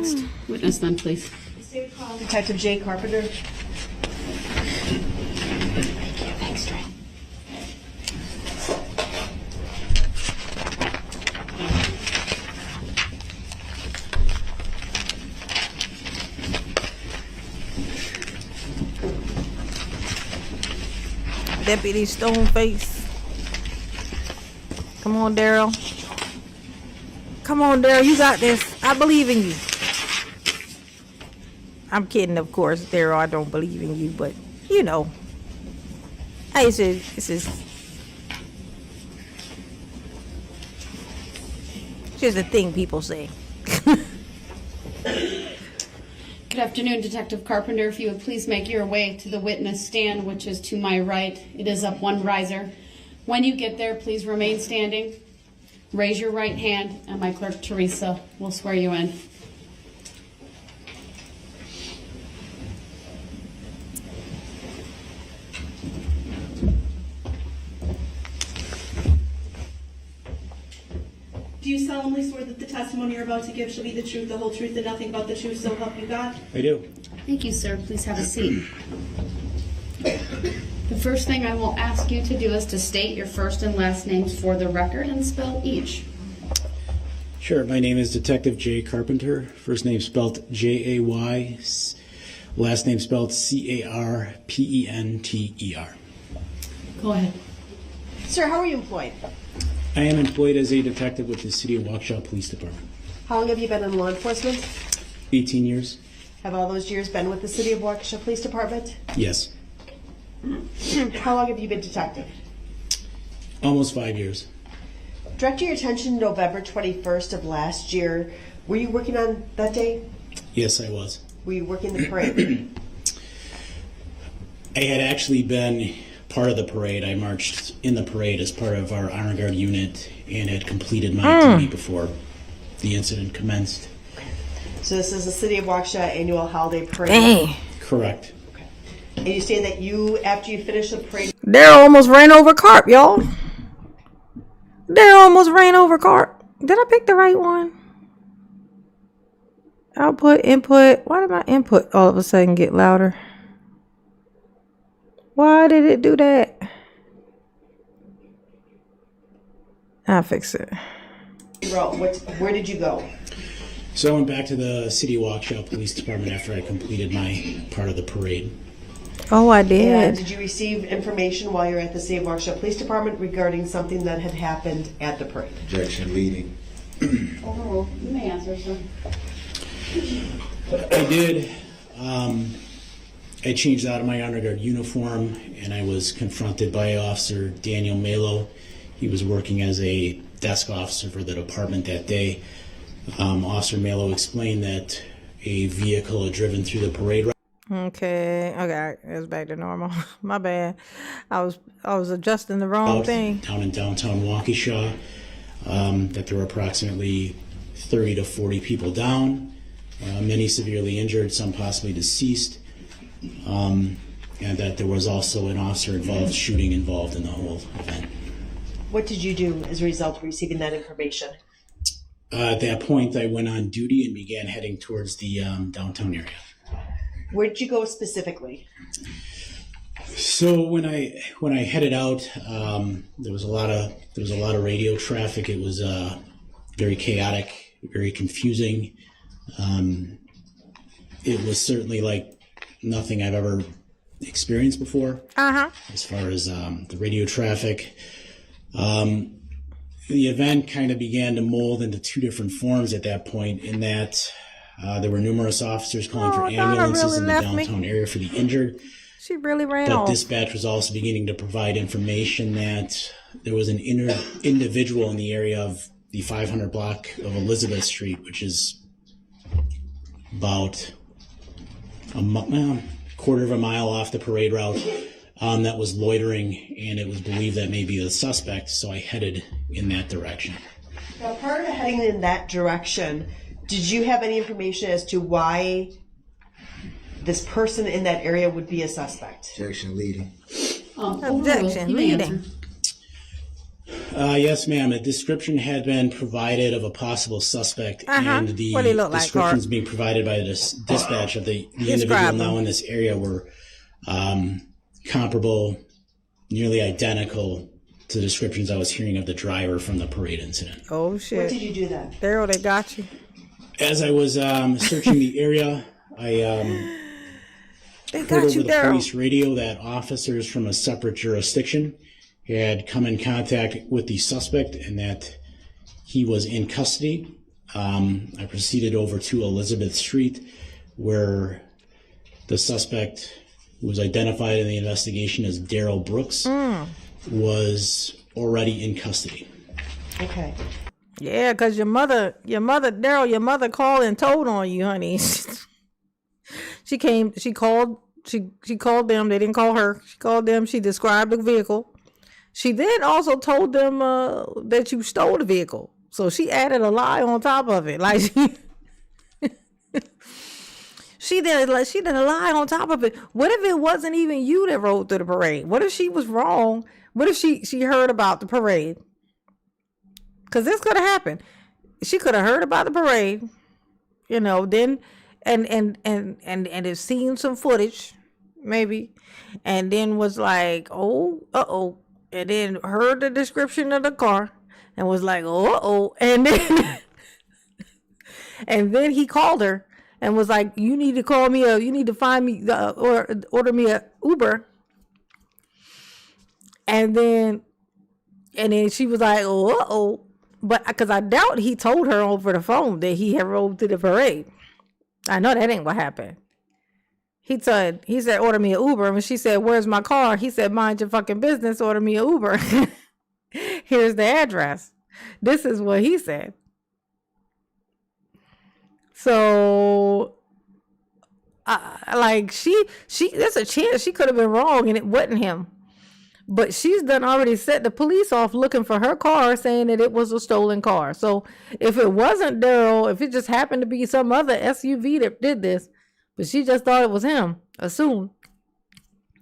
next witness then, please. Detective Jay Carpenter. Thanks, Trey. Deputy Stoneface. Come on, Darrell. Come on, Darrell. You got this. I believe in you. I'm kidding, of course, Darrell. I don't believe in you, but you know. Hey, it's just a thing people say. Good afternoon, Detective Carpenter. If you would please make your way to the witness stand, which is to my right. It is up one riser. When you get there, please remain standing. Raise your right hand, and my clerk, Teresa, will swear you in. Do you solemnly swear that the testimony you're about to give shall be the truth, the whole truth, and nothing but the truth, so help you God? I do. Thank you, sir. Please have a seat. The first thing I will ask you to do is to state your first and last names for the record and spell each. Sure. My name is Detective Jay Carpenter. First name spelled Jay, last name spelled Carpenter. Go ahead. Sir, how are you employed? I am employed as a detective with the City of Waukesha Police Department. How long have you been in law enforcement? 18 years? Have all those years been with the City of Waukesha Police Department? Yes. How long have you been detective? Almost 5 years. Direct your attention to November 21st of last year. Were you working on that day? Yes, I was. Were you working the parade? I had actually been part of the parade. I marched in the parade as part of our Honor Guard unit and had completed my duty before the incident commenced. So this is the City of Waukesha annual holiday parade. Dang. Correct. Okay. And you saying that after you finish the parade, Darrell almost ran over Carp, y'all. Darrell almost ran over Carp. Did I pick the right one? Output, input. Why did my input all of a sudden get louder? Why did it do that? I'll fix it. where did you go? So I went back to the City of Waukesha Police Department after I completed my part of the parade. Oh, I did. And did you receive information while you were at the City of Waukesha Police Department regarding something that had happened at the parade? Objection leading. Overruled. You may answer, sir. I did. I changed out of my Honor Guard uniform and I was confronted by Officer Daniel Malo. He was working as a desk officer for the department that day. Officer Malo explained that a vehicle had driven through the parade route. Okay, it's back to normal. My bad. I was adjusting the wrong thing. Down in downtown Waukesha, that there were approximately 30 to 40 people down, many severely injured, some possibly deceased, and that there was also an officer shooting involved in the whole event. What did you do as a result of receiving that information? At that point, I went on duty and began heading towards the downtown area. Where did you go specifically? So when I headed out, there was a lot of radio traffic. It was very chaotic, very confusing. It was certainly like nothing I've ever experienced before. As far as the radio traffic, the event kind of began to mold into two different forms at that point. In that there were numerous officers calling for ambulances in the downtown area for the injured. She really ran But off. dispatch was also beginning to provide information that there was an individual in the area of the 500 block of Elizabeth Street, which is about a quarter of a mile off the parade route, that was loitering, and it was believed that may be the suspect, so I headed in that direction. Now, prior to heading in that direction, did you have any information as to why this person in that area would be a suspect? Objection leading. Objection, You may leading. answer. Yes, ma'am. A description had been provided of a possible suspect, and the What did he look like, descriptions Art? being provided by the dispatch of the individual Describe now him. in this area were comparable, nearly identical to the descriptions I was hearing of the driver from the parade incident. Oh, What shit. did you do then? Daryl, they got you. As I was searching the area, I They heard got over you, the police Daryl. radio that officers from a separate jurisdiction had come in contact with the suspect and that he was in custody. I proceeded over to Elizabeth Street, where the suspect, who was identified in the investigation as Darrell Brooks, was already in custody. Okay. Yeah, because your mother, Daryl, your mother called and told on you, honey. She called them. They didn't call her. She called them. She described the vehicle. She then also told them that you stole the vehicle. So she added a lie on top of it. Like she did a lie on top of it. What if it wasn't even you that rode through the parade? What if she was wrong? What if she heard about the parade? Because this could have happened. She could have heard about the parade, then and have seen some footage, maybe, and then was like, oh, and then heard the description of the car and was like, oh, and then and then he called her and was like, you need to find me or order me a Uber. And then she was like, oh, but because I doubt he told her over the phone that he had rode to the parade. I know that ain't what happened. He said, order me an Uber. And when she said, where's my car? He said, mind your fucking business, order me an Uber. Here's the address. This is what he said. So, there's a chance she could have been wrong and it wasn't him. But she's done already set the police off looking for her car, saying that it was a stolen car. So if it wasn't Daryl, if it just happened to be some other SUV that did this, but she just thought it was him, assumed.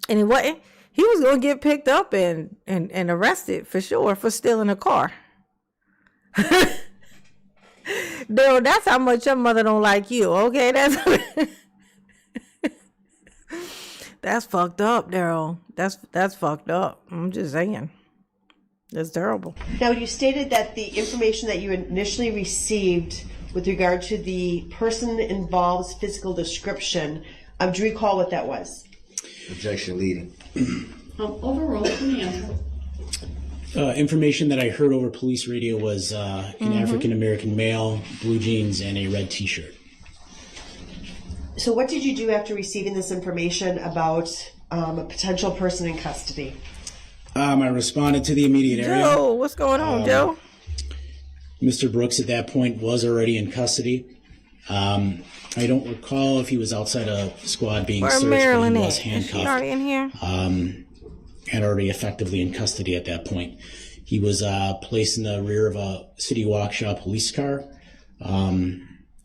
And it wasn't. He was going to get picked up and arrested for sure for stealing a car. Daryl, that's how much your mother don't like you, okay? That's fucked up, Daryl. That's fucked up. I'm just saying. That's terrible. Now, you stated that the information that you initially received with regard to the person involved's physical description, do you recall what that was? Objection leading. Overruled from the answer. Information that I heard over police radio was an African-American male, blue jeans, and a red T-shirt. So what did you do after receiving this information about a potential person in custody? I responded to the immediate area. Joe, what's going on, Joe? Mr. Brooks at that point was already in custody. I don't recall if he was outside a squad being Where searched, Marilyn but he was at? Is she handcuffed. already in here? And already effectively in custody at that point. He was placed in the rear of a city Waukesha police car,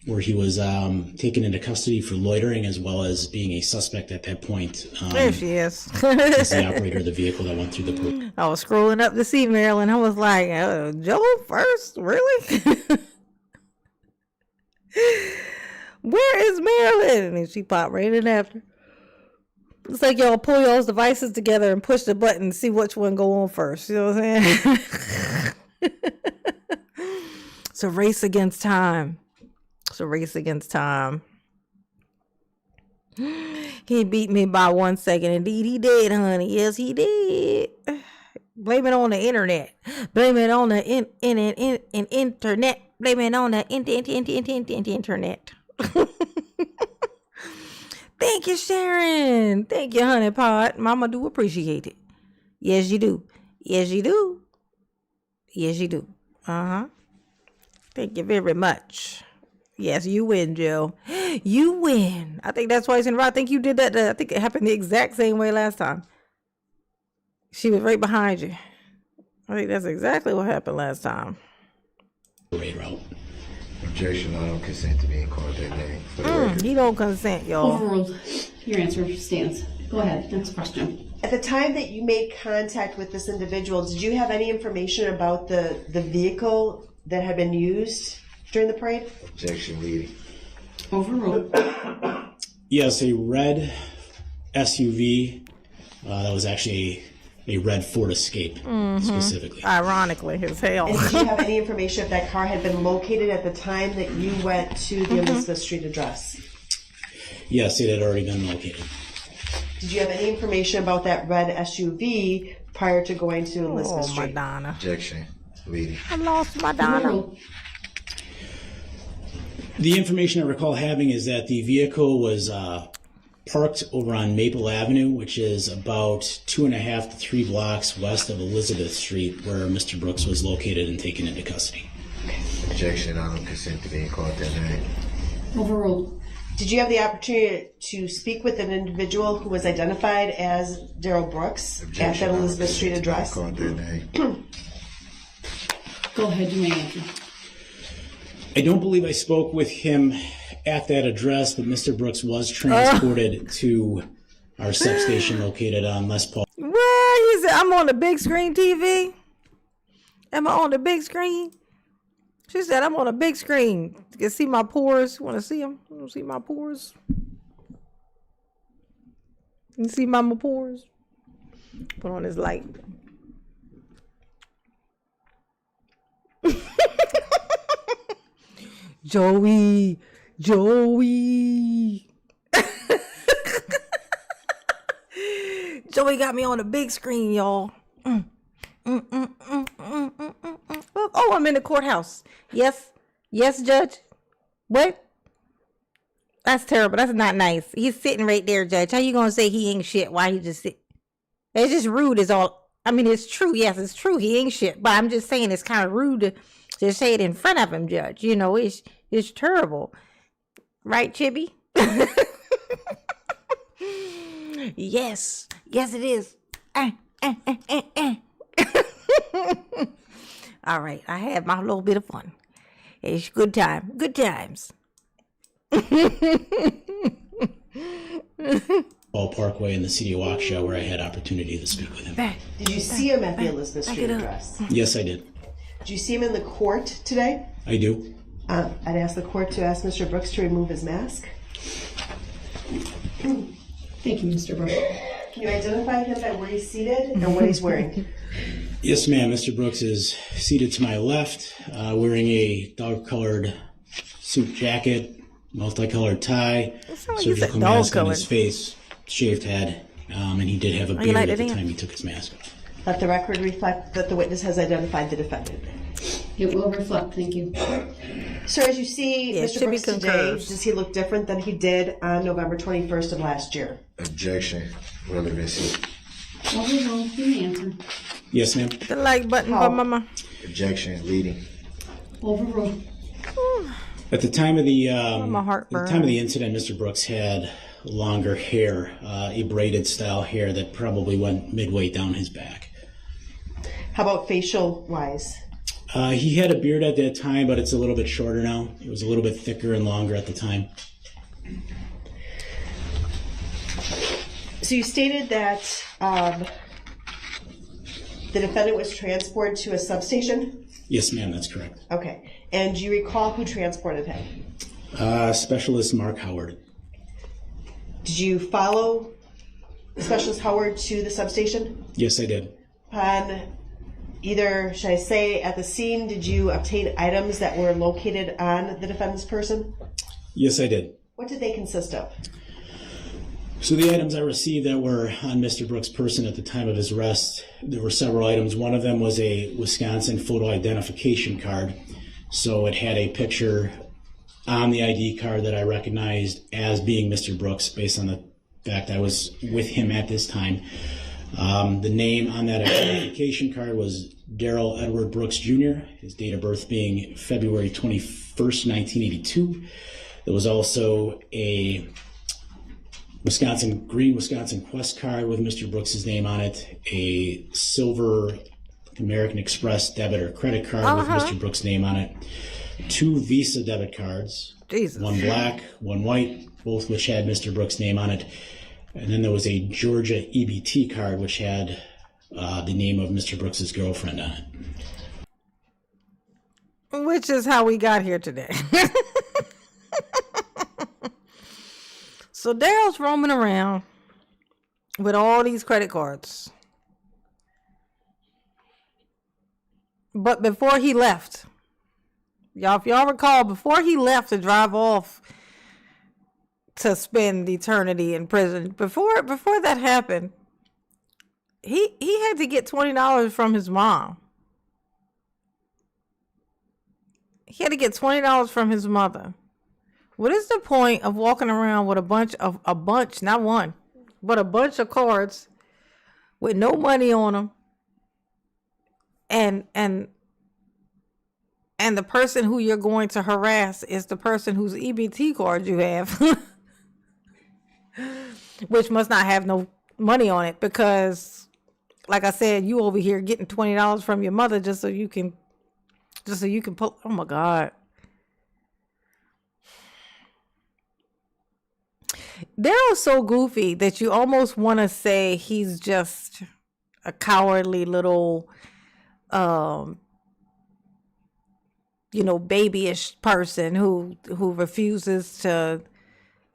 where he was taken into custody for loitering as well as being a suspect at that point. There she is. As the operator of the vehicle that went through the parade. I was scrolling up to see Marilyn. I was like, Joe first? Really? Where is Marilyn? And she popped right in after. It's like y'all pull y'all's devices together and push the button and see which one go on first. You know what I'm saying? It's a race against time. It's a race against time. He beat me by 1 second. Indeed, he did, honey. Yes, he did. Blame it on the internet. Blame it on the internet. Blame it on the internet. Thank you, Sharon. Thank you, honey pot. Mama do appreciate it. Yes, you do. Yes, you do. Yes, you do. Thank you very much. Yes, you win, Joe. You win. I think that's why he's in right. I think you did that. I think it happened the exact same way last time. She was right behind you. I think that's exactly what happened last time. Parade route. Objection, I don't consent to being called that name. For the record. He don't consent, y'all. Overruled. Your answer stands. Go ahead. Next question. At the time that you made contact with this individual, did you have any information about the vehicle that had been used during the parade? Objection, leading. Overruled. Yes, a red SUV. That was actually a red Ford Escape, specifically. Ironically, as hell. And did you have any information if that car had been located at the time that you went to the Elizabeth Street address? Yes, it had already been located. Did you have any information about that red SUV prior to going to Elizabeth Oh, Street? Madonna. Objection, leading. I lost Madonna. Overruled. The information I recall having is that the vehicle was parked over on Maple Avenue, which is about 2.5 to 3 blocks west of Elizabeth Street, where Mr. Brooks was located and taken into custody. Objection, I don't consent to being called that name. Overruled. Did you have the opportunity to speak with an individual who was identified as Darrell Brooks at Objection, that I don't Elizabeth Street consent to being address? called that name. Go ahead, you may answer. I don't believe I spoke with him at that address, but Mr. Brooks was transported to our substation located on Les Paul. What? He said, I'm on the big screen TV? Am I on the big screen? She said, I'm on a big screen. You can see my pores. Want to see them? You want to see my pores? You see my pores? Put on this light. Joey. Joey got me on the big screen, y'all. Oh, I'm in the courthouse. Yes, Judge. What? That's terrible. That's not nice. He's sitting right there, Judge. How you gonna say he ain't shit? Why he just sit? It's just rude. Is all. I mean, it's true. Yes, it's true. He ain't shit. But I'm just saying it's kind of rude to say it in front of him, Judge. You know, it's terrible. Right, Chibi? Yes, it is. All right, I had my little bit of fun. It's good times. Paul Parkway in the city of Waukesha, where I had opportunity to speak with him. Did you see him at the Elizabeth Street address? Yes, I did. Did you see him in the court today? I do. I'd ask the court to ask Mr. Brooks to remove his mask. Thank you, Mr. Brooks. Can you identify him by where he's seated and what he's wearing? Yes, ma'am. Mr. Brooks is seated to my left, wearing a dark-colored suit jacket, multicolored tie, like you said surgical mask on dog-colored. his face, shaved head, and he did have a beard like at the the dance? time he took his mask off. Let the record reflect that the witness has identified the defendant. It will reflect. Thank you. Sir, as you see Yeah, Mr. Chibi Brooks today, concurs. does he look different than he did on November 21st of last year? Objection, relevancy. Overruled. You may answer. Yes, ma'am. The like button How? for mama. Objection, leading. Overruled. At the time of the my heart at the time of the incident, Mr. Brooks had longer hair, a braided style hair that probably went midway down his back. How about facial wise? He had a beard at that time, but it's a little bit shorter now. It was a little bit thicker and longer at the time. So you stated that the defendant was transported to a substation? Yes, ma'am, that's correct. Okay. And do you recall who transported him? Specialist Mark Howard. Did you follow Specialist Howard to the substation? Yes, I did. Upon either, should I say, at the scene, did you obtain items that were located on the defendant's person? Yes, I did. What did they consist of? So the items I received that were on Mr. Brooks' person at the time of his arrest, there were several items. One of them was a Wisconsin photo identification card. So it had a picture on the ID card that I recognized as being Mr. Brooks based on the fact I was with him at this time. The name on that identification card was Darrell Edward Brooks Jr., his date of birth being February 21st, 1982. There was also a green Wisconsin Quest card with Mr. Brooks' name on it, a silver American Express debit or credit card with Mr. Brooks' name on it, 2 Visa debit cards, Jesus. one black, one white, both which had Mr. Brooks' name on it, And then there was a Georgia EBT card, which had the name of Mr. Brooks's girlfriend on it. Which is how we got here today. So Darrell's roaming around with all these credit cards. But before he left, y'all, if y'all recall, before he left to drive off to spend eternity in prison, before that happened, he had to get $20 from his mom. He had to get $20 from his mother. What is the point of walking around with a bunch, not one, but a bunch of cards with no money on them, and the person who you're going to harass is the person whose EBT card you have, which must not have no money on it, because, like I said, you over here getting $20 from your mother just so you can pull. Oh my God. Darrell's so goofy that you almost want to say he's just a cowardly little, babyish person who refuses to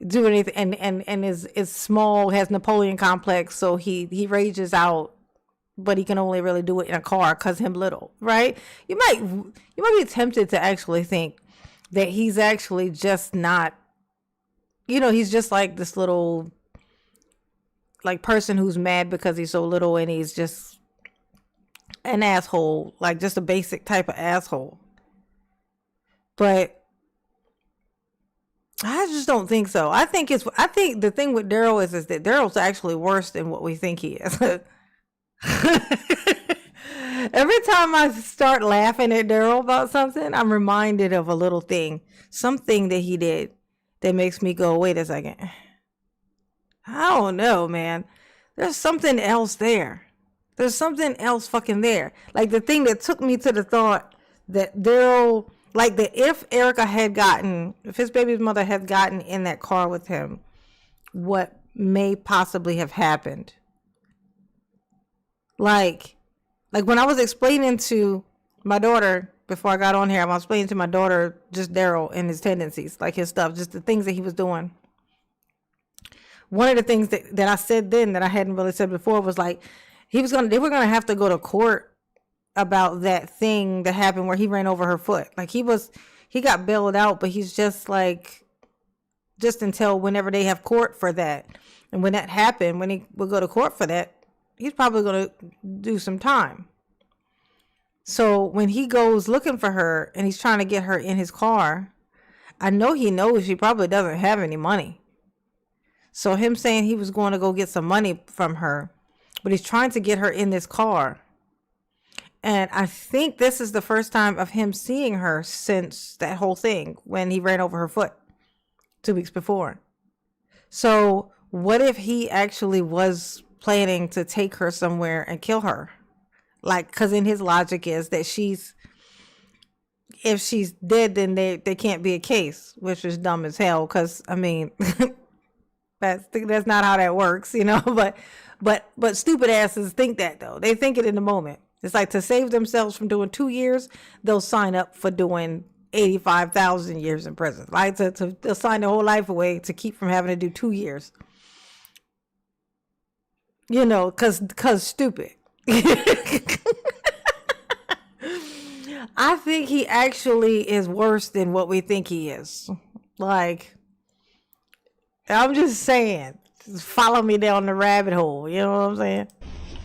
do anything and is small, has Napoleon complex, so he rages out, but he can only really do it in a car because him little, right? You might be tempted to actually think that he's actually just not, he's just like this little, like, person who's mad because he's so little, and he's just an asshole, like just a basic type of asshole. But I just don't think so. I think the thing with Darrell is that Darrell's actually worse than what we think he is. Every time I start laughing at Darrell about something, I'm reminded of a little thing, something that he did that makes me go, wait a second. I don't know, man. There's something else there. There's something else fucking there. Like the thing that took me to the thought that Darrell, like that if his baby's mother had gotten in that car with him, what may possibly have happened. Like when I was explaining to my daughter, before I got on here, I was explaining to my daughter just Darrell and his tendencies, like his stuff, just the things that he was doing. One of the things that I said then that I hadn't really said before was like, they were going to have to go to court about that thing that happened where he ran over her foot. Like he got bailed out, but he's just until whenever they have court for that. And when that happened, when he would go to court for that, he's probably going to do some time. So when he goes looking for her and he's trying to get her in his car, I know he knows she probably doesn't have any money. So him saying he was going to go get some money from her, but he's trying to get her in this car. And I think this is the first time of him seeing her since that whole thing when he ran over her foot 2 weeks before. So what if he actually was planning to take her somewhere and kill her? Like, because in his logic is that if she's dead, then they can't be a case, which is dumb as hell. Because I mean, that's not how that works, But stupid asses think that though. They think it in the moment. It's like to save themselves from doing 2 years, they'll sign up for doing 85,000 years in prison. Like they'll sign their whole life away to keep from having to do 2 years. Cause stupid. I think he actually is worse than what we think he is. Like, I'm just saying, just follow me down the rabbit hole. You know what I'm saying?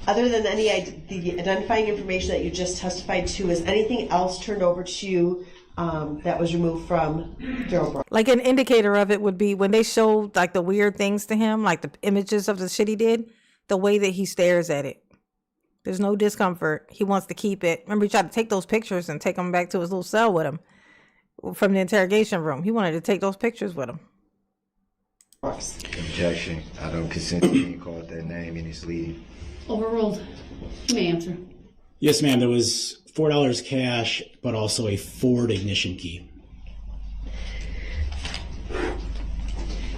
Other than the identifying information that you just testified to, is anything else turned over to you that was removed from Darrell Brooks? Like an indicator of it would be when they showed like the weird things to him, like the images of the shit he did, the way that he stares at it. There's no discomfort. He wants to keep it. Remember, he tried to take those pictures and take them back to his little cell with him from the interrogation room. He wanted to take those pictures with him. Objection. I don't consent to being called that name in his leave. Overruled. You may answer. Yes, ma'am. There was $4 cash, but also a Ford ignition key.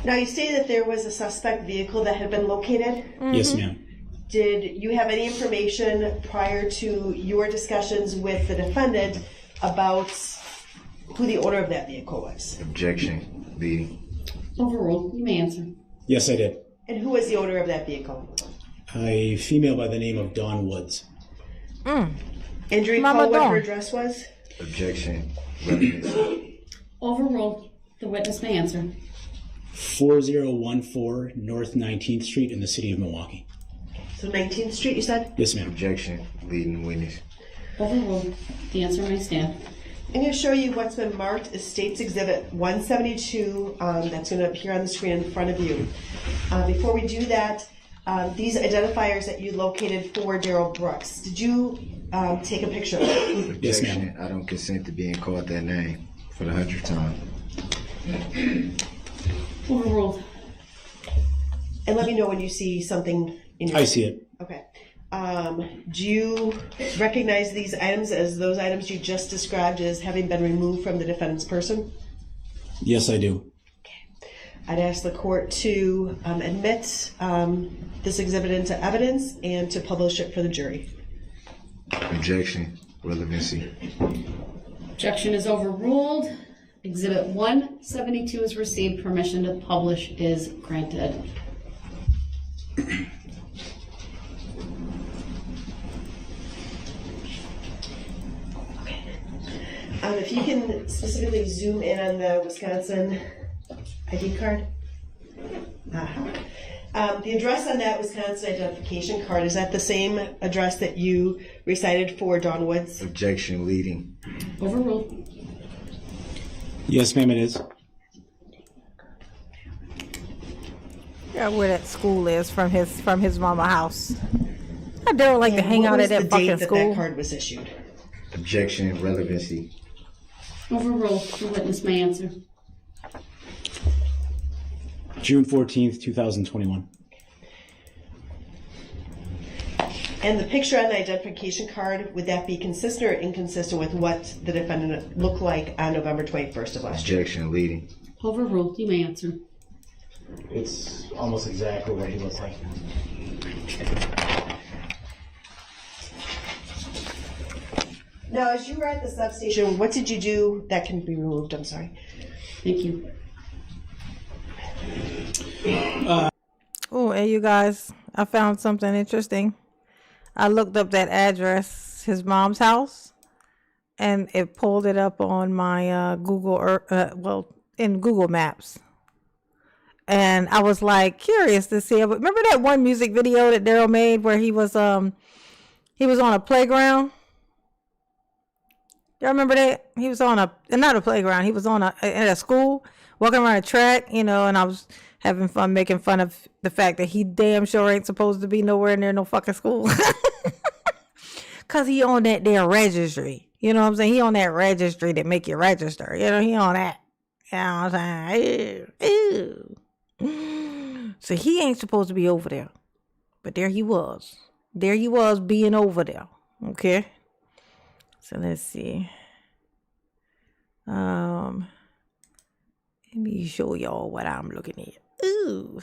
Now, you stated that there was a suspect vehicle that had been located. Yes, ma'am. Did you have any information prior to your discussions with the defendant about who the owner of that vehicle was? Objection. Leading. Overruled. You may answer. Yes, I did. And who was the owner of that vehicle? A female by the name of Dawn Woods. And do you recall Mama what Dawn. her address was? Objection. Relevancy. Overruled. The witness may answer. 4014 North 19th Street in the city of Milwaukee. So 19th Street, you said? Yes, ma'am. Objection. Leading witness. Overruled. The answer may stand. I'm going to show you what's been marked as State's Exhibit 172. That's going to appear on the screen in front of you. Before we do that, these identifiers that you located for Darrell Brooks, did you take a picture of them? Yes, ma'am. Objection. I don't consent to being called that name for the 100th time. Overruled. And let me know when you see something in your... I see it. Okay. Do you recognize these items as those items you just described as having been removed from the defendant's person? Yes, I do. I'd ask the court to admit this exhibit into evidence and to publish it for the jury. Objection. Relevancy. Objection is overruled. Exhibit 172 is received. Permission to publish is granted. If you can specifically zoom in on the Wisconsin ID card. The address on that Wisconsin identification card, is that the same address that you recited for Dawn Woods? Objection. Leading. Overruled. Yes, ma'am, it is. Yeah, where that school is from his mama house. I don't like to hang What out was at that the fucking date that school. that card was issued? Objection. Relevancy. Overruled. The witness may answer. June 14th, 2021. And the picture on the identification card, would that be consistent or inconsistent with what the defendant looked like on November 21st of last year? Objection. Leading. Overruled. You may answer. It's almost exactly what he looks like. Now, as you were at the substation, what did you do that can be removed? I'm sorry. Thank you. Oh, hey, you guys, I found something interesting. I looked up that address, his mom's house, and it pulled it up on my in Google Maps. And I was like curious to see. Remember that one music video that Darrell made where he was on a playground? Y'all remember that? He was on not a playground. He was at a school, walking around a track, and I was having fun making fun of the fact that he damn sure ain't supposed to be nowhere near no fucking school. Cause he on that there registry. You know what I'm saying? He on that registry that make you register. He on that. You know what I'm saying? Ew. So he ain't supposed to be over there. But there he was. There he was being over there. Okay. So let's see. Let me show y'all what I'm looking at. Ooh.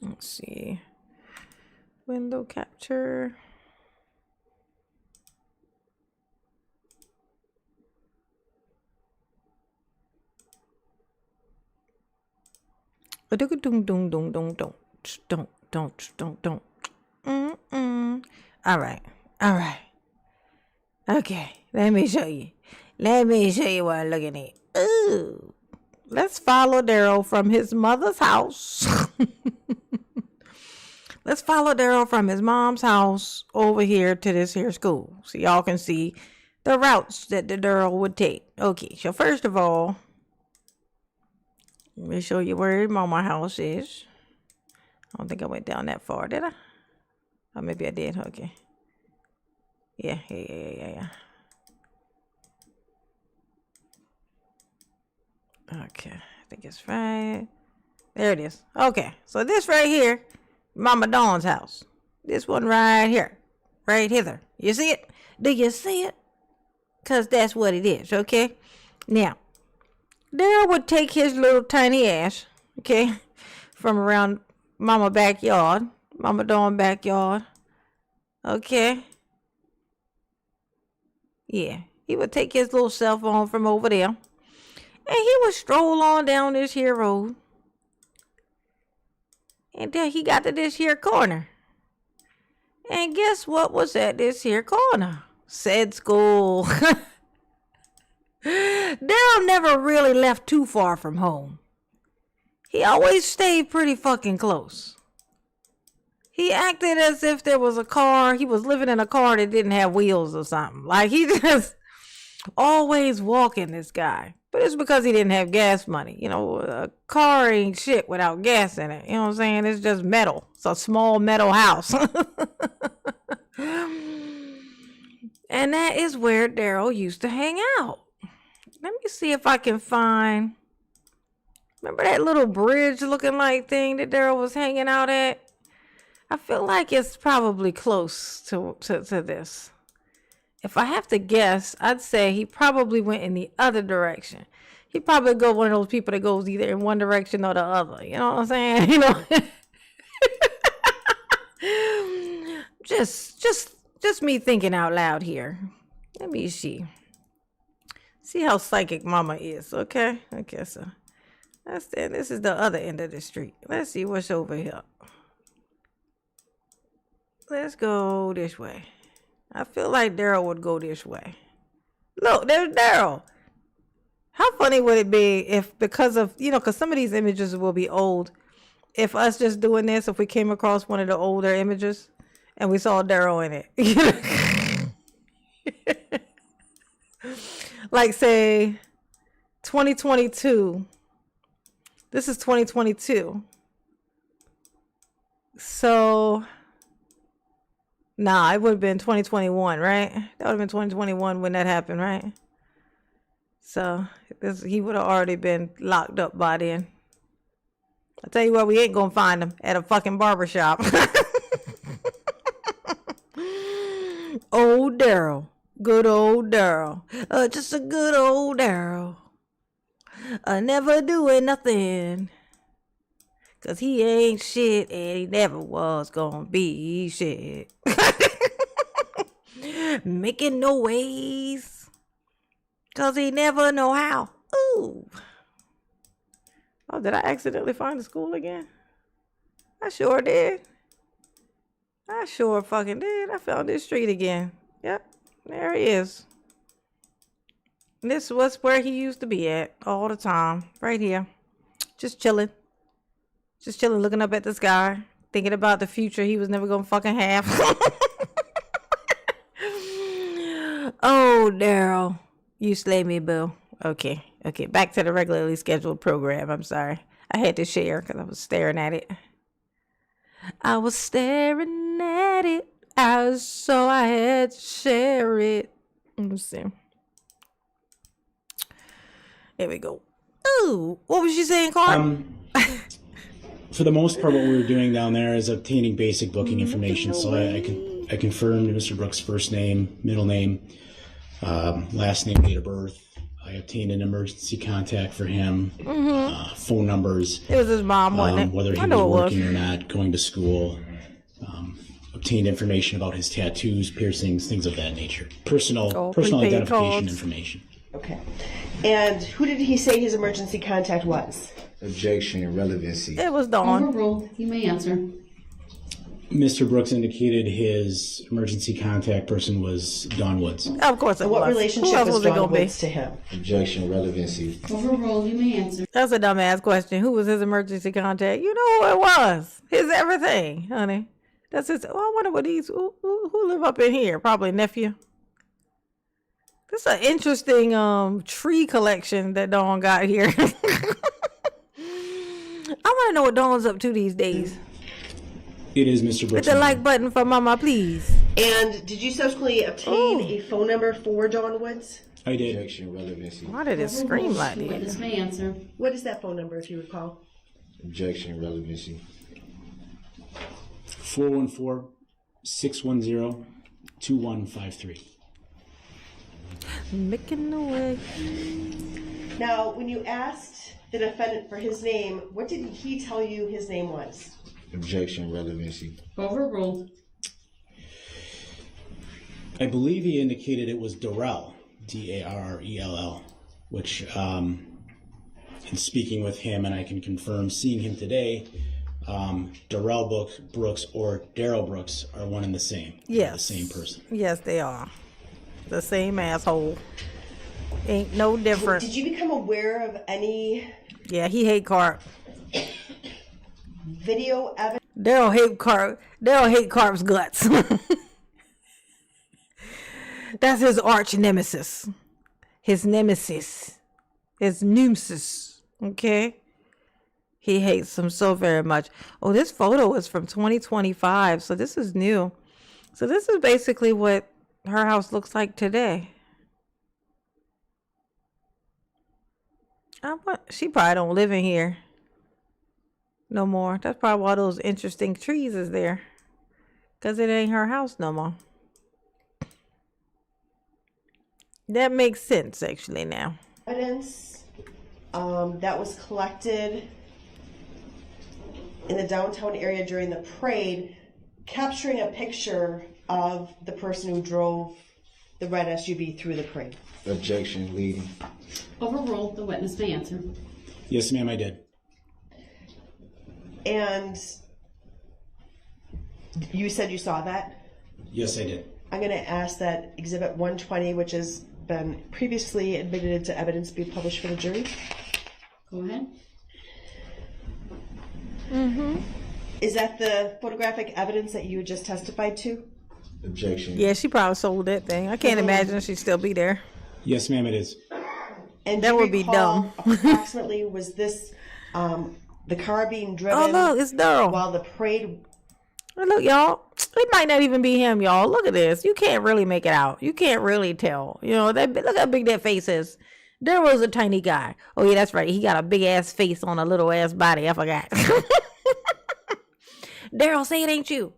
Let's see. Window capture. Don't. All right. Okay, let me show you what I'm looking at. Ooh. Let's follow Darrell from his mother's house. Let's follow Darrell from his mom's house over here to this here school, so y'all can see the routes that the Darrell would take. Okay, so first of all, let me show you where his mama house is. I don't think I went down that far, did I? Or maybe I did. Okay. Yeah. Okay, I think it's right. There it is. Okay, so this right here, Mama Dawn's house. This one right here. Right hither. You see it? Do you see it? Because that's what it is, okay? Now, Daryl would take his little tiny ass, okay, from around Mama backyard, Mama Dawn backyard, okay? Yeah, he would take his little cell phone from over there, and he would stroll on down this here road. And then he got to this here corner. And guess what was at this here corner? Said school. Daryl never really left too far from home. He always stayed pretty fucking close. He acted as if there was a car. He was living in a car that didn't have wheels or something. Like, he just always walking, this guy. But it's because he didn't have gas money. You know, a car ain't shit without gas in it. You know what I'm saying? It's just metal. It's a small metal house. And that is where Daryl used to hang out. Let me see if I can find... Remember that little bridge looking like thing that Daryl was hanging out at? I feel like it's probably close to this. If I have to guess, I'd say he probably went in the other direction. He probably go one of those people that goes either in one direction or the other. You know what I'm saying? You know, just me thinking out loud here. Let me see. See how psychic Mama is. Okay. Okay. So this is the other end of the street. Let's see what's over here. Let's go this way. I feel like Daryl would go this way. Look, there's Daryl. How funny would it be if, because of, you know, because some of these images will be old. If us just doing this, if we came across one of the older images and we saw Daryl in it. Like, say, 2022. This is 2022. So... Nah, it would have been 2021, right? That would have been 2021 when that happened, right? So he would have already been locked up by then. I tell you what, we ain't gonna find him at a fucking barbershop. Old Daryl. Good old Daryl. Just a good old Daryl. Never doing nothing. Cause he ain't shit and he never was gonna be shit. Making no ways. Cause he never know how. Ooh. Oh, did I accidentally find the school again? I sure did. I sure fucking did. I found this street again. Yep. There he is. This was where he used to be at all the time. Right here. Just chilling. Just chilling, looking up at the sky, thinking about the future he was never gonna fucking have. Oh, Daryl, you slay me, boo. Okay, back to the regularly scheduled program. I'm sorry. I had to share because I was staring at it. So I had to share it. Let me see. Here we go. Ooh, what was you saying, Clark? For the most part, what we were doing down there is obtaining basic booking information. So I confirmed Mr. Brooks' first name, middle name, last name, date of birth. I obtained an emergency contact for him, phone numbers. It was his mom, wasn't it? Whether he was working or not, going to school. Obtained information about his tattoos, piercings, things of that nature. Personal identification codes. Information. Okay. And who did he say his emergency contact was? Objection and relevancy. It was Dawn. Overruled. You may answer. Mr. Brooks indicated his emergency contact person was Dawn Woods. Of course it was. What relationship was Dawn Woods to him? Objection, relevancy. Overruled. You may answer. That's a dumbass question. Who was his emergency contact? You know who it was. His everything, honey. That's his. Oh, I wonder what these. Who live up in here? Probably nephew. This is an interesting tree collection that Dawn got here. I want to know what Dawn's up to these days. It is Mr. Brooks. Hit the like button for Mama, please. And did you subsequently obtain a phone number for Dawn Woods? I did. Objection, relevancy. Why did it scream like The witness that? may answer. What is that phone number, if you recall? Objection, relevancy. 414-610-2153. Making the way. Now, when you asked the defendant for his name, what did he tell you his name was? Objection, relevancy. Overruled. I believe he indicated it was Darrell, Darrell, which, in speaking with him, and I can confirm seeing him today, Darrell Brooks or Darrell Brooks are one and the same. Yes. The same person. Yes, they are. The same asshole. Ain't no different. Did you become aware of any Yeah, he hate Carp. video evidence? Daryl hate Carp. Daryl hate Carp's guts. That's his arch nemesis. His nemesis. His nemesis. Okay? He hates him so very much. Oh, this photo is from 2025, so this is new. So this is basically what her house looks like today. She probably don't live in here no more. That's probably why those interesting trees is there. Because it ain't her house no more. That makes sense, actually, now. Evidence that was collected in the downtown area during the parade, capturing a picture of the person who drove the red SUV through the parade. Objection, leading. Overruled. The witness may answer. Yes, ma'am, I did. And you said you saw that? Yes, I did. I'm going to ask that Exhibit 120, which has been previously admitted into evidence, be published for the jury. Go ahead. Is that the photographic evidence that you just testified to? Objection. Yeah, she probably sold that thing. I can't imagine she'd still be there. Yes, ma'am, it is. And That do you would be recall dumb. Approximately, was this the car being driven Oh, look, it's Daryl. while the parade? Look, y'all. It might not even be him, y'all. Look at this. You can't really make it out. You can't really tell. You know, look how big that face is. Daryl's a tiny guy. Oh, yeah, that's right. He got a big ass face on a little ass body. I forgot. Daryl, say it ain't you.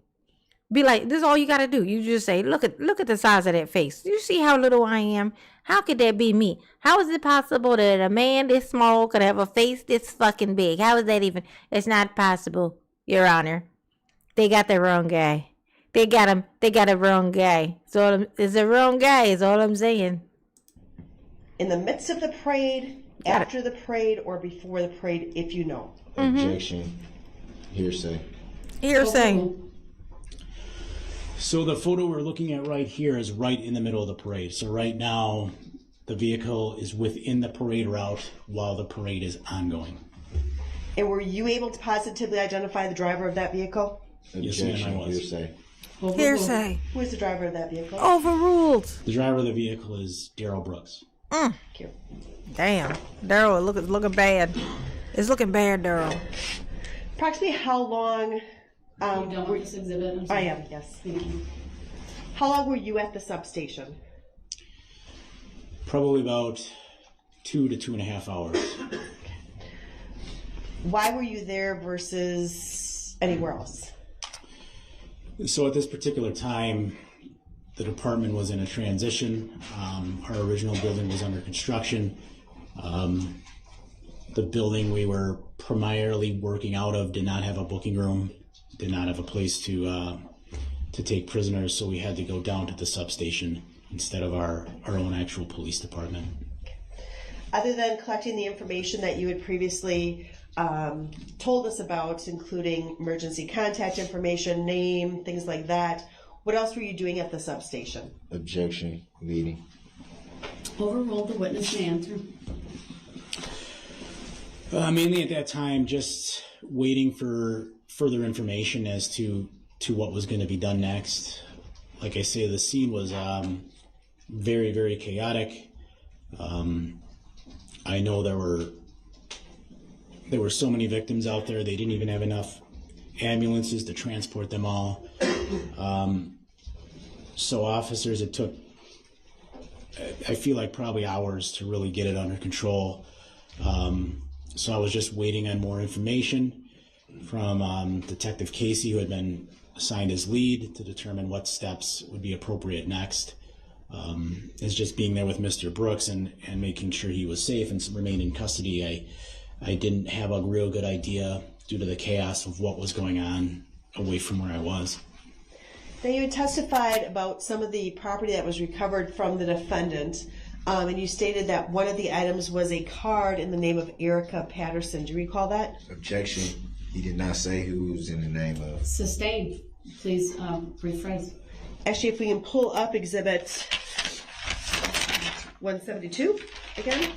Be like, this is all you got to do. You just say, look at the size of that face. You see how little I am? How could that be me? How is it possible that a man this small could have a face this fucking big? How is that even? It's not possible, Your Honor. They got the wrong guy. They got him. They got a wrong guy. So it's the wrong guy is all I'm saying. In the midst of the parade, after the parade, or before the parade, if you know? Objection. Hearsay. Hearsay. Overruled. So the photo we're looking at right here is right in the middle of the parade. So right now, the vehicle is within the parade route while the parade is ongoing. And were you able to positively identify the driver of that vehicle? Yes, ma'am, I Objection, was. hearsay. Overruled. Hearsay. Who is the driver of that vehicle? Overruled. The driver of the vehicle is Darrell Brooks. Thank you. Damn. Daryl, looking bad. It's looking bad, Daryl. Approximately how long? You done with this exhibit? I'm I sorry. am, yes. Thank you. How long were you at the substation? Probably about 2 to 2.5 hours. Why were you there versus anywhere else? So at this particular time, the department was in a transition. Our original building was under construction. The building we were primarily working out of did not have a booking room, did not have a place to take prisoners, so we had to go down to the substation instead of our own actual police department. Other than collecting the information that you had previously told us about, including emergency contact information, name, things like that, what else were you doing at the substation? Objection, leading. Overruled. The witness may answer. Mainly at that time, just waiting for further information as to what was going to be done next. Like I say, the scene was very, very chaotic. I know there were so many victims out there, they didn't even have enough ambulances to transport them all. So officers, it took, I feel like probably hours to really get it under control. So I was just waiting on more information from Detective Casey, who had been assigned as lead, to determine what steps would be appropriate next. as just being there with Mr. Brooks and making sure he was safe and remained in custody. I didn't have a real good idea due to the chaos of what was going on away from where I was. Now, you had testified about some of the property that was recovered from the defendant, and you stated that one of the items was a card in the name of Erica Patterson. Do you recall that? Objection. He did not say who was in the name of. Sustained. Please rephrase. Actually, if we can pull up Exhibit 172 again.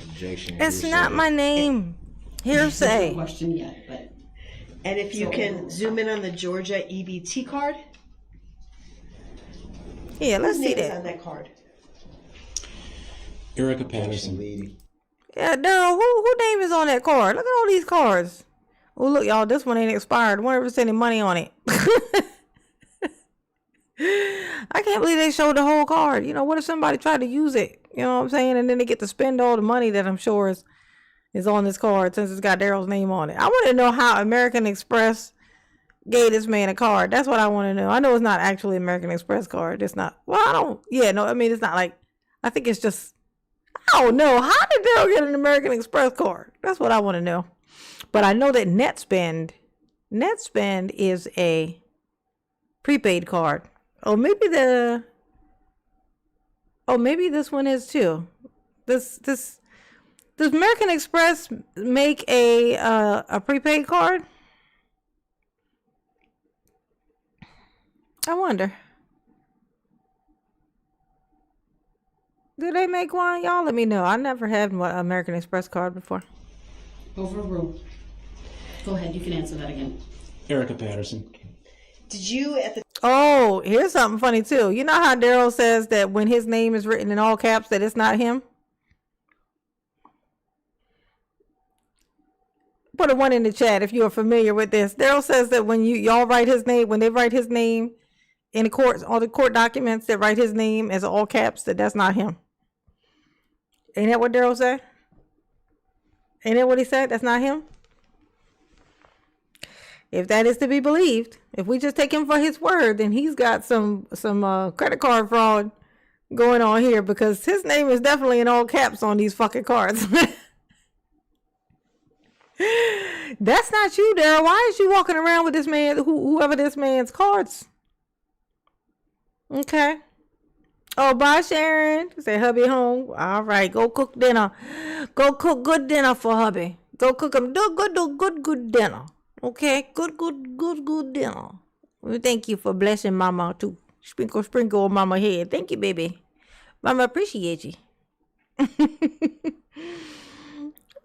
Objection. It's hearsay. not my name. There's no Hearsay. question yet, but And if you can zoom in on the Georgia EBT card. Yeah, let's Whose see name is on that. that card? Erica Objection, Patterson. leading. Yeah, Daryl, who name is on that card? Look at all these cards. Oh, look, y'all, this one ain't expired. Wonder if it's any money on it. I can't believe they showed the whole card. You know, what if somebody tried to use it? You know what I'm saying? And then they get to spend all the money that I'm sure is on this card since it's got Daryl's name on it. I want to know how American Express gave this man a card. That's what I want to know. I know it's not actually American Express card. It's not. Well, I don't. Yeah, no. I mean, it's not like. I think it's just. I don't know. How did Daryl get an American Express card? That's what I want to know. But I know that NetSpend is a prepaid card. Oh, maybe this one is too. Does American Express make a prepaid card? I wonder. Do they make one? Y'all let me know. I never had an American Express card before. overruled. Go ahead, you can answer that again. Erica Patterson. Did you at the Oh, here's something funny too. You know how Daryl says that when his name is written in all caps that it's not him? Put a 1 in the chat if you are familiar with this. Daryl says that when y'all write his name, when they write his name in the courts, all the court documents that write his name as all caps, that's not him. Ain't that what Daryl said? Ain't that what he said? That's not him? If that is to be believed, if we just take him for his word, then he's got some credit card fraud going on here, because his name is definitely in all caps on these fucking cards. That's not you, Daryl. Why is you walking around with this man, whoever this man's cards? Okay. Oh, bye, Sharon. Say hubby home. All right, go cook dinner. Go cook good dinner for hubby. Go cook him good dinner. Okay, good dinner. Well, thank you for blessing Mama too. Sprinkle on Mama head. Thank you, baby. Mama appreciate you.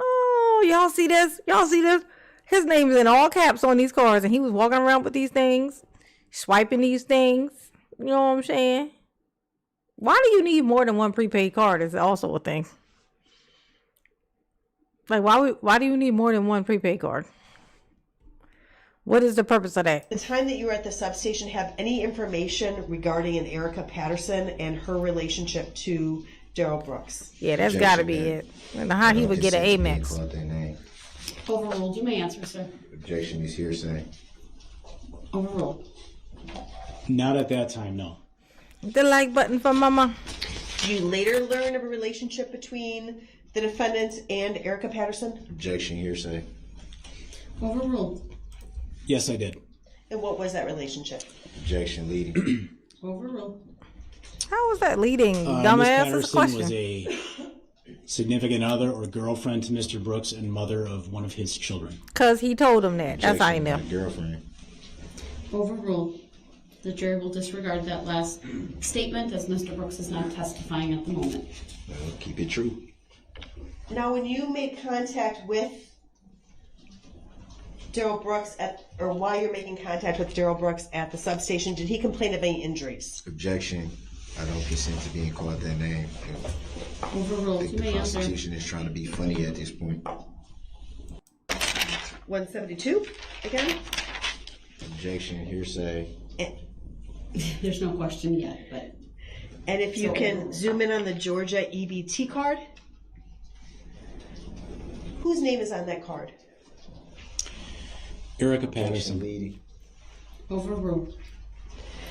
Oh, y'all see this? Y'all see this? His name is in all caps on these cards, and he was walking around with these things, swiping these things. You know what I'm saying? Why do you need more than one prepaid card is also a thing. Like, why do you need more than one prepaid card? What is the purpose of that? the time that you were at the substation have any information regarding an Erica Patterson and her relationship to Darrell Brooks? Yeah, that's got to be it. And how he would get an Amex. Call out their name. Overruled. You may answer, sir. Objection is hearsay. Overruled. Not at that time, no. The like button for Mama. Do you later learn of a relationship between the defendant and Erica Patterson? Objection hearsay. Overruled. Yes, I did. And what was that relationship? Objection leading. Overruled. How was that leading, Ms. dumbass? That's a Patterson question. was a significant other or girlfriend to Mr. Brooks and mother of one of his children. Because he told him that. That's how I Objection, know. my girlfriend. Overruled. The jury will disregard that last statement, as Mr. Brooks is not testifying at the moment. Well, keep it true. Now, when you made contact with Darrell Brooks while you're making contact with Darrell Brooks at the substation, did he complain of any injuries? Objection. I don't consent to being called that name. I Overruled. think You the may answer. prosecution is trying to be funny at this point. 172 again? Objection hearsay. There's no question yet, but And if you can zoom in on the Georgia EBT card, whose name is on that card? Erica Objection Patterson. leading. overruled.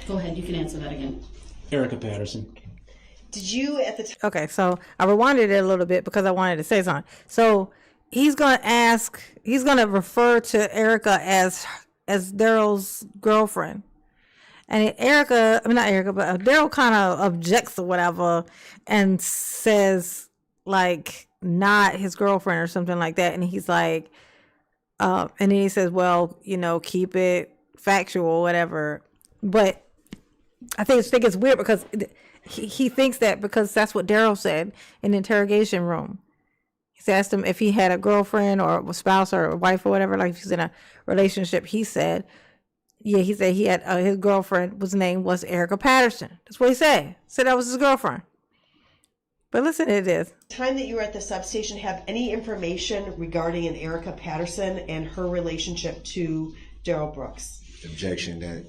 Go ahead, you can answer that again. Erica Patterson. Did you at the time? Okay, so I rewinded it a little bit because I wanted to say something. So he's gonna refer to Erica as Darrell's girlfriend. And Darrell kind of objects or whatever and says like not his girlfriend or something like that. And he's like, and then he says, well, keep it factual or whatever. But I think it's weird because he thinks that because that's what Darrell said in the interrogation room. He asked him if he had a girlfriend or a spouse or a wife or whatever, like if he's in a relationship. He said he had his girlfriend name was Erica Patterson. That's what he said. Said that was his girlfriend. But listen to this. Time that you were at the substation, have any information regarding an Erica Patterson and her relationship to Darrell Brooks? Objection that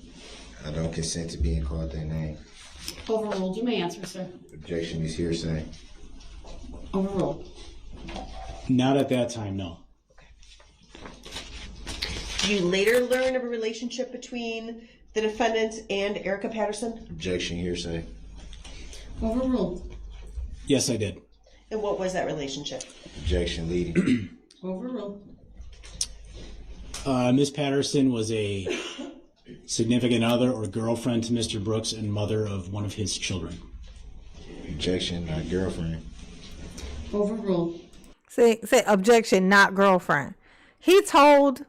I don't consent to being called that name. Overruled. You may answer, sir. Objection is hearsay. Overruled. Not at that time, no. Do you later learn of a relationship between the defendant and Erica Patterson? Objection, hearsay. Overruled. Yes, I did. And what was that relationship? Objection, leading. Overruled. Ms. Patterson was a significant other or girlfriend to Mr. Brooks and mother of one of his children. Objection, not girlfriend. Overruled. Say objection, not girlfriend. He told.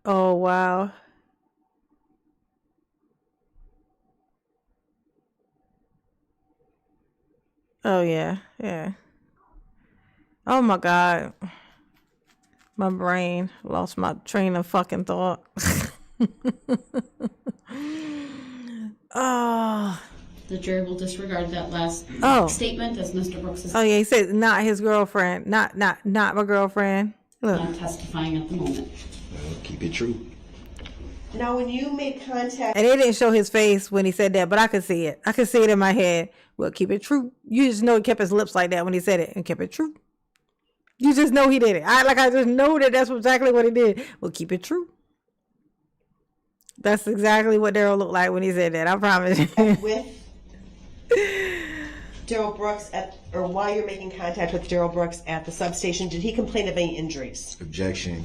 Oh wow. Oh yeah. Oh my God. My brain lost my train of fucking thought. Oh. The jury will disregard that last statement as Mr. Brooks is Oh yeah, he said not his girlfriend. Not my girlfriend. Look. not testifying at the moment. Well, keep it true. Now, when you made contact, And it didn't show his face when he said that, but I could see it. I could see it in my head. Well, keep it true. You just know he kept his lips like that when he said it and kept it true. You just know he did it. I just know that's exactly what he did. Well, keep it true. That's exactly what Darrell looked like when he said that. I promise you. with Darrell Brooks or while you're making contact with Darrell Brooks at the substation, did he complain of any injuries? Objection,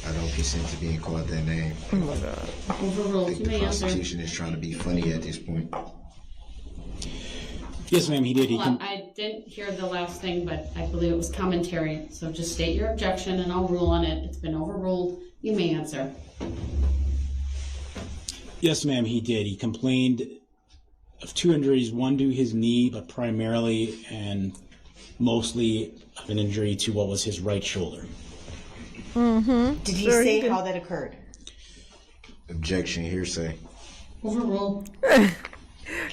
I don't consent to being called that name. Oh my God. I Overruled. think You the may answer. prosecution is trying to be funny at this point. Yes, ma'am, he did. Well, I didn't hear the last thing, but I believe it was commentary. So just state your objection and I'll rule on it. It's been overruled. You may answer. Yes, ma'am, he did. He complained of two injuries, one to his knee, but primarily and mostly of an injury to what was his right shoulder. Did he say how that occurred? Objection, hearsay. Overruled.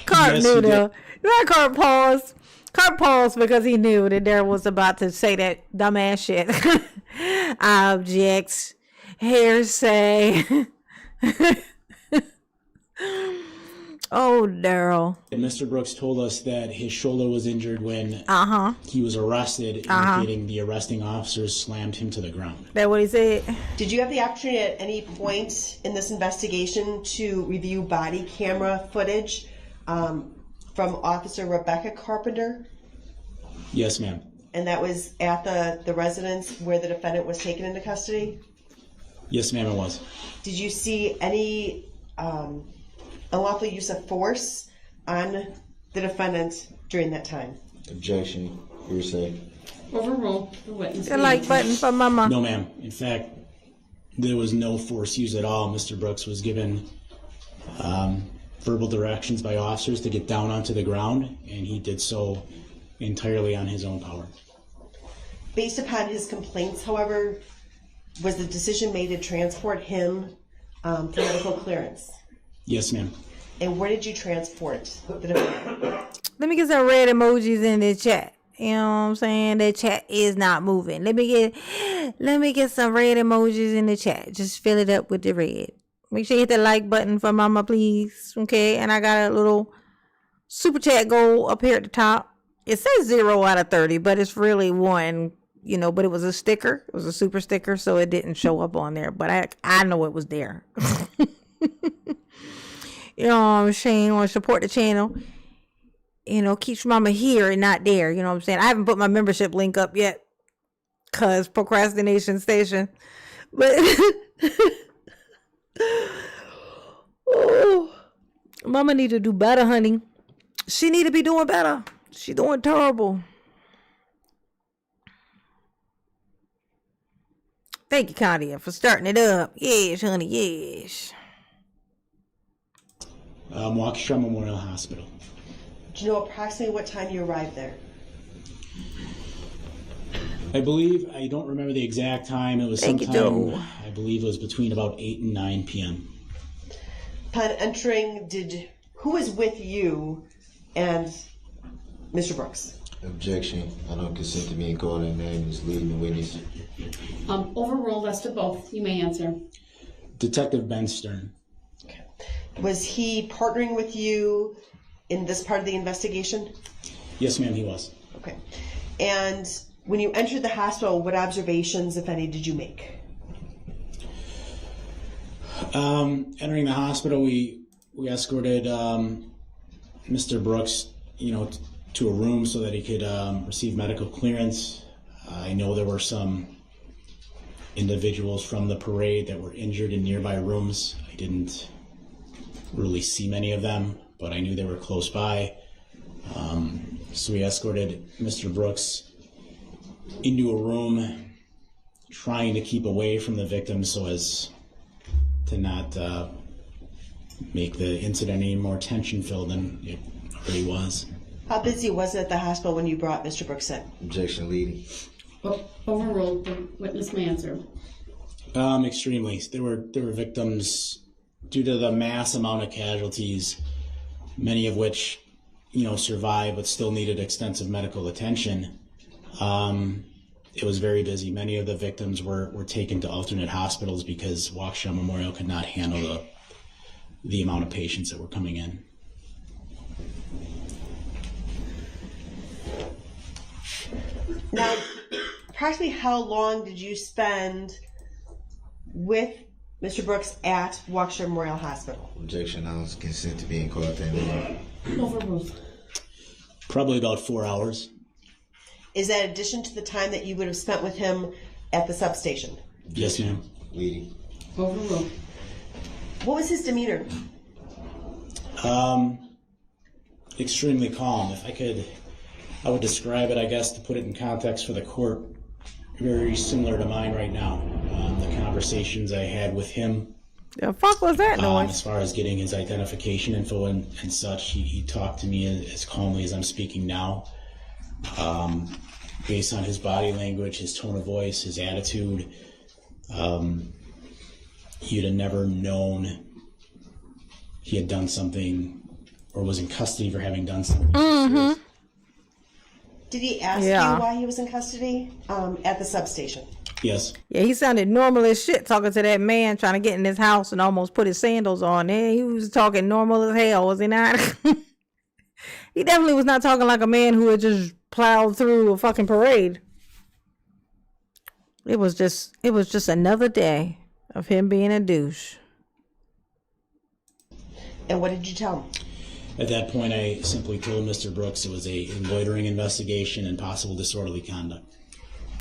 Carp Yes, knew he though. That Carp paused. Carp paused because he knew that Darrell was about to say that dumbass shit. Objects, hearsay. Oh, Darrell. And Mr. Brooks told us that his shoulder was injured when he was arrested, indicating the arresting officers slammed him to the ground. That what he said? Did you have the opportunity at any point in this investigation to review body camera footage from Officer Rebecca Carpenter? Yes, ma'am. And that was at the residence where the defendant was taken into custody? Yes, ma'am, it was. Did you see any unlawful use of force on the defendant during that time? Objection, hearsay. Overruled. The witness. The may like answer. button for mama. No, ma'am. In fact, there was no force used at all. Mr. Brooks was given verbal directions by officers to get down onto the ground, and he did so entirely on his own power. Based upon his complaints, however, was the decision made to transport him for medical clearance? Yes, ma'am. And where did you transport the defendant? Let me get some red emojis in the chat. You know what I'm saying? The chat is not moving. Let me get some red emojis in the chat. Just fill it up with the red. Make sure you hit the like button for mama, please. Okay, and I got a little super chat goal up here at the top. It says 0 out of 30, but it's really 1, you know, but it was a sticker. It was a super sticker, so it didn't show up on there. But I know it was there. You know what I'm saying? Want to support the channel. You know, keeps mama here and not there. You know what I'm saying? I haven't put my membership link up yet. Cause procrastination station. But oh, mama need to do better, honey. She need to be doing better. She doing terrible. Thank you, Claudia, for starting it up. Yes, honey, yes. Waukesha Memorial Hospital. Do you know approximately what time you arrived there? I don't remember the exact time. It was sometime, I believe it was between about 8 and 9 p.m. Upon entering, who was with you and Mr. Brooks? Objection. I don't consent to being called a name as leading the witness. Overruled as to both. You may answer. Detective Ben Stern. Okay. Was he partnering with you in this part of the investigation? Yes, ma'am, he was. Okay. And when you entered the hospital, what observations, if any, did you make? Entering the hospital, we escorted Mr. Brooks, to a room so that he could receive medical clearance. I know there were some individuals from the parade that were injured in nearby rooms. I didn't really see many of them, but I knew they were close by. So we escorted Mr. Brooks into a room, trying to keep away from the victim so as to not make the incident any more tension-filled than it already was. How busy was it at the hospital when you brought Mr. Brooks in? Objection, leading. Overruled. The witness may answer. Extremely. There were victims due to the mass amount of casualties, many of which, survived but still needed extensive medical attention. It was very busy. Many of the victims were taken to alternate hospitals because Waukesha Memorial could not handle the amount of patients that were coming in. Now, approximately how long did you spend with Mr. Brooks at Waukesha Memorial Hospital? Objection. I don't consent to being called that name. Overruled. Probably about 4 hours. Is that in addition to the time that you would have spent with him at the substation? Yes, ma'am. Leading. Overruled. What was his demeanor? Extremely calm. I would describe it, I guess, to put it in context for the court, very similar to mine right now. The conversations I had with him. The fuck was that noise? As far as getting his identification info and such, he talked to me as calmly as I'm speaking now. Based on his body language, his tone of voice, his attitude, you'd have never known he had done something or was in custody for having done something. Mm-hmm. Did he ask you why he was in custody at the substation? Yes. Yeah, he sounded normal as shit talking to that man trying to get in his house and almost put his sandals on. He was talking normal as hell, was he not? He definitely was not talking like a man who had just plowed through a fucking parade. It was just another day of him being a douche. And what did you tell him? At that point, I simply told Mr. Brooks it was a loitering investigation and possible disorderly conduct.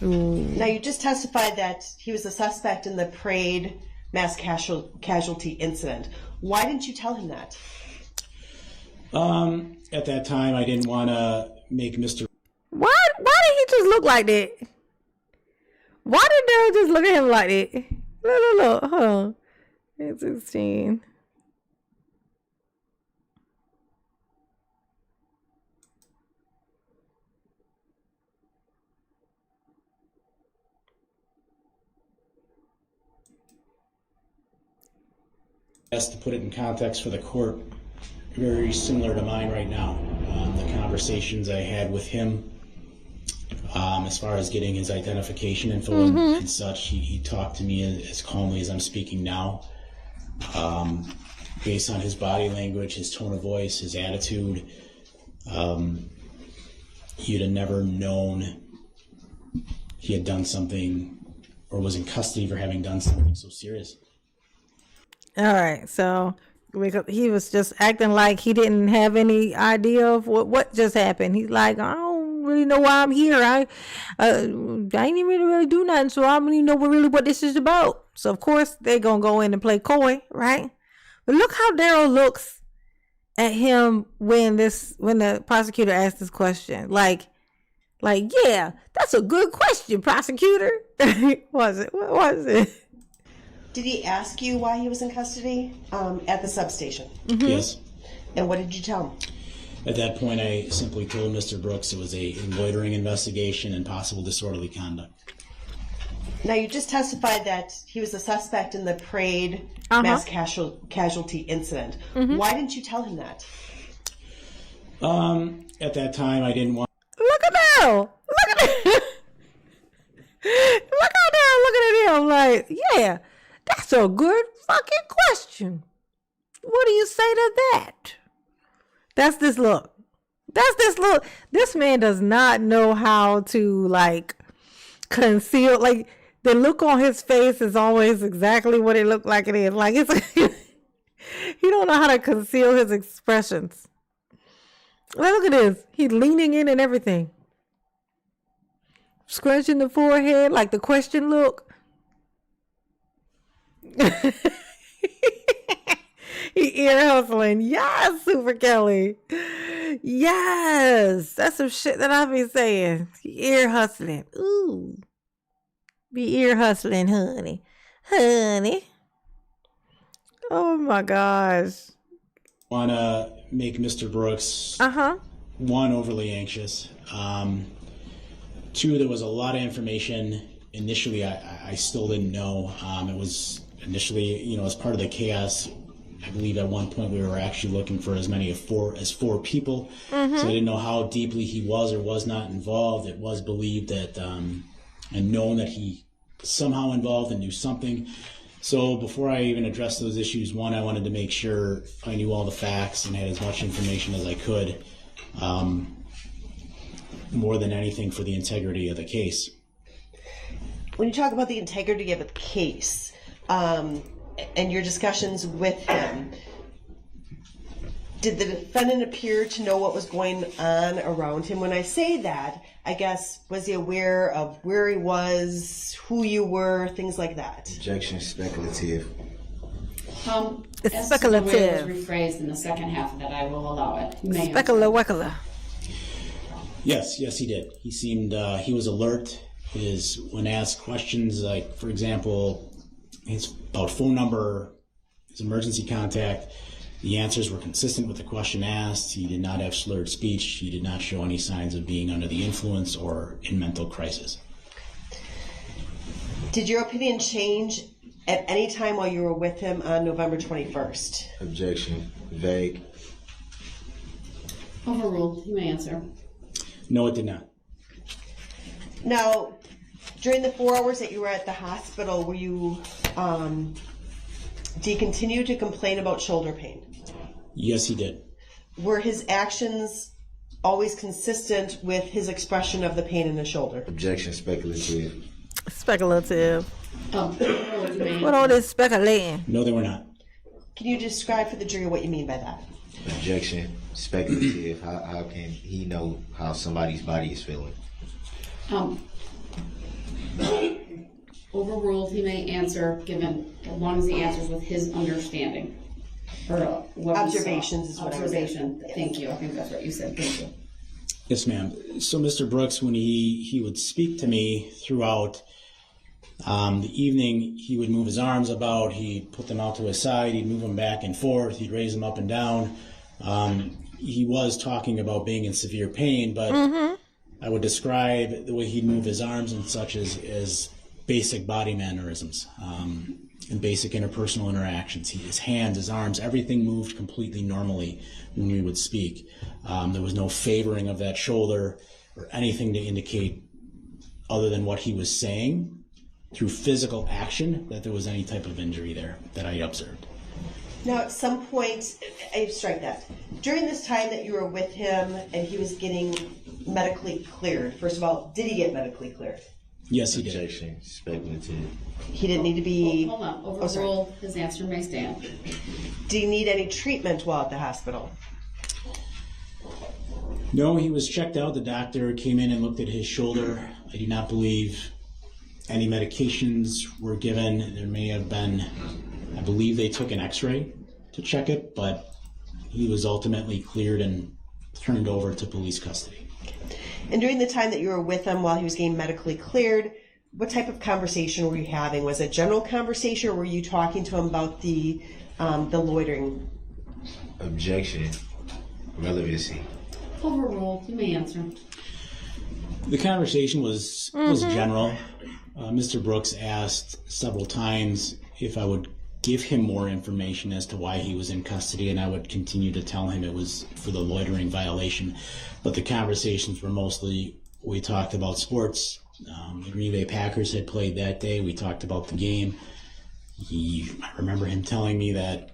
Ooh. Now, you just testified that he was a suspect in the parade mass casualty incident. Why didn't you tell him that? At that time, I didn't want to make Mr. Why did he just look like that? Why did they just look at him like that? Look, hold on. It's 16. To put it in context for the court, very similar to mine right now. The conversations I had with him, as far as getting his identification info and such, he talked to me as calmly as I'm speaking now. Based on his body language, his tone of voice, his attitude, you'd have never known he had done something or was in custody for having done something so serious. All right, so because he was just acting like he didn't have any idea of what just happened. He's like, I don't really know why I'm here. I ain't even really do nothing, so I don't even know what this is about. So of course they gonna go in and play coy, right? But look how Darrell looks at him when the prosecutor asked this question. Like, yeah, that's a good question, prosecutor. What was it? Did he ask you why he was in custody at the substation? Mm-hmm. Yes. And what did you tell him? At that point, I simply told Mr. Brooks it was a loitering investigation and possible disorderly conduct. Now, you just testified that he was a suspect in the parade mass casualty incident. Mm-hmm. Why didn't you tell him that? At that time, I didn't want. Look at Darrell. Look at him. Look how Darrell looking at him like, yeah, that's a good fucking question. What do you say to that? That's this look. This man does not know how to like conceal. Like the look on his face is always exactly what it looked like it is. Like it's he don't know how to conceal his expressions. Like, look at this. He's leaning in and everything. Scrunching the forehead like the question look. He ear hustling. Yes, Super Kelly. Yes. That's some shit that I be saying. He ear hustling. Ooh. Be ear hustling, honey. Honey. Oh my gosh. Want to make Mr. Brooks one, overly anxious. Two, there was a lot of information. Initially, I still didn't know. It was initially, as part of the chaos. I believe at one point we were actually looking for as many as four people. Mm-hmm. So I didn't know how deeply he was or was not involved. It was believed that and known that he somehow involved and knew something. So before I even addressed those issues, one, I wanted to make sure I knew all the facts and had as much information as I could, more than anything for the integrity of the case. When you talk about the integrity of a case and your discussions with him, did the defendant appear to know what was going on around him? When I say that, I guess, was he aware of where he was, who you were, things like that? Objection, speculative. It's As to the way it speculative. was rephrased in the second half of that, I will allow it. You may answer. Specula. Yes, he did. He seemed, he was alert. When asked questions, like, for example, his about phone number, his emergency contact, the answers were consistent with the question asked. He did not have slurred speech. He did not show any signs of being under the influence or in mental crisis. Did your opinion change at any time while you were with him on November 21st? Objection, vague. Overruled. You may answer. No, it did not. Now, during the 4 hours that you were at the hospital, were you, do you continue to complain about shoulder pain? Yes, he did. Were his actions always consistent with his expression of the pain in the shoulder? Objection, speculative. Speculative. Overruled. You may What answer. all this speculating? No, they were not. Can you describe for the jury what you mean by that? Objection, speculative. How can he know how somebody's body is feeling? Overruled. He may answer, given as long as he answers with his understanding. Or what he saw. Observations is what I was saying. Observation. Thank you. I think that's what you said. Thank you. Yes, ma'am. So Mr. Brooks, when he would speak to me throughout the evening, he would move his arms about, he'd put them out to his side, he'd move them back and forth, he'd raise them up and down. He was talking about being in severe pain, but I would describe the way he'd move his arms and such as basic body mannerisms and basic interpersonal interactions. His hands, his arms, everything moved completely normally when we would speak. There was no favoring of that shoulder or anything to indicate, other than what he was saying through physical action, that there was any type of injury there that I observed. Now, at some point, I strike that. During this time that you were with him and he was getting medically cleared, first of all, did he get medically cleared? Yes, he did. Objection. Speculative. He didn't need to be. Hold on, Oh, sorry. overrule, his answer may stand. Did he need any treatment while at the hospital? No, he was checked out. The doctor came in and looked at his shoulder. I do not believe any medications were given. There may have been, I believe they took an x-ray to check it, but he was ultimately cleared and turned over to police custody. And during the time that you were with him while he was getting medically cleared, what type of conversation were you having? Was it general conversation, or were you talking to him about the loitering? Objection. Relevancy. Overrule, you may answer. The conversation was general. Mr. Brooks asked several times if I would give him more information as to why he was in custody, and I would continue to tell him it was for the loitering violation. But the conversations were mostly, we talked about sports. The Green Bay Packers had played that day. We talked about the game. I remember him telling me that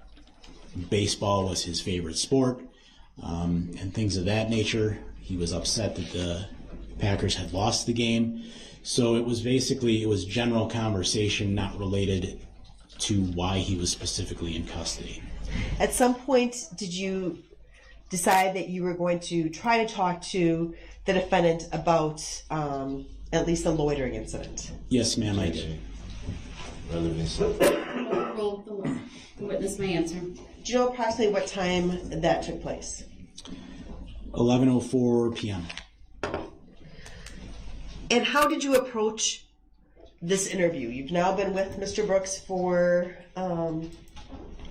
baseball was his favorite sport, and things of that nature. He was upset that the Packers had lost the game. So it was general conversation, not related to why he was specifically in custody. At some point, did you decide that you were going to try to talk to the defendant about at least the loitering incident? Yes, ma'am, I did. Objection. Relevancy. Overrule, the witness may answer. Do you know approximately what time that took place? 11:04 p.m. And how did you approach this interview? You've now been with Mr. Brooks for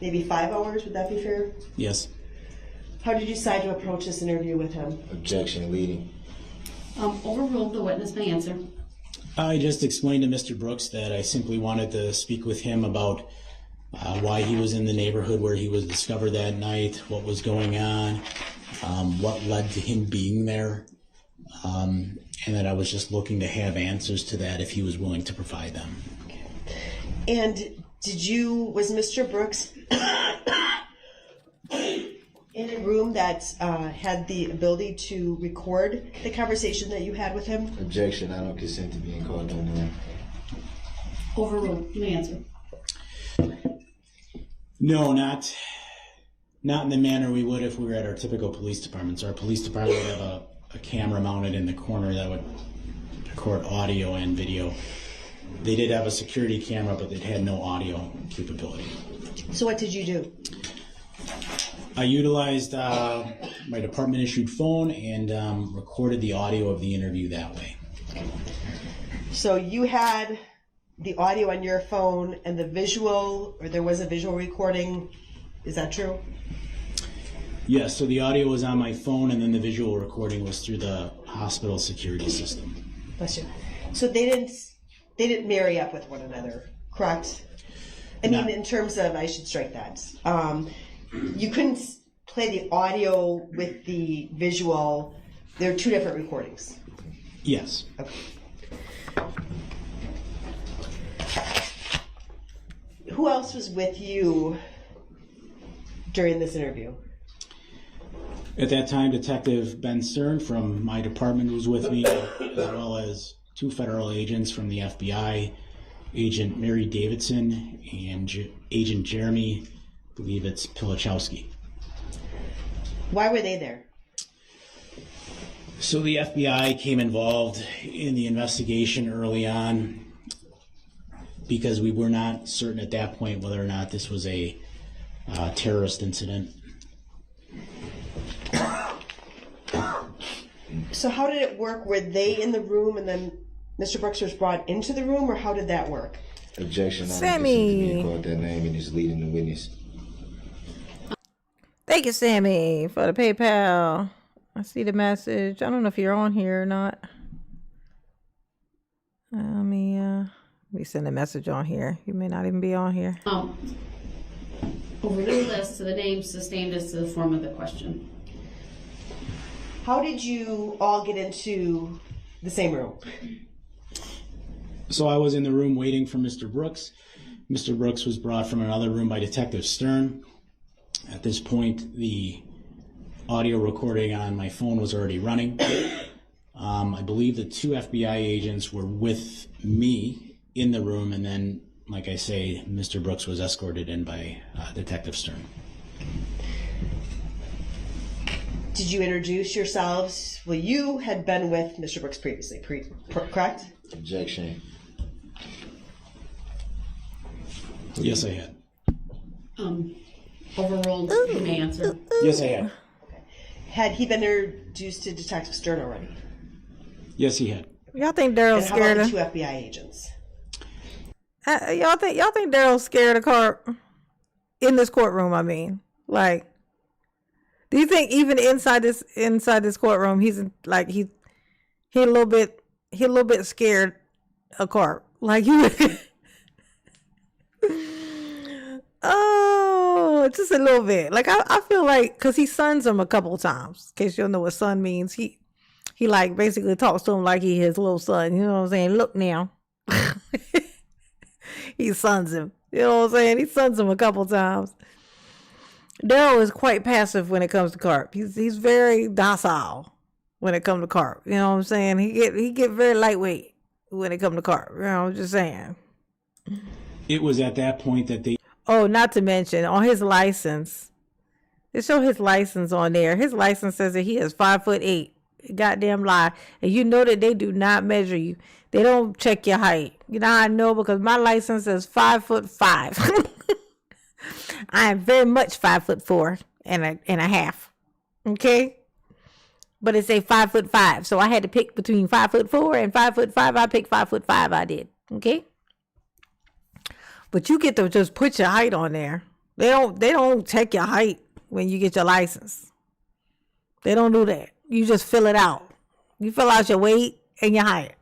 maybe 5 hours. Would that be fair? Yes. How did you decide to approach this interview with him? Objection. Leading. Overruled, the witness may answer. I just explained to Mr. Brooks that I simply wanted to speak with him about why he was in the neighborhood where he was discovered that night, what was going on, what led to him being there, and that I was just looking to have answers to that if he was willing to provide them. And was Mr. Brooks in a room that had the ability to record the conversation that you had with him? Objection. I don't consent to being called on the room. Overruled, you may answer. No, not in the manner we would if we were at our typical police departments. Our police department would have a camera mounted in the corner that would record audio and video. They did have a security camera, but it had no audio capability. So what did you do? I utilized my department-issued phone and recorded the audio of the interview that way. So you had the audio on your phone and the visual, or there was a visual recording. Is that true? Yes, so the audio was on my phone, and then the visual recording was through the hospital security system. Bless you. So they didn't marry up with one another, correct? I mean, in terms of, I should strike that. You couldn't play the audio with the visual. They're two different recordings. Yes. Okay. Who else was with you during this interview? At that time, Detective Ben Stern from my department was with me, as well as two federal agents from the FBI, Agent Mary Davidson and Agent Jeremy, I believe it's Pilichowski. Why were they there? So the FBI came involved in the investigation early on because we were not certain at that point whether or not this was a terrorist incident. So how did it work? Were they in the room and then Mr. Brooks was brought into the room, or how did that work? Objection. I don't Sammy. consent to being called that name and is leading the witness. Thank you, Sammy, for the PayPal. I see the message. I don't know if you're on here or not. Let me send a message on here. You may not even be on here. Overrule this to the name sustained as to the form of the question. How did you all get into the same room? So I was in the room waiting for Mr. Brooks. Mr. Brooks was brought from another room by Detective Stern. At this point, the audio recording on my phone was already running. I believe the 2 FBI agents were with me in the room, and then, like I say, Mr. Brooks was escorted in by Detective Stern. Did you introduce yourselves? Well, you had been with Mr. Brooks previously, correct? Objection. Yes, I had. Overruled. You may answer. Yes, I had. Had he been introduced to Detective Stern already? Yes, he had. Y'all think Darrell's And how about scared the of? 2 FBI agents? Y'all think Darrell's scared of Carp in this courtroom? I mean, like, do you think even inside this courtroom, he's like he a little bit scared of Carp? Like you. Oh, just a little bit. Like I feel like, cause he sons him a couple of times. In case you don't know what son means, he like basically talks to him like he his little son. You know what I'm saying? Look now, he sons him. You know what I'm saying? He sons him a couple of times. Darrell is quite passive when it comes to Carp. He's very docile when it comes to Carp. You know what I'm saying? He get very lightweight when it comes to Carp. You know, I'm just saying. It was at that point that they... Oh, not to mention on his license, they show his license on there. His license says that he is 5'8". Goddamn lie. And you know that they do not measure you. They don't check your height. You know how I know? Because my license says 5'5". I am very much 5'4" and a half. Okay, but it's a 5'5", so I had to pick between 5'4" and 5'5". I picked 5'5". I did. Okay. But you get to just put your height on there. They don't check your height when you get your license. They don't do that. You just fill it out. You fill out your weight and your height.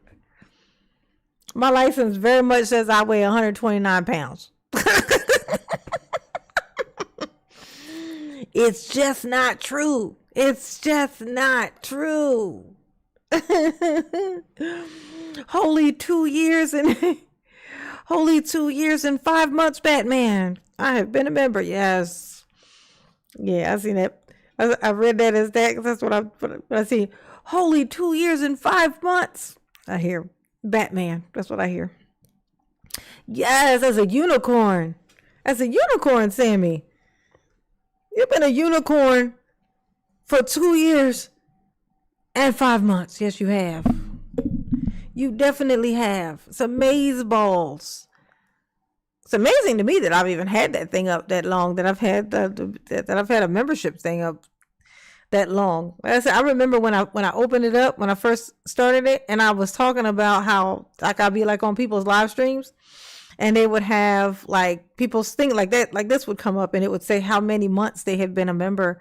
My license very much says I weigh 129 pounds. It's just not true. It's just not true. Holy 2 years and... Holy 2 years and 5 months, Batman. I have been a member. Yes. Yeah, I seen that. I read that as that. That's what I see. Holy 2 years and 5 months. I hear Batman. That's what I hear. Yes, as a unicorn. As a unicorn, Sammy. You've been a unicorn for 2 years and 5 months. Yes, you have. You definitely have. It's amazeballs. It's amazing to me that I've even had that thing up that long. That I've had that I've had a membership thing up that long. Like I said, I remember when I opened it up when I first started it, and I was talking about how like I'd be like on people's live streams, and they would have like people's thing like that, like this would come up, and it would say how many months they had been a member,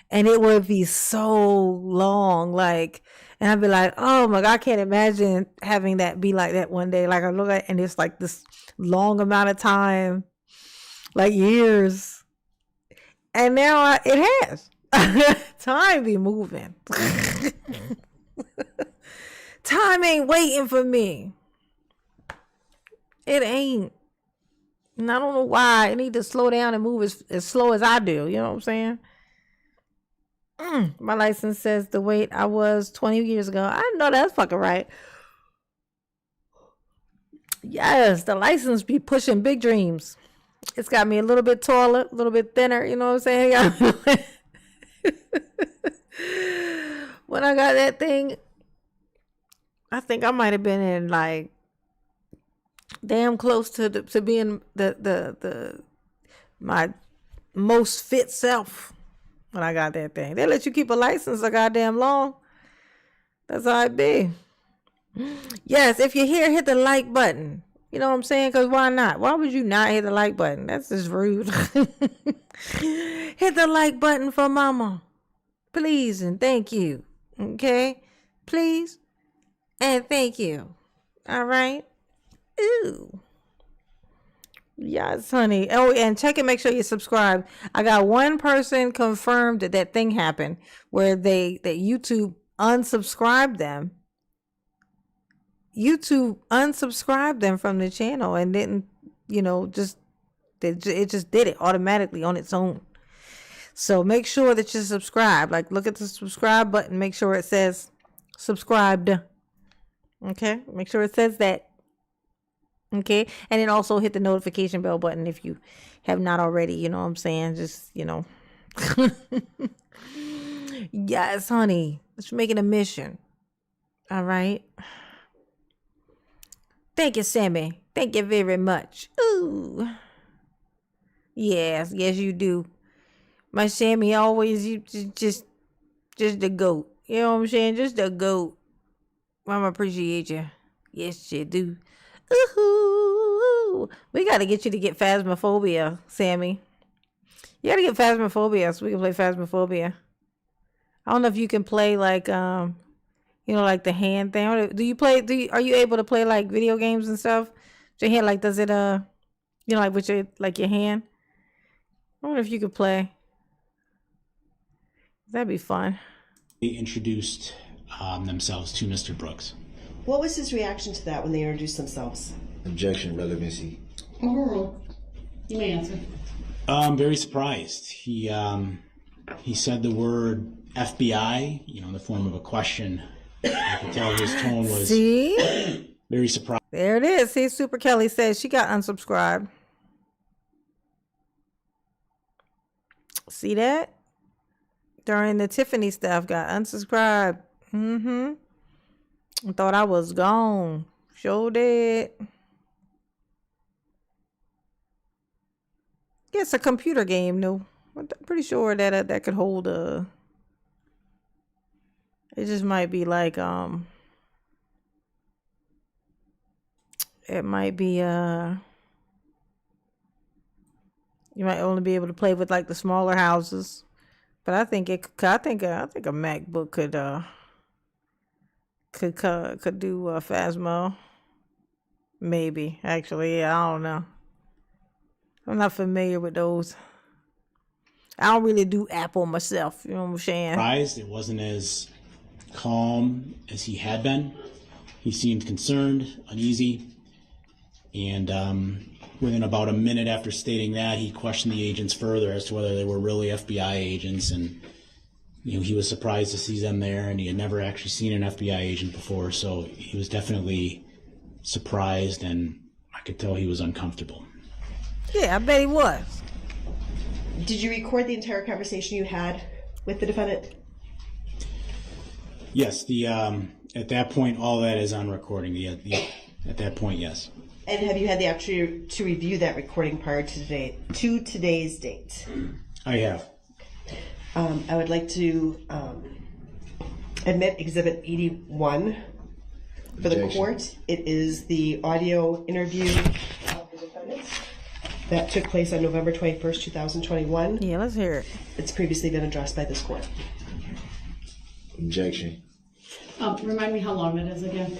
and it would be so long, like. And I'd be like, oh my God, I can't imagine having that be like that one day. Like I look at it and it's like this long amount of time, like years. And now it has. Time be moving. Time ain't waiting for me. It ain't. And I don't know why. I need to slow down and move as slow as I do. You know what I'm saying? My license says the weight I was 20 years ago. I know that's fucking right. Yes, the license be pushing big dreams. It's got me a little bit taller, a little bit thinner. You know what I'm saying? When I got that thing, I think I might have been in like damn close to being the my most fit self. When I got that thing, they let you keep a license a goddamn long. That's how it be. Yes, if you're here, hit the like button. You know what I'm saying? Because why not? Why would you not hit the like button? That's just rude. Hit the like button for mama. Please and thank you. Okay? Please and thank you. All right? Ooh. Yes, honey. Oh, and check and make sure you subscribe. I got one person confirmed that thing happened where that YouTube unsubscribed them. YouTube unsubscribed them from the channel and didn't, it just did it automatically on its own. So make sure that you subscribe. Like look at the subscribe button. Make sure it says subscribed. Okay, make sure it says that. Okay, and then also hit the notification bell button if you have not already. You know what I'm saying? Just, you know. Yes, honey. Let's make it a mission. All right. Thank you, Sammy. Thank you very much. Ooh. Yes, you do. My Sammy always just the goat. You know what I'm saying? Just the goat. Mama appreciate you. Yes, you do. Ooh. We got to get you to get Phasmophobia, Sammy. You got to get Phasmophobia so we can play Phasmophobia. I don't know if you can play like you know, like the hand thing. Are you able to play like video games and stuff? Your hand, like, does it you know, like with your hand? I wonder if you could play. That'd be fun. They introduced themselves to Mr. Brooks. What was his reaction to that when they introduced themselves? Objection, relevancy. Overruled. You may answer. Very surprised. He said the word FBI, you know, in the form of a question. I could tell his tone was very surprised. There it is. See, Super Kelly says she got unsubscribed. See that? During the Tiffany stuff, got unsubscribed. I thought I was gone. Sure did. It's a computer game, no. I'm pretty sure that that could hold a. It just might be like it might be you might only be able to play with like the smaller houses, but I think a MacBook could do Phasmo. Maybe, actually, yeah, I don't know. I'm not familiar with those. I don't really do Apple myself, you know what I'm saying? Surprised it wasn't as calm as he had been. He seemed concerned, uneasy, and within about a minute after stating that, he questioned the agents further as to whether they were really FBI agents, and you know, he was surprised to see them there, and he had never actually seen an FBI agent before, so he was definitely surprised, and I could tell he was uncomfortable. Yeah, I bet he was. Did you record the entire conversation you had with the defendant? Yes, at that point, all that is on recording. At that point, yes. And have you had the opportunity to review that recording prior to today's date? I have. I would like to admit Exhibit 81 for the court. It is the audio interview of the defendant that took place on November 21st, 2021. Yeah, let's hear it. It's previously been addressed by this court. Objection. Remind me how long it is again.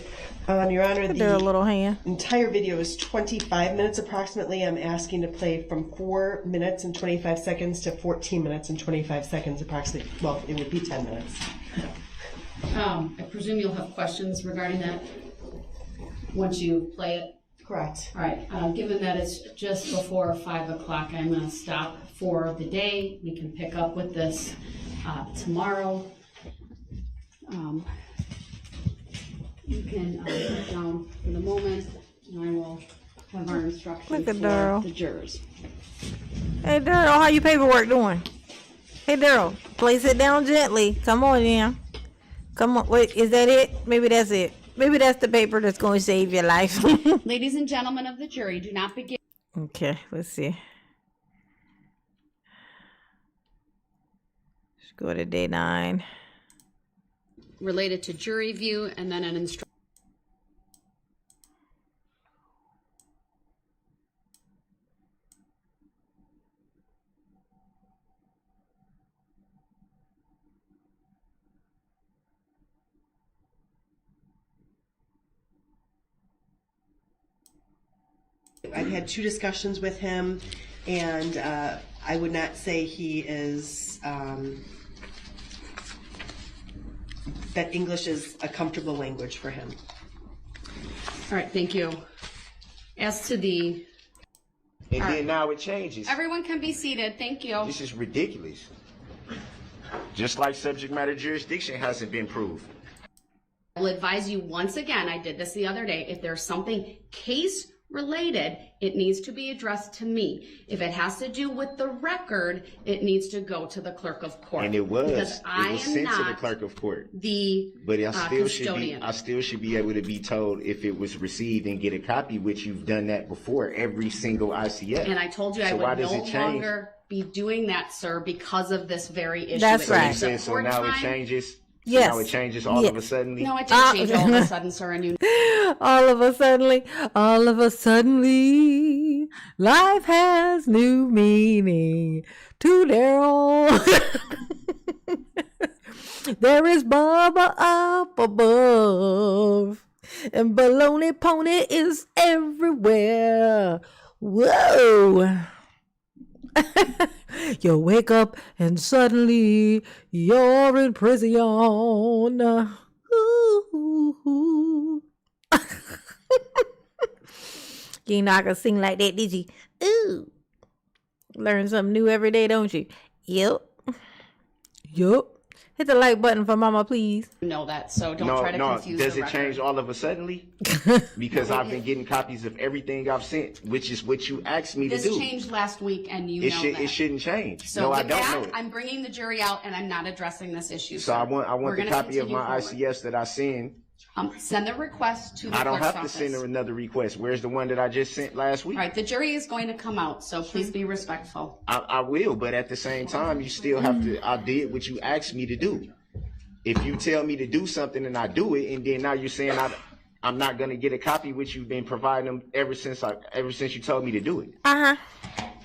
Your Honor, They're a little hand. entire video is 25 minutes approximately. I'm asking to play from 4 minutes and 25 seconds to 14 minutes and 25 seconds approximately. Well, it would be 10 minutes. I presume you'll have questions regarding that once you play it. Correct. All right. Given that it's just before 5 o'clock, I'm going to stop for the day. We can pick up with this tomorrow. You can put down for the moment, and I will have our instructions Look at for Darrell. the jurors. Hey, Daryl, how your paperwork doing? Hey, Daryl, place it down gently. Come on, now. Come on. Wait, is that it? Maybe that's it. Maybe that's the paper that's going to save your life. Ladies and gentlemen of the jury, do not begin. Okay, let's see. Let's go to day 9. Related to jury view, and then an instruction. I've had 2 discussions with him, and I would not say he is, that English is a comfortable language for him. All right, thank you. As to the... And then now it changes. Everyone can be seated. Thank you. This is ridiculous. Just like subject matter jurisdiction hasn't been proved. will advise you once again, I did this the other day, if there's something case related, it needs to be addressed to me. If it has to do with the record, it needs to go to the clerk of court. And it was. Because I It was am sent to the not clerk of court. the But I still should be. custodian. I still should be able to be told if it was received and get a copy, which you've done that before every single ICF. And I told you I So why would does no it change? longer be doing that, sir, because of this very issue. That's It right. takes up So court now it time. changes. So Yes. now it changes all of a sudden. No, it didn't change all of a sudden, sir, and you all of a suddenly, life has new meaning to Daryl. There is Bubba up above, and Baloney Pony is everywhere. Whoa. You wake up and suddenly you're in prison. Ooh. You not gonna sing like that, did you? Ooh. Learn something new every day, don't you? Yep. Hit the like button for mama, please. know that, so don't No, try to no. confuse Does the it record. change all of a suddenly? Because I've been getting copies of everything I've sent, which is what you asked me This to do. changed last week, and you It know should. that. It shouldn't change. So No, I with don't that, know it. I'm bringing the jury out, and I'm not addressing this issue. So I want We're the gonna copy of continue my forward. ICS that I send. Send the request to the I don't clerk's have to office. send her another request. Where's the one that I just sent last week? All right, the jury is going to come out, so please be respectful. I will, but at the same time, you still have to. I did what you asked me to do. If you tell me to do something and I do it, and then now you're saying I'm not gonna get a copy, which you've been providing them ever since you told me to do it.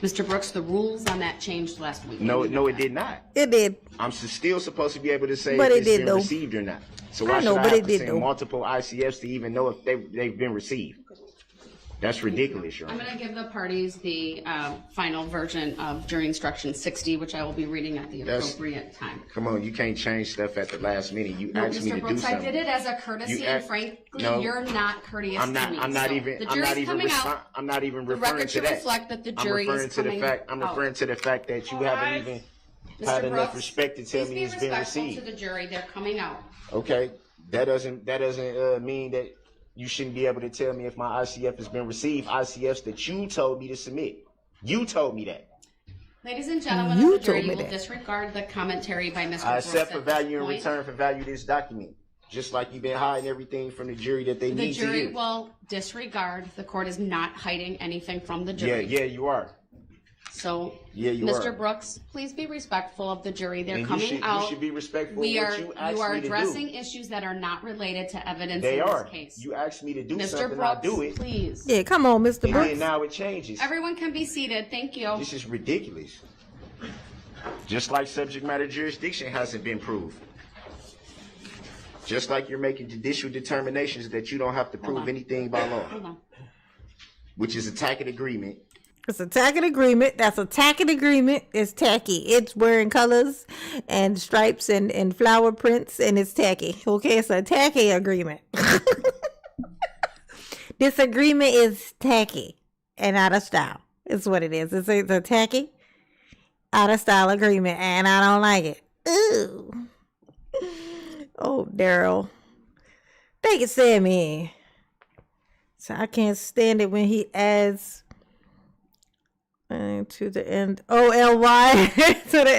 Mr. Brooks, the rules on that changed last week. No, You know no, it that. did not. It did. I'm still supposed to be able to say But if it it's did, been though. received or not. So I why know, should but I it have to did, send though. multiple ICFs to even know if they've been received? That's ridiculous, Your I'm Honor. going to give the parties the final version of jury instruction 60, which I will be reading at the That's- appropriate time. Come on, you can't change stuff at the last minute. You No, asked me Mr. to do Brooks, I something. did it as a courtesy, You and act- frankly, no. you're not courteous I'm not. to me. I'm not So even. the I'm jury's not even. coming out. I'm not even The referring record to should that. reflect that the I'm jury referring is to the coming fact. I'm out. referring to the fact that you haven't even Mr. had enough Brooks, respect to tell please me be it's been respectful received. to the jury. They're coming out. Okay, that doesn't mean that you shouldn't be able to tell me if my ICF has been received. ICFs that you told me to submit. You told me that. Ladies and gentlemen You of the jury, told me you will that. disregard the commentary by Mr. I Brooks accept for at this value in point. return for value this document. Just like you've been hiding everything from the jury that they The need to jury use. will disregard. The court is not hiding anything from the Yeah, jury. yeah, you are. So, Yeah, you Mr. are. Brooks, please be respectful of the jury. They're And coming out. You should be respectful We of are what you asked you are me to addressing do. issues that are not related to evidence They in are. this case. You asked me to do Mr. something, I Brooks, do it. please. Yeah, come on, Mr. And Brooks. then now it changes. Everyone can be seated. Thank you. This is ridiculous. Just like subject matter jurisdiction hasn't been proved. Just like you're making judicial determinations that you don't have to prove on. anything by law, Hold on. which is a tacit agreement. It's a tacit agreement. That's a tacit agreement. It's tacky. It's wearing colors and stripes and flower prints, and it's tacky. Okay, it's a tacky agreement. This agreement is tacky and out of style. It's what it is. It's a tacky, out of style agreement, and I don't like it. Ooh. Oh, Daryl. Thank you, Sammy. So I can't stand it when he adds to the end. OLY to the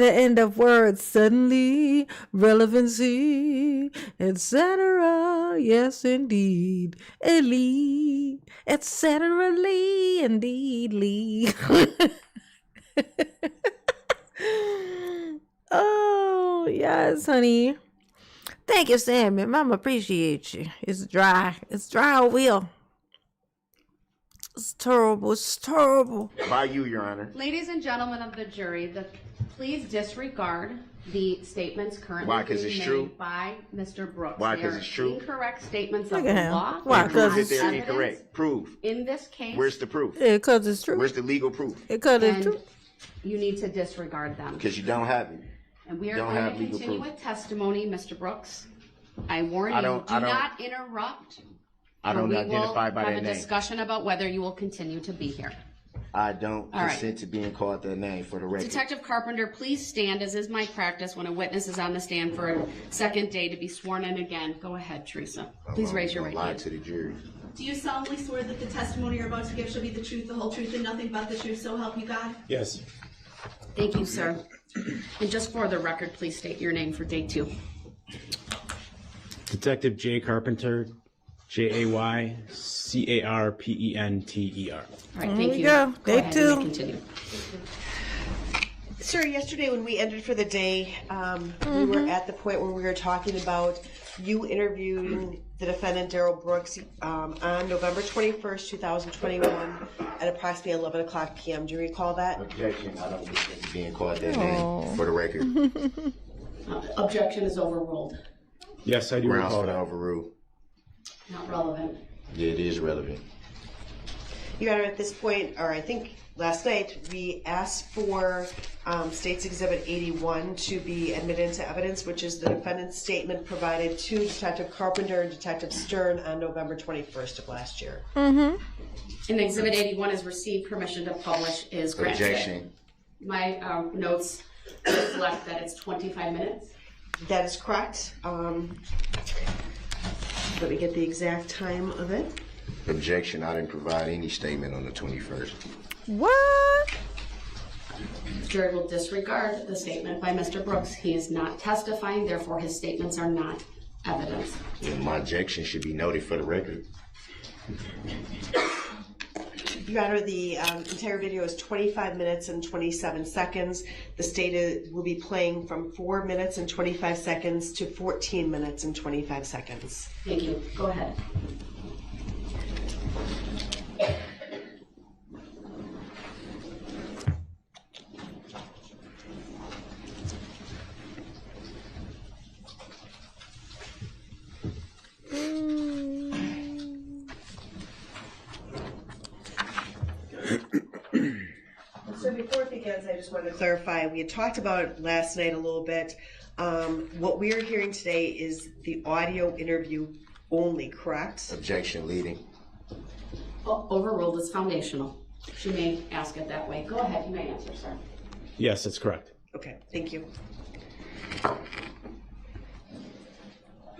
end of words. Suddenly, relevancy, etc. Yes, indeed. Elite, etc. Indeed, Lee. Oh, yes, honey. Thank you, Sammy. Mama appreciate you. It's dry. It's dry over here. It's terrible. It's terrible. By you, Your Honor. Ladies and gentlemen of the jury, please disregard the statements currently Why? 'Cause being it's made true? by Mr. Brooks. Why? They 'Cause are it's true? Incorrect statements Look of at the him. law. Why? They are 'Cause not Prove that they're evidence. incorrect. Prove. In this case, Where's the proof? Yeah, because it's true. Where's the legal proof? Because it's and true. you need to disregard them. Because you don't have it. And we are Don't going have to legal continue proof. with testimony, Mr. Brooks. I warn you, I do don't- not interrupt. I or don't we identify will by have that a name. discussion about whether you will continue to be here. I don't All right. consent to being called that name for the record. Detective Carpenter, please stand, as is my practice when a witness is on the stand for a second day to be sworn in again. Go ahead, Teresa. Please raise your right Lie hand. to the jury. Do you solemnly swear that the testimony you're about to give shall be the truth, the whole truth, and nothing but the truth, so help you God? Yes. Thank you, sir. And just for the record, please state your name for day 2. Detective Jay Carpenter, JAYCARPENTER. All right, There thank we you. go. Day ahead, 2. you may continue. Sir, yesterday when we ended for the day, we were at the point where we were talking about you interviewing the defendant, Darrell Brooks, on November 21st, 2021 at approximately 11 o'clock p.m. Do you recall that? Objection. I don't consent to being called that name for the record. Objection is overruled. Yes, I do Grounds recall for the that. overrule. Not relevant. Yeah, it is relevant. Your Honor, at this point, or I think last night, we asked for State's Exhibit 81 to be admitted into evidence, which is the defendant's statement provided to Detective Carpenter and Detective Stern on November 21st of last year. And Exhibit 81 has received permission to publish is granted. Objection. My notes reflect that it's 25 minutes. That is correct. Let me get the exact time of it. Objection. I didn't provide any statement on the 21st. What? Jury will disregard the statement by Mr. Brooks. He is not testifying, therefore his statements are not evidence. And my objection should be noted for the record. Your Honor, the entire video is 25 minutes and 27 seconds. The state will be playing from 4 minutes and 25 seconds to 14 minutes and 25 seconds. Thank you. Go ahead. So before it begins, I just wanted to clarify, we had talked about it last night a little bit. What we are hearing today is the audio interview only, correct? Objection leading. Overruled is foundational. She may ask it that way. Go ahead. You may answer, sir. Yes, that's correct. Okay, thank you.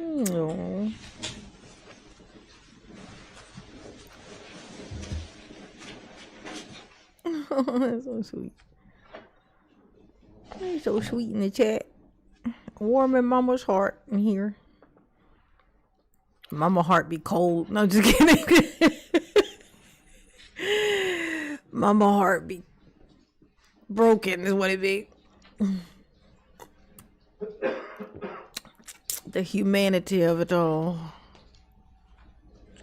No. That's so sweet. He's so sweet in the chat. Warming Mama's heart in here. Mama heart be cold. No, just kidding. Mama heart be broken is what it be. The humanity of it all.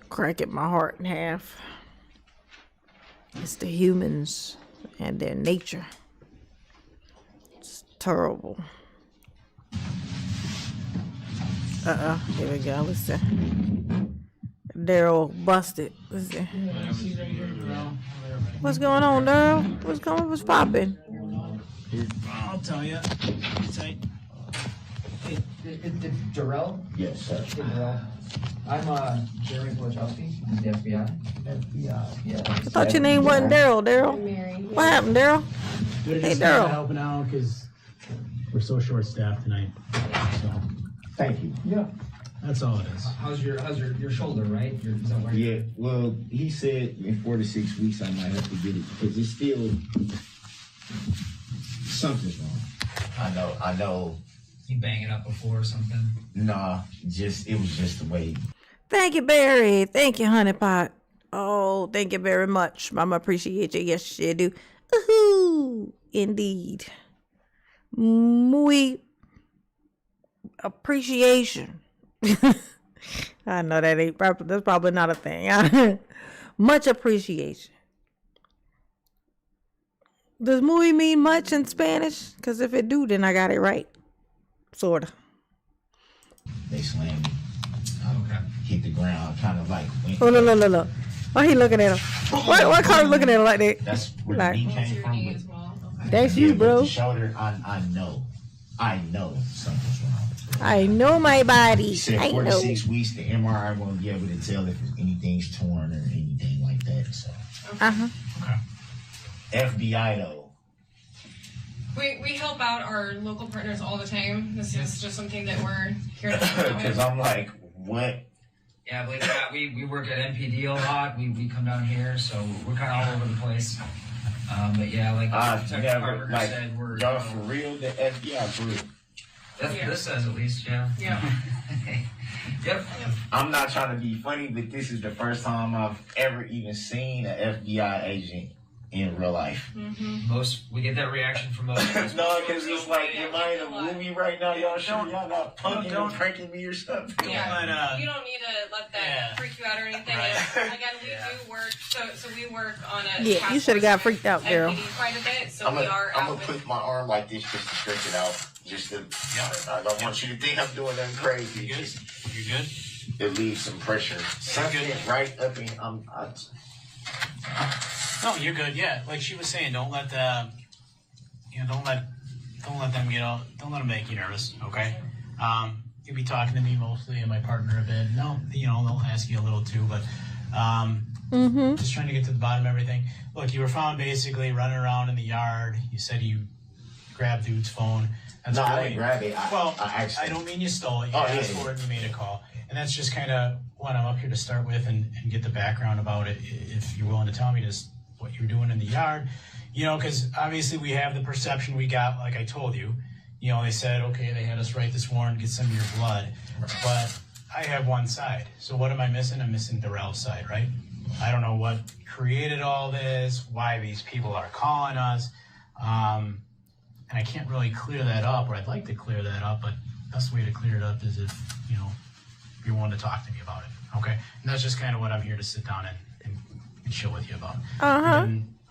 Cracking my heart in half. It's the humans and their nature. It's terrible. Here we go. Listen. Darrell busted. Listen. What's going on, Darrell? What's popping? I'll tell you. Tight. It's Darrell? Yes, sir. Hey, Darrell. I'm Jeremy Wojciechowski from the FBI. FBI. Yeah. I thought your name wasn't Darrell. Darrell. What happened, Darrell? Good Hey, just Darrell. helping out because we're so short staffed tonight. So Thank you. Yeah. that's all it is. How's your shoulder, right? Is that where Yeah, well, he said in 4 to 6 weeks I might have to get it because it's still something's wrong. I know. you bang it up before or something? Nah, it was just the way. Thank you, Barry. Thank you, Honey Pot. Oh, thank you very much. Mama appreciate you. Yes, you do. Ooh, indeed. Muy appreciation. I know that ain't probably, that's probably not a thing. Much appreciation. Does muy mean much in Spanish? Because if it do, then I got it right. Sorta. They slammed me, Okay. hit the ground, kind of like. Oh, look. Why he looking at him? Why Carter looking at him like that? That's where Like- the knee came from. But That's yeah, you, with bro. the shoulder, I know something's wrong. I know my body. He said I 4 to know. 6 weeks, the MRI won't be able to tell if anything's torn or anything like that. So Uh-huh. Okay. FBI though? We help out our local partners all the time. This is just something that we're here to help out Because with. I'm like, what? Yeah, believe it or not, we work at NPD a lot. We come down here, so we're kind of all over the place. But yeah, like I've Detective never, Carpenter like, said, we're y'all for real, the FBI group. That's Yeah. this says at least, yeah. Yeah. Yep. I'm not trying to be funny, but this is the first time I've ever even seen an FBI agent in real life. Most we get that reaction from most. No, because it's like, am I in a movie right now? Y'all sure y'all not punking or pranking me or something? Yeah. You don't need to let that freak you out or anything. Again, we do work, so we work on a Yeah, task you should have got force freaked out, with girl. NPD quite a bit, so I'm we are out gonna with. put my arm like this just to stretch it out. Just to, I don't want you to think I'm doing nothing crazy. You good? Just, You good? it leaves some pressure. Something right up in, No, you're good. Yeah, like she was saying, don't let the, don't let them don't let them make you nervous. Okay. You'll be talking to me mostly and my partner a bit. No, they'll ask you a little too, but just trying to get to the bottom of everything. Look, you were found basically running around in the yard. You said you grabbed dude's phone. That's no, really, I didn't grab it. I don't mean you stole it. You asked for it and you made a call. And that's just kind of what I'm up here to start with and get the background about it. If you're willing to tell me just what you were doing in the yard, because obviously we have the perception we got, like I told you. They said, okay, they had us write this warrant, get some of your blood. But I have one side. So what am I missing? I'm missing Darrell's side, right? I don't know what created all this, why these people are calling us. And I can't really clear that up, or I'd like to clear that up, but the best way to clear it up is if, you're willing to talk to me about it, okay? And that's just kind of what I'm here to sit down and chill with you about.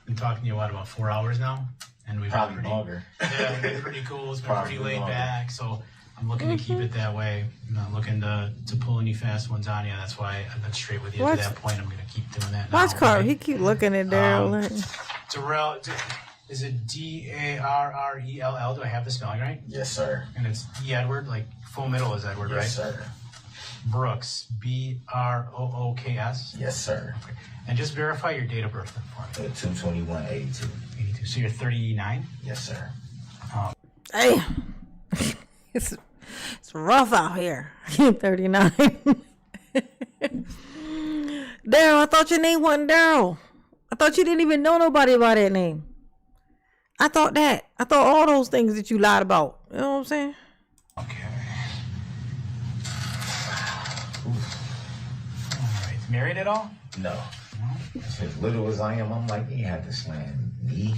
Been talking to you, about 4 hours now? And we've Probably been longer. Yeah, it's been pretty cool. It's been Probably pretty laid longer. back, so I'm looking to keep it that way. I'm not looking to pull any fast ones on you. That's why I've been straight with you Watch- to that point. I'm going to keep doing that now. Watch Carter. okay? He keep looking at Daryl. Darrell, is it Darrell? Do I have the spelling right? Yes, sir. And it's E. Edward, like full middle is Edward, right? Yes, sir. Brooks, Brooks. Yes, sir. Okay. And just verify your date of birth for me. 22182. 82. So you're 39? Yes, sir. Damn. It's rough out here. 39. Daryl, I thought your name wasn't Daryl. I thought you didn't even know nobody by that name. I thought all those things that you lied about. You know what I'm saying? Okay. Alright. Married at all? No. As little as I am, I'm like, you had to slam me.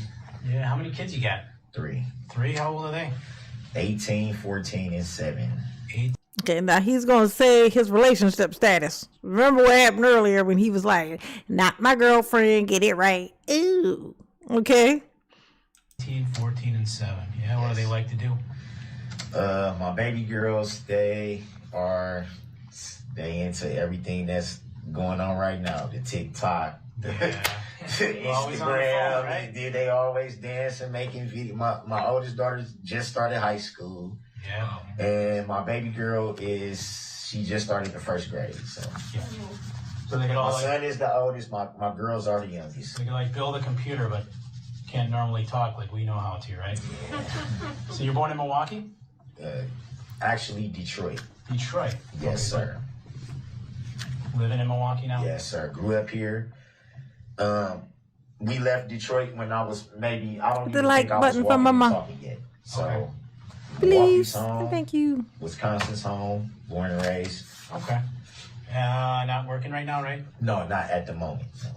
Yeah. How many kids you got? 3. 3? How old are they? 18, 14, and 7. 8. Okay, now he's gonna say his relationship status. Remember what happened earlier when he was like, "Not my girlfriend, get it right." Ooh. Okay. 18, 14, and 7. Yeah, what do they like to do? My baby girls, they into everything that's going on right now. The TikTok, the Always on the Instagram, phone, right? they always dancing, making video. My oldest daughter just started high school. Yeah. And my baby girl she just started the first grade. So So they can my all like, son is the oldest, my girls are the youngest. they can like build a computer, but can't normally talk like we know how to, right? So you're born in Milwaukee? Actually, Detroit. Detroit. Yes, Okay. sir. Living in Milwaukee now? Yes, sir. Grew up here. We left Detroit when I was maybe, I don't The even like think I was button for walking and Mama. talking yet. So, Okay. Milwaukee's Please. home, Thank you. Wisconsin's home, born and raised. Okay. Not working right now, right? No, not at the moment. No.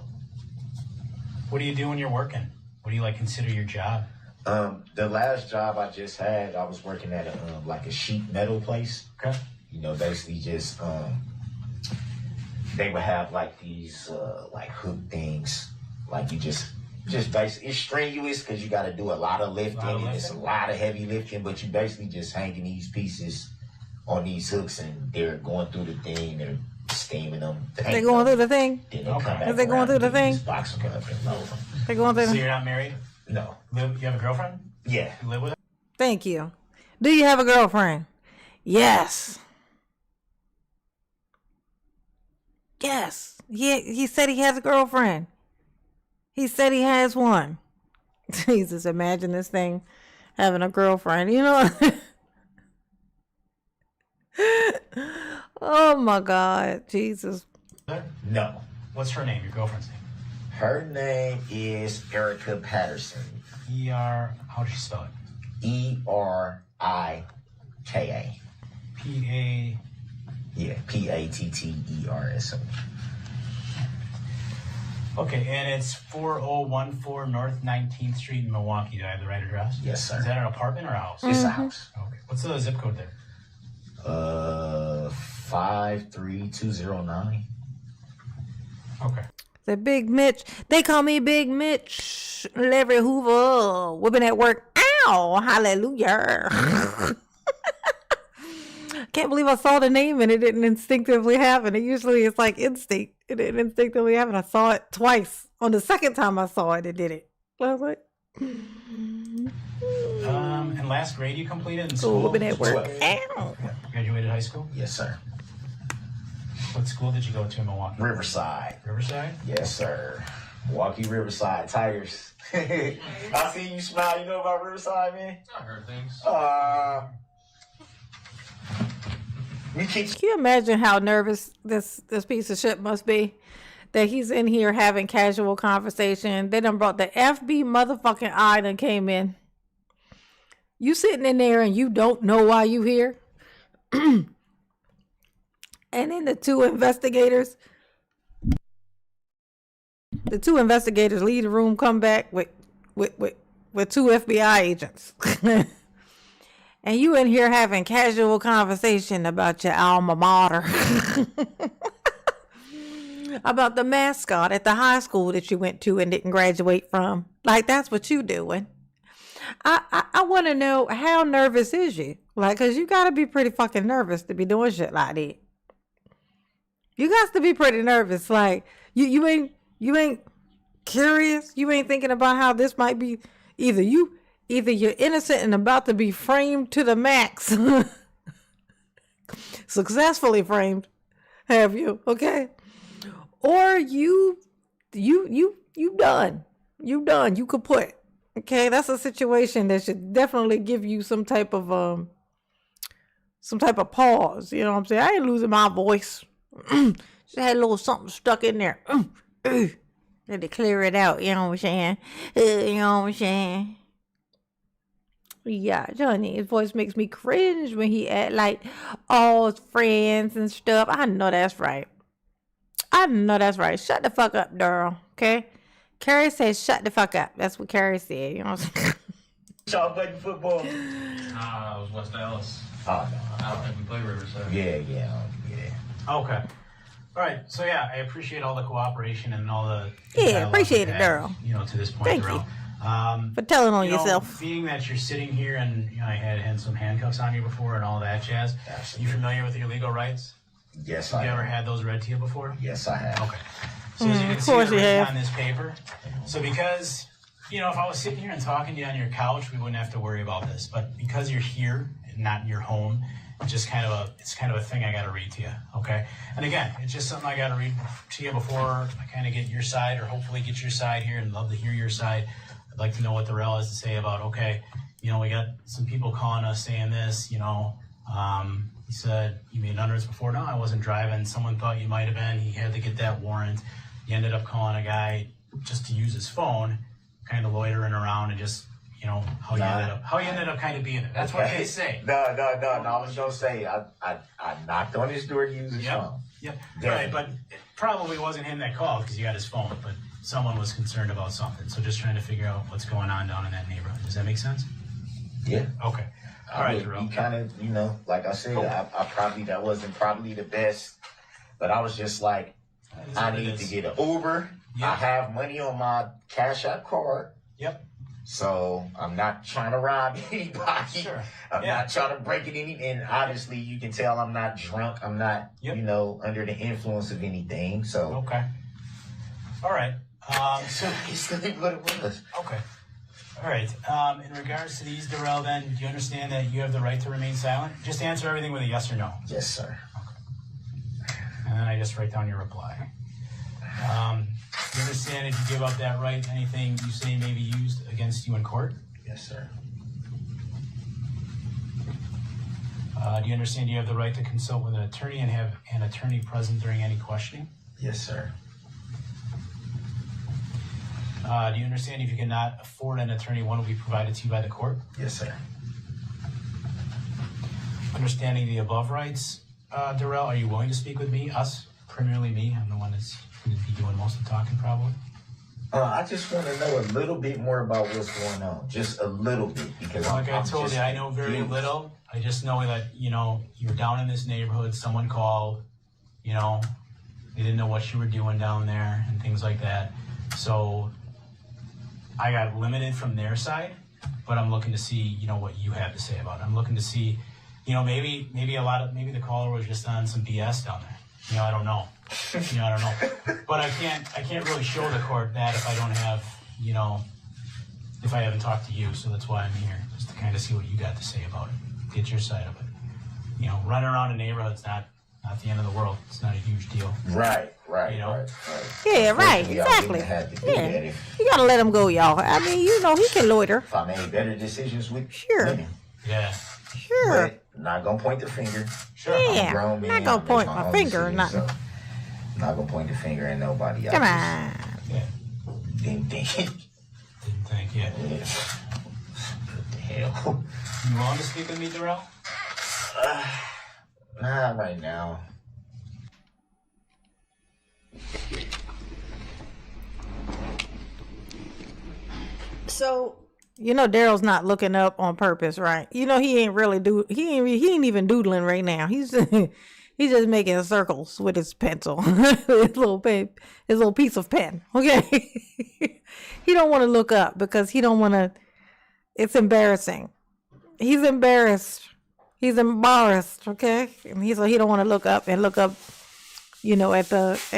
What do you do when you're working? What do you like consider your job? The last job I just had, I was working at a sheet metal place. Okay. Basically just they would have like these like hook things, like you just basically, it's strenuous because you got to do a lot of lifting and it's a lot of heavy lifting, but you basically just hanging these pieces on these hooks and they're going through the thing, they're steaming them. They going through the thing? Then they come Okay. back Is they going around through the and you thing? just box them up and load them. They going through So the you're not married? No. You have a girlfriend? Yeah. You live with her? Thank you. Do you have a girlfriend? Yes. Yes. He said he has a girlfriend. He said he has one. Jesus, imagine this thing having a girlfriend, you know? Oh my God, Jesus. No. What's her name? Your girlfriend's name? Her name is Erica Patterson. How does she spell it? Erika. P-A... Yeah, Patters. Okay, and it's 4014 North 19th Street in Milwaukee. Do I have the right address? Yes, sir. Is that an apartment or a house? It's a house. Okay. What's the zip code there? 53209. Okay. The Big Mitch. They call me Big Mitch. Larry Hoover. Women at work. Ow. Hallelujah. Can't believe I saw the name and it didn't instinctively happen. It usually is like instinct. It didn't instinctively happen. I saw it twice. On the second time I saw it, it did it. I was like, And last grade you completed in school? women at work. 12. Ow. Graduated high school? Yes, sir. What school did you go to in Milwaukee? Riverside. Riverside? Yes, sir. Milwaukee Riverside Tigers. I see you smile. You know about Riverside, man? I heard things. Can you imagine how nervous this piece of shit must be? That he's in here having casual conversation. They done brought the FB motherfucking I done came in. You sitting in there and you don't know why you here? And then the two investigators leave the room, come back with two FBI agents. And you in here having casual conversation about your alma mater. About the mascot at the high school that you went to and didn't graduate from. Like, that's what you doing. I want to know, how nervous is you? Like, because you got to be pretty fucking nervous to be doing shit like that. You got to be pretty nervous. Like, you ain't curious. You ain't thinking about how this might be either you're innocent and about to be framed to the max. Successfully framed, have you? Okay. Or you done. You done. You kaput. Okay, that's a situation that should definitely give you some type of pause. You know what I'm saying? I ain't losing my voice. Just had a little something stuck in there. Had to clear it out. You know what I'm saying? You know what I'm saying? Yeah, Johnny, his voice makes me cringe when he act like all his friends and stuff. I know that's right. Shut the fuck up, Darrell. Okay? Carrie says shut the fuck up. That's what Carrie said. You know what I'm saying? Y'all playing football? Nah, it was West Dallas. Oh, no. I don't think we play Riverside. Yeah. Okay. All right. So, yeah, I appreciate all the cooperation and all the... Yeah, appreciate it, Darrell. You know, to this point, Thank Darrell. For telling on You know, yourself. being that you're sitting here and I had some handcuffs on you before and all that jazz. Absolutely. You familiar with your legal rights? Yes, Have I you have. ever had those read to you before? Yes, I have. Okay. So as you can see, course they're you written have. on this paper. So because, you know, if I was sitting here and talking to you on your couch, we wouldn't have to worry about this. But because you're here and not in your home, it's kind of a thing I got to read to you. Okay. And again, it's just something I got to read to you before I kind of get your side, or hopefully get your side here, and love to hear your side. I'd like to know what DARRELL has to say about, okay, you know, we got some people calling us saying this, you know, he said, you made hundreds before. No, I wasn't driving. Someone thought you might have been. He had to get that warrant. He ended up calling a guy just to use his phone, kind of loitering around, and just, you know, how you ended up kind of being there. That's what they say. No. I was gonna say I knocked on his door to use his phone. Yep. Yeah. Right, but it probably wasn't him that called because he got his phone, but someone was concerned about something. So just trying to figure out what's going on down in that neighborhood. Does that make sense? Yeah. Okay. All right, He Darrell. kind of, you know, like I said, that wasn't probably the best, but I was just like, I need to get an Uber. Yeah. I have money on my Cash App card. Yep. So I'm not trying to rob anybody. Sure. I'm not trying to break it and obviously you can tell I'm not drunk. I'm not, you know, under the influence of anything. So Okay. All right. so it's what it was. Okay. All right. In regards to these, Darrell, then, do you understand that you have the right to remain silent? Just answer everything with a yes or no. Yes, sir. And then I just write down your reply. You understand if you give up that right, anything you say may be used against you in court? Yes, sir. Do you understand you have the right to consult with an attorney and have an attorney present during any questioning? Yes, sir. Do you understand if you cannot afford an attorney, one will be provided to you by the court? Yes, sir. Understanding the above rights, Darrell, are you willing to speak with me, us, primarily me? I'm the one that's going to be doing most of the talking probably. I just want to know a little bit more about what's going on. Just a little bit. Because Like I I'm told just you, I know very confused. little. I just know that, you're down in this neighborhood, someone called, they didn't know what you were doing down there and things like that. So I got limited from their side, but I'm looking to see, what you have to say about it. I'm looking to see, maybe the caller was just on some BS down there. I don't know. I don't know. But I can't really show the court that if I don't have, if I haven't talked to you. So that's why I'm here, just to kind of see what you got to say about it. Get your side of it. Running around a neighborhood's not the end of the world. It's not a huge deal. Right. Yeah, right, Unfortunately, I exactly. wouldn't have to do that Yeah, if you gotta let him go, y'all. I mean, he can loiter. I made better decisions with Sure. women. Yeah. Sure. But not gonna point the finger. Sure. Yeah, I'm a grown man. not gonna I make point my my own finger or decisions, nothing. so not gonna point the finger at nobody. Come I on. Yeah. just didn't think. Didn't think, yeah. What the hell? You want to speak with me, Darrell? Not right now. So Darrell's not looking up on purpose, right? He ain't even doodling right now. He's he's just making circles with his pencil, his little piece of pen. Okay, he don't want to look up because he don't want to. It's embarrassing. He's embarrassed. He's embarrassed. Okay, and he don't want to look up at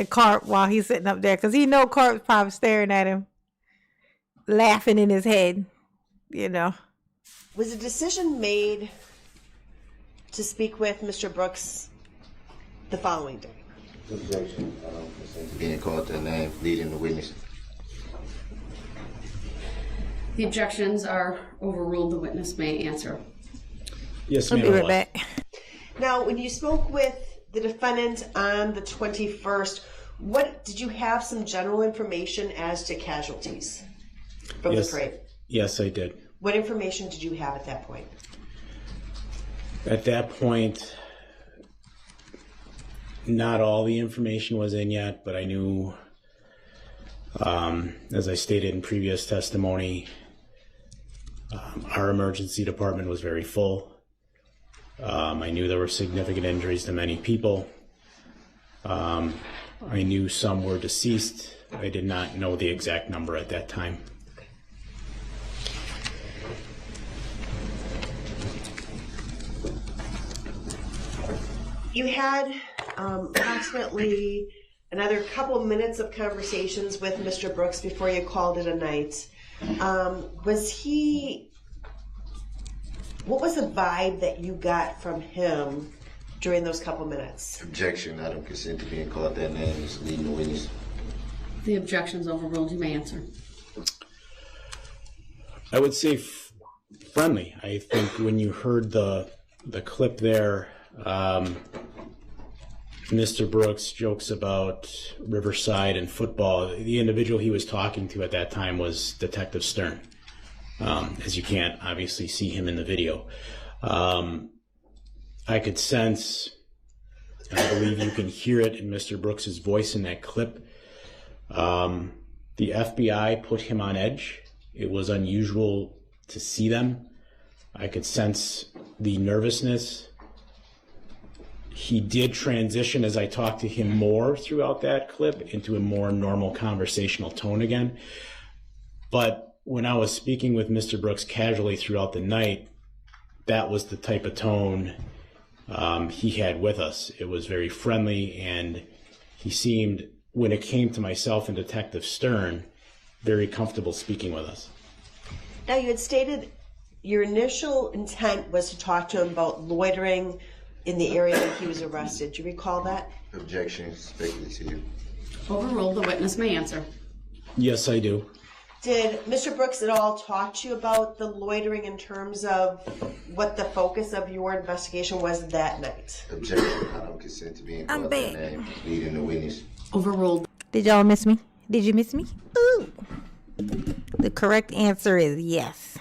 Carp while he's sitting up there because he know Carp's probably staring at him, laughing in his head. was a decision made to speak with Mr. Brooks the following day? Objection. Being called their name, leading the witness. The objections are overruled. The witness may answer. Yes, I'll ma'am. be I right will. back. Now, when you spoke with the defendant on the 21st, what did you have some general information as to casualties from Yes. the parade? Yes, I did. What information did you have at that point? At that point, not all the information was in yet, but I knew, as I stated in previous testimony, our emergency department was very full. I knew there were significant injuries to many people. I knew some were deceased. I did not know the exact number at that time. You had approximately another couple minutes of conversations with Mr. Brooks before you called it a night. What was the vibe that you got from him during those couple minutes? Objection. I don't consent to being called that name. It's leading the witness. The objection's overruled. You may answer. I would say friendly. I think when you heard the clip there, Mr. Brooks jokes about Riverside and football. The individual he was talking to at that time was Detective Stern, as you can't obviously see him in the video. I could sense, and I believe you can hear it in Mr. Brooks's voice in that clip. The FBI put him on edge. It was unusual to see them. I could sense the nervousness. He did transition as I talked to him more throughout that clip into a more normal conversational tone again. But when I was speaking with Mr. Brooks casually throughout the night, that was the type of tone he had with us. It was very friendly, and he seemed, when it came to myself and Detective Stern, very comfortable speaking with us. Now, you had stated your initial intent was to talk to him about loitering in the area that he was arrested. Do you recall that? Objection. Speculative. Overruled. The witness may answer. Yes, I do. Did Mr. Brooks at all talk to you about the loitering in terms of what the focus of your investigation was that night? Objection. I don't consent to being called that name. Leading the witness. Overruled. Did y'all miss me? Did you miss me? Ooh. The correct answer is yes.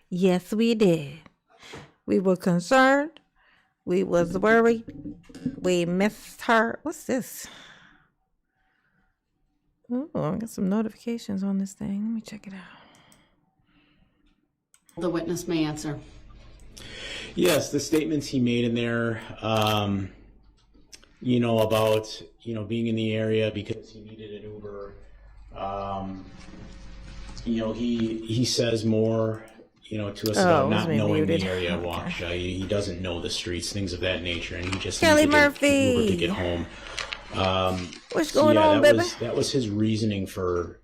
Yes, we did. We were concerned. We was worried. We missed her. What's this? Oh, I got some notifications on this thing. Let me check it out. The witness may answer. Yes, the statements he made in there, about, being in the area because he needed an Uber. He says more, to us about not knowing the area of Waukesha. He doesn't know the streets, things of that nature, and he just Kelly needed Murphy. Uber to get home. What's going on, baby? That was his reasoning for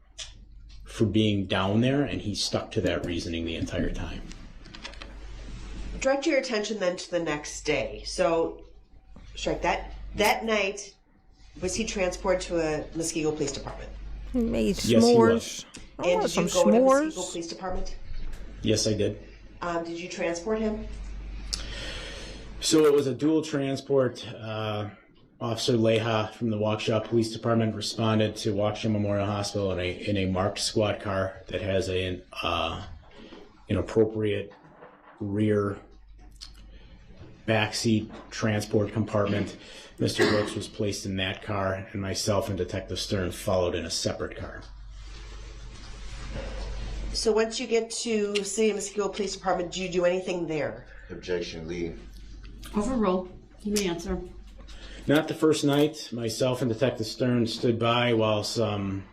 being down there, and he stuck to that reasoning the entire time. Direct your attention then to the next day. So, strike that night. Was he transported to a Muskego Police Department? He made s'mores. Yes, he was. And did you go to Muskego Police Department? Yes, I did. Did you transport him? So it was a dual transport. Officer Leha from the Waukesha Police Department responded to Waukesha Memorial Hospital in a marked squad car that has an appropriate rear backseat transport compartment. Mr. Brooks was placed in that car, and myself and Detective Stern followed in a separate car. So once you get to City of Muskego Police Department, do you do anything there? Objection. Lead. Overruled. You may answer. Not the first night. Myself and Detective Stern stood by while some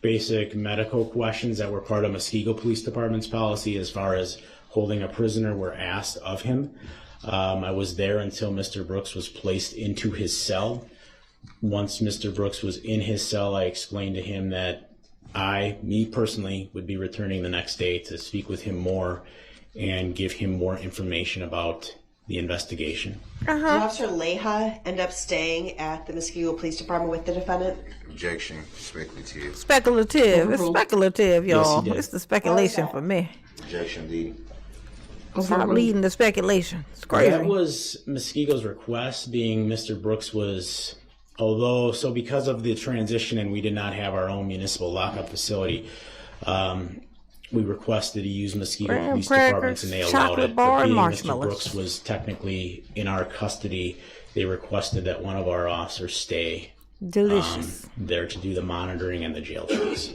basic medical questions that were part of Muskego Police Department's policy as far as holding a prisoner were asked of him. I was there until Mr. Brooks was placed into his cell. Once Mr. Brooks was in his cell, I explained to him that me personally, would be returning the next day to speak with him more and give him more information about the investigation. Did Officer Leha end up staying at the Muskego Police Department with the defendant? Objection. Speculative. Speculative. It's speculative, y'all. Yes, he did. It's the speculation for me. Objection. Leading. Stop leading the speculation. It's crazy. That was Muskego's request, being Mr. Brooks was, because of the transition and we did not have our own municipal lockup facility, we requested to use Muskego Police Departments and they allowed it. But being Mr. Brooks was technically in our custody, they requested that one of our officers stay there to do the monitoring and the jail checks.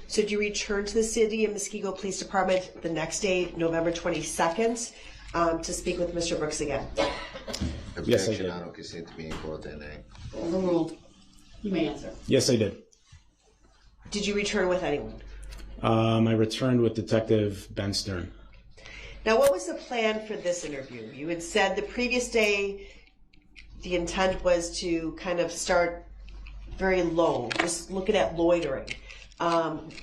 So did you return to the City of Muskego Police Department the next day, November 22nd, to speak with Mr. Brooks again? Objection. Yes, I did. I don't consent to being called that name. Overruled. You may answer. Yes, I did. Did you return with anyone? I returned with Detective Ben Stern. Now, what was the plan for this interview? You had said the previous day the intent was to kind of start very low, just looking at loitering.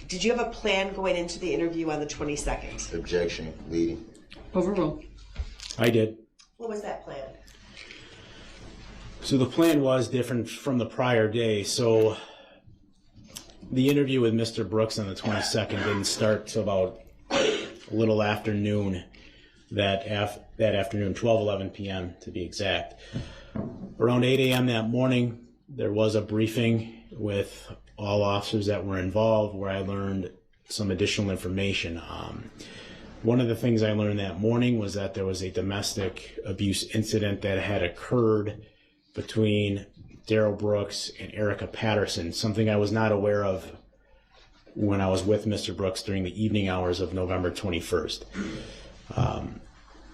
Did you have a plan going into the interview on the 22nd? Objection. Leading. Overruled. I did. What was that plan? So the plan was different from the prior day. So the interview with Mr. Brooks on the 22nd didn't start till about a little after noon that afternoon, 12:11 p.m. to be exact. Around 8 a.m. that morning, there was a briefing with all officers that were involved where I learned some additional information. One of the things I learned that morning was that there was a domestic abuse incident that had occurred between Darrell Brooks and Erica Patterson, something I was not aware of when I was with Mr. Brooks during the evening hours of November 21st.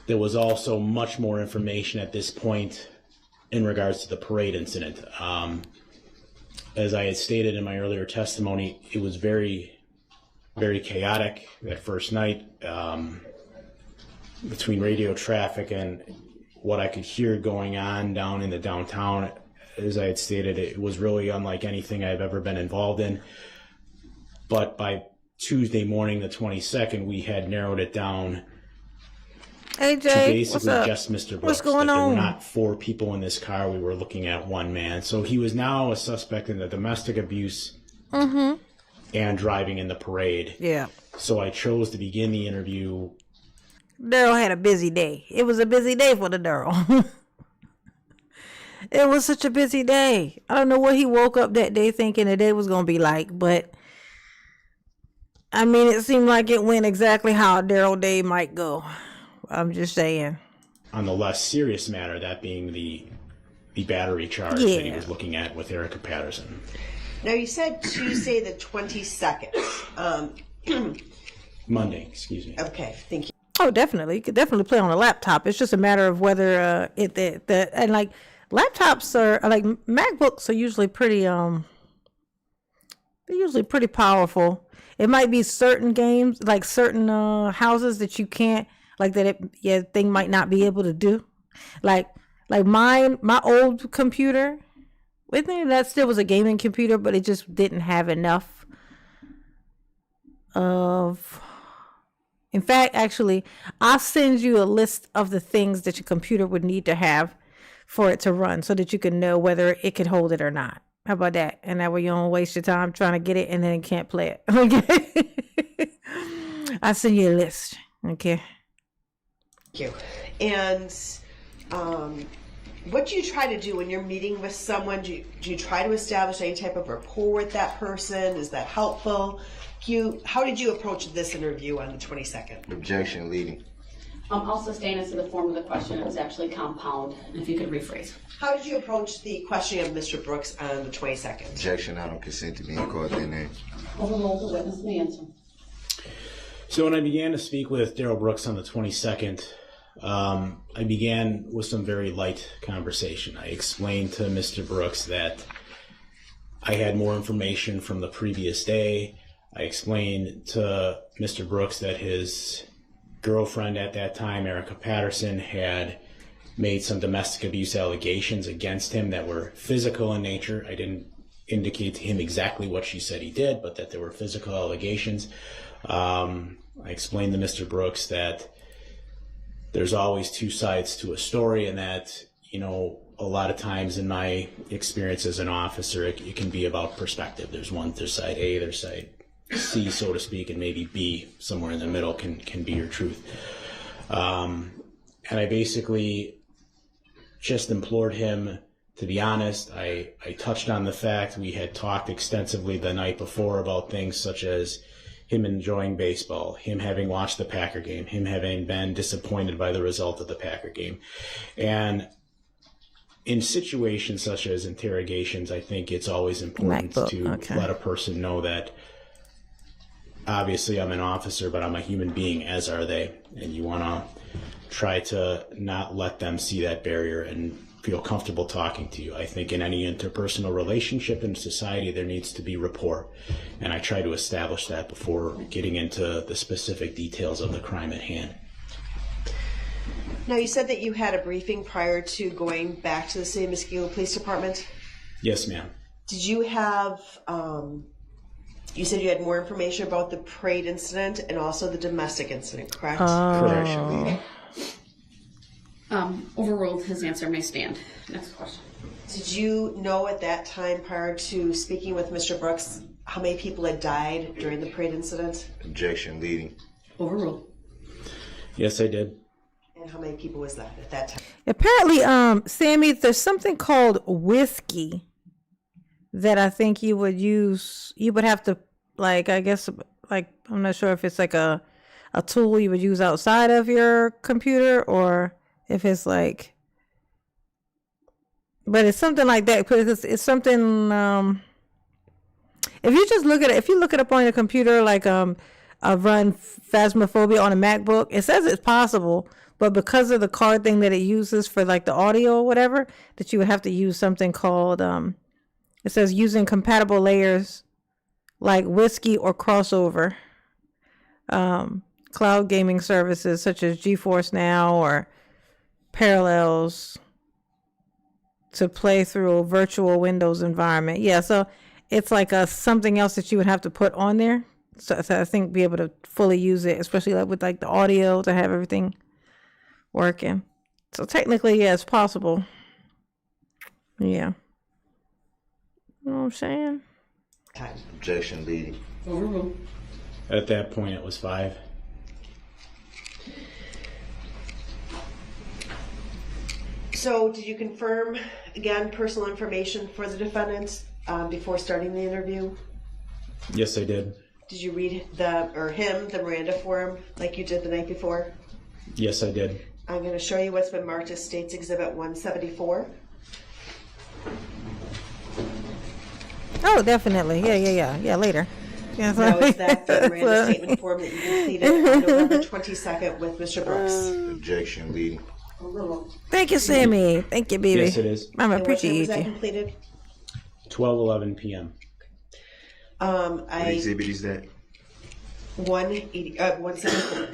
There was also much more information at this point in regards to the parade incident. As I had stated in my earlier testimony, it was very, very chaotic that first night between radio traffic and what I could hear going on down in the downtown. As I had stated, it was really unlike anything I've ever been involved in. But by Tuesday morning, the 22nd, we had narrowed it down AJ, to basically what's up? just Mr. Brooks. What's going that there were on? not 4 people in this car. We were looking at one man. So he was now a suspect in the domestic abuse and driving in the parade. Yeah. So I chose to begin the interview. Darrell had a busy day. It was a busy day for the Darrell. It was such a busy day. I don't know what he woke up that day thinking the day was going to be like, but I mean, it seemed like it went exactly how a Darrell day might go. I'm just saying. On the less serious matter, that being the battery charge that he was looking at with Erica Patterson. Now, you said Tuesday the 22nd. Monday, excuse me. Okay, thank you. Oh, definitely. You could definitely play on a laptop. It's just a matter of whether and like laptops are like MacBooks are usually pretty they're usually pretty powerful. It might be certain games, like certain houses that you can't thing might not be able to do. Like my old computer, with me, that still was a gaming computer, but it just didn't have enough of. In fact, actually, I'll send you a list of the things that your computer would need to have for it to run so that you can know whether it can hold it or not. How about that? And that way you don't waste your time trying to get it and then can't play it. Okay. I'll send you a list. Okay. Thank you. And what do you try to do when you're meeting with someone? Do you try to establish any type of rapport with that person? Is that helpful? How did you approach this interview on the 22nd? Objection leading. I'll sustain as to the form of the question. It was actually compound. If you could rephrase. How did you approach the questioning of Mr. Brooks on the 22nd? Objection, I don't consent to being called their name. Overrule the witness may answer. So when I began to speak with Darrell Brooks on the 22nd, I began with some very light conversation. I explained to Mr. Brooks that I had more information from the previous day. I explained to Mr. Brooks that his girlfriend at that time, Erica Patterson, had made some domestic abuse allegations against him that were physical in nature. I didn't indicate to him exactly what she said he did, but that there were physical allegations. I explained to Mr. Brooks that there's always 2 sides to a story, and that, a lot of times in my experience as an officer, it can be about perspective. There's side A, there's side C, so to speak, and maybe B, somewhere in the middle, can be your truth. And I basically just implored him to be honest. I touched on the fact we had talked extensively the night before about things such as him enjoying baseball, him having watched the Packer game, him having been disappointed by the result of the Packer game. And in situations such as interrogations, I think it's always important to let a person know that obviously I'm an officer, but I'm a human being, as are they. And you want to try to not let them see that barrier and feel comfortable talking to you. I think in any interpersonal relationship in society, there needs to be rapport. And I try to establish that before getting into the specific details of the crime at hand. Now, you said that you had a briefing prior to going back to the City of Muskego Police Department. Yes, ma'am. Did you have, you said you had more information about the parade incident and also the domestic incident, correct? Correct. Overruled. His answer may stand. Next question. Did you know at that time, prior to speaking with Mr. Brooks, how many people had died during the parade incident? Objection leading. Overruled. Yes, I did. And how many people was that at that time? Apparently, Sammy, there's something called whiskey that I think you would use. You would have to, I'm not sure if it's like a tool you would use outside of your computer or if it's but it's something like that. Because it's something, if you just look at it, if you look it up on your computer, I've run Phasmophobia on a MacBook, it says it's possible, but because of the card thing that it uses for the audio or whatever, that you would have to use something called, it says using compatible layers like Whiskey or Crossover, cloud gaming services such as GeForce Now or Parallels to play through a virtual Windows environment. Yeah, so it's something else that you would have to put on there. So I think be able to fully use it, especially with the audio to have everything working. So technically, yeah, it's possible. Yeah. You know what I'm saying? Time. Objection leading. Overruled. At that point, it was 5. So did you confirm, again, personal information for the defendant before starting the interview? Yes, I did. Did you read the Miranda form like you did the night before? Yes, I did. I'm going to show you what's been marked as State's Exhibit 174. Oh, definitely. Yeah, later. Yeah, Now, is that the Miranda statement form that you completed on November 22nd with Mr. Brooks? Objection leading. Thank you, Sammy. Thank you, baby. Yes, it is. I'm And what time was appreciate that you. completed? 12:11 p.m. What exhibit is that? 174.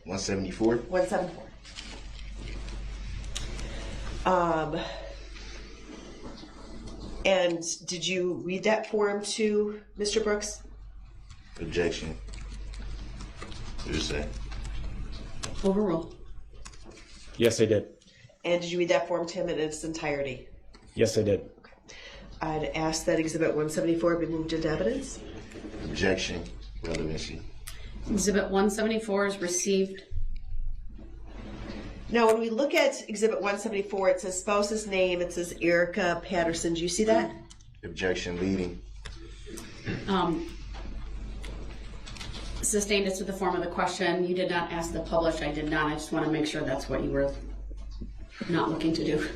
174? 174. And did you read that form to Mr. Brooks? Objection. What is that? Overruled. Yes, I did. And did you read that form to him in its entirety? Yes, I did. I'd ask that Exhibit 174 be moved into evidence. Objection. Relevancy. Exhibit 174 is received. Now, when we look at Exhibit 174, it says spouse's name, it says Erica Patterson. Do you see that? Objection leading. Sustained as to the form of the question. You did not ask the publish. I did not. I just want to make sure that's what you were not looking to do.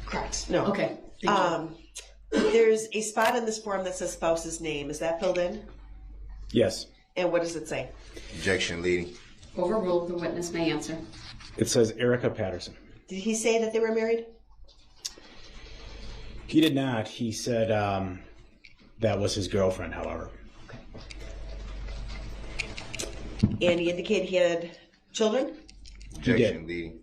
Correct. No. Okay. Thank you. There's a spot in this form that says spouse's name. Is that filled in? Yes. And what does it say? Objection leading. Overruled. The witness may answer. It says Erica Patterson. Did he say that they were married? He did not. He said that was his girlfriend, however. And he indicated he had children? Objection leading.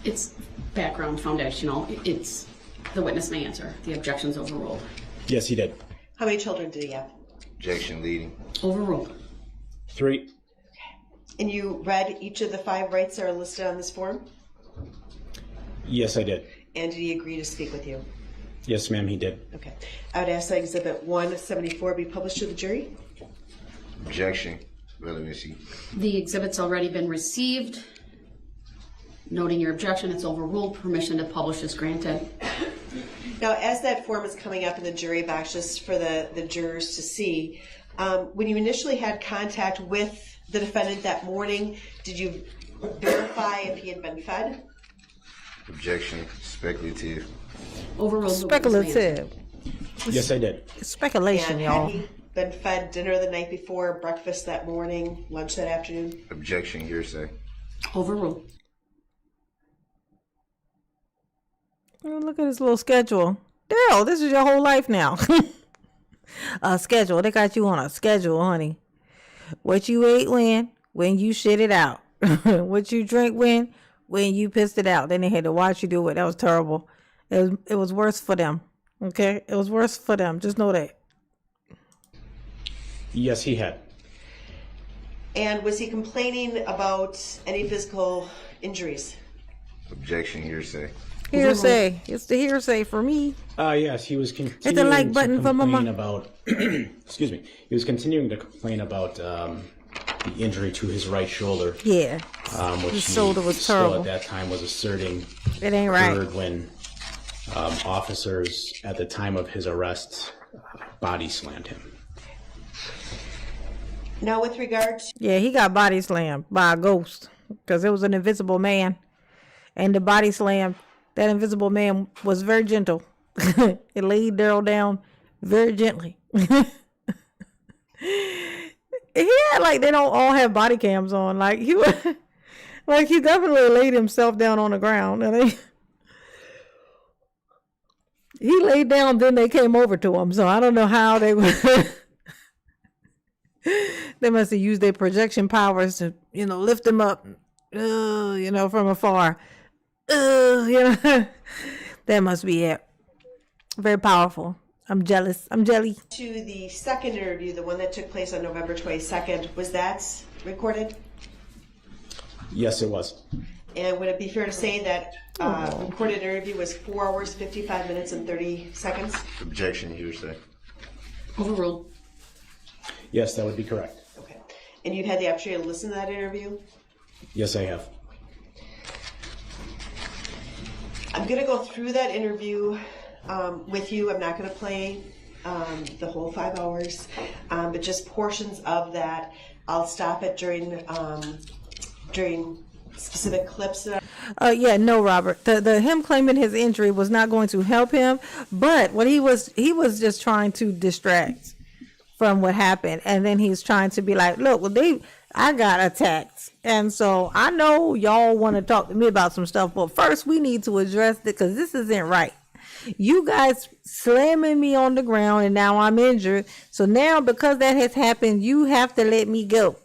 It's background foundational. It's the witness may answer. The objection's overruled. Yes, he did. How many children did he have? Objection leading. Overruled. 3. And you read each of the 5 rights that are listed on this form? Yes, I did. And did he agree to speak with you? Yes, ma'am, he did. Okay. I would ask that Exhibit 174 be published to the jury. Objection. Relevancy. The exhibit's already been received. Noting your objection, it's overruled. Permission to publish is granted. Now, as that form is coming up in the jury box, just for the jurors to see, when you initially had contact with the defendant that morning, did you verify if he had been fed? Objection. Speculative. Overruled. The witness may answer. Speculative. Yes, I did. It's speculation, And y'all. had he been fed dinner the night before, breakfast that morning, lunch that afternoon? Objection. Hearsay. Overruled. Oh, look at his little schedule. Daryl, this is your whole life now. A schedule. They got you on a schedule, honey. What you ate when you shit it out. What you drink when you pissed it out. Then they had to watch you do it. That was terrible. It was worse for them. Okay? It was worse for them. Just know that. Yes, he had. And was he complaining about any physical injuries? Objection. Hearsay. Hearsay. It's the hearsay for me. Yes, he was Hit continuing the like to button for complain mama. about. Excuse me. He was continuing to complain about the injury to his right shoulder, Yeah. which His he shoulder was still terrible. at that time was asserting It ain't right. occurred when officers at the time of his arrest body slammed him. Now, with regard to Yeah, he got body slammed by a ghost because it was an invisible man. And the body slam, that invisible man was very gentle. It laid Daryl down very gently. He had like they don't all have body cams on. Like he was, like he definitely laid himself down on the ground. And he laid down, then they came over to him. So I don't know how they would. They must have used their projection powers to, lift him up, from afar. That must be it. Very powerful. I'm jealous. I'm jelly. to the second interview, the one that took place on November 22nd, was that recorded? Yes, it was. And would it be fair to say that recorded interview was 4 hours, 55 minutes, and 30 seconds? Objection, hearsay. Overruled. Yes, that would be correct. Okay. And you've had the opportunity to listen to that interview? Yes, I have. I'm going to go through that interview with you. I'm not going to play the whole 5 hours, but just portions of that. I'll stop it during specific clips. Yeah, no, Robert. The him claiming his injury was not going to help him, but what he was just trying to distract from what happened, and then he's trying to be like, look, well, I got attacked, and so I know y'all want to talk to me about some stuff, but first we need to address it because this isn't right. You guys slamming me on the ground, and now I'm injured. So now, because that has happened, you have to let me go.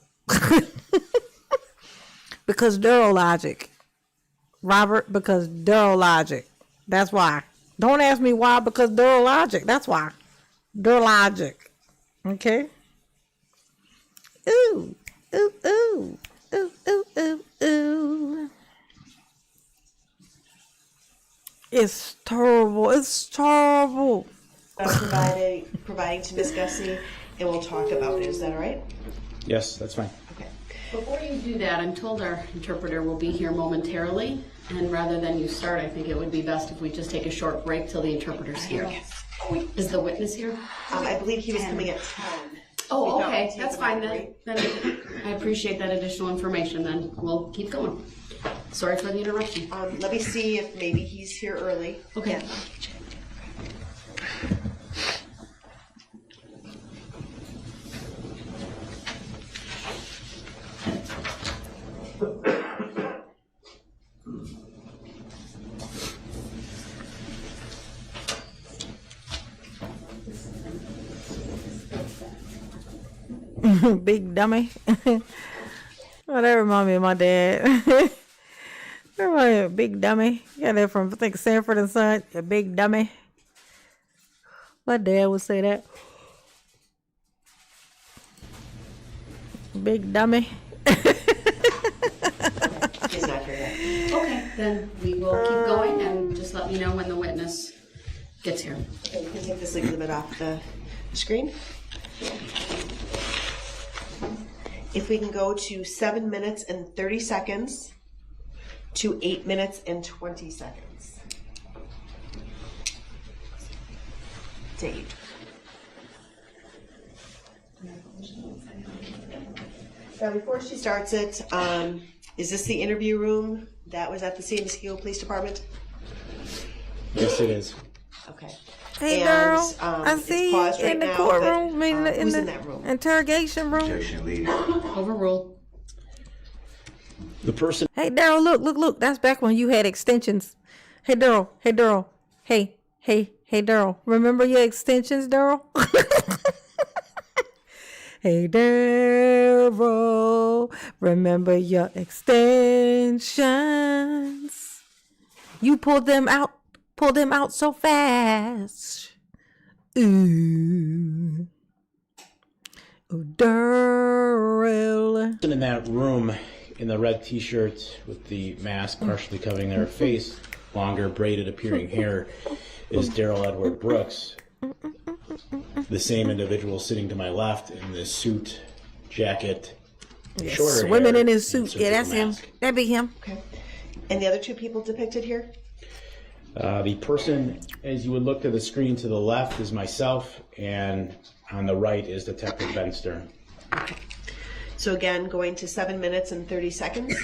Because Darrell logic, Robert. Because Darrell logic. That's why. Don't ask me why. Because Darrell logic. That's why. Darrell logic. Okay. Ooh, ooh, ooh, ooh, ooh, ooh, ooh. It's terrible. It's terrible. Providing to Miss Gussie, and we'll talk about it. Is that all right? Yes, that's fine. Okay. Before you do that, I'm told our interpreter will be here momentarily, and rather than you start, I think it would be best if we just take a short break till the interpreter's here. Yes. Is the witness here? I believe he was coming at 10. Oh, We thought okay, we'd take that's a fine break. then. I appreciate that additional information. Then we'll keep going. Sorry for the interruption. Let me see if maybe he's here early. Okay. Yeah. Big dummy. Oh, that remind me of my dad. That remind me of Big Dummy. Got that from, I think, Sanford and Son. A big dummy. My dad would say that. Big dummy. He's not here yet. Okay, then we will keep going and just let me know when the witness gets here. Okay, you can take this exhibit off the screen. If we can go to 7 minutes and 30 seconds to 8 minutes and 20 seconds. Dave. Now, before she starts it, is this the interview room that was at the San Diego Police Department? Yes, it is. Okay. Hey, And, girl, I it's see you paused in right the now, courtroom, but, in who's the in that room? interrogation room. Objection, leader. Overruled. The person. Hey, Daryl, look. That's back when you had extensions. Hey, Daryl. Hey, Daryl. Remember your extensions, Daryl? Hey, Daryl. Remember your extensions. You pulled them out so fast. Ooh, Daryl. In that room in the red t-shirt with the mask partially covering their face, longer braided appearing hair, is Darrell Edward Brooks. The same individual sitting to my left in this suit, jacket, shorter Swimming hair, in his and suit. Yeah, that's surgical him. mask. That'd be him. Okay. And the other two people depicted here? The person, as you would look to the screen to the left, is myself, and on the right is Detective Ben Stern. So again, going to 7 minutes and 30 seconds.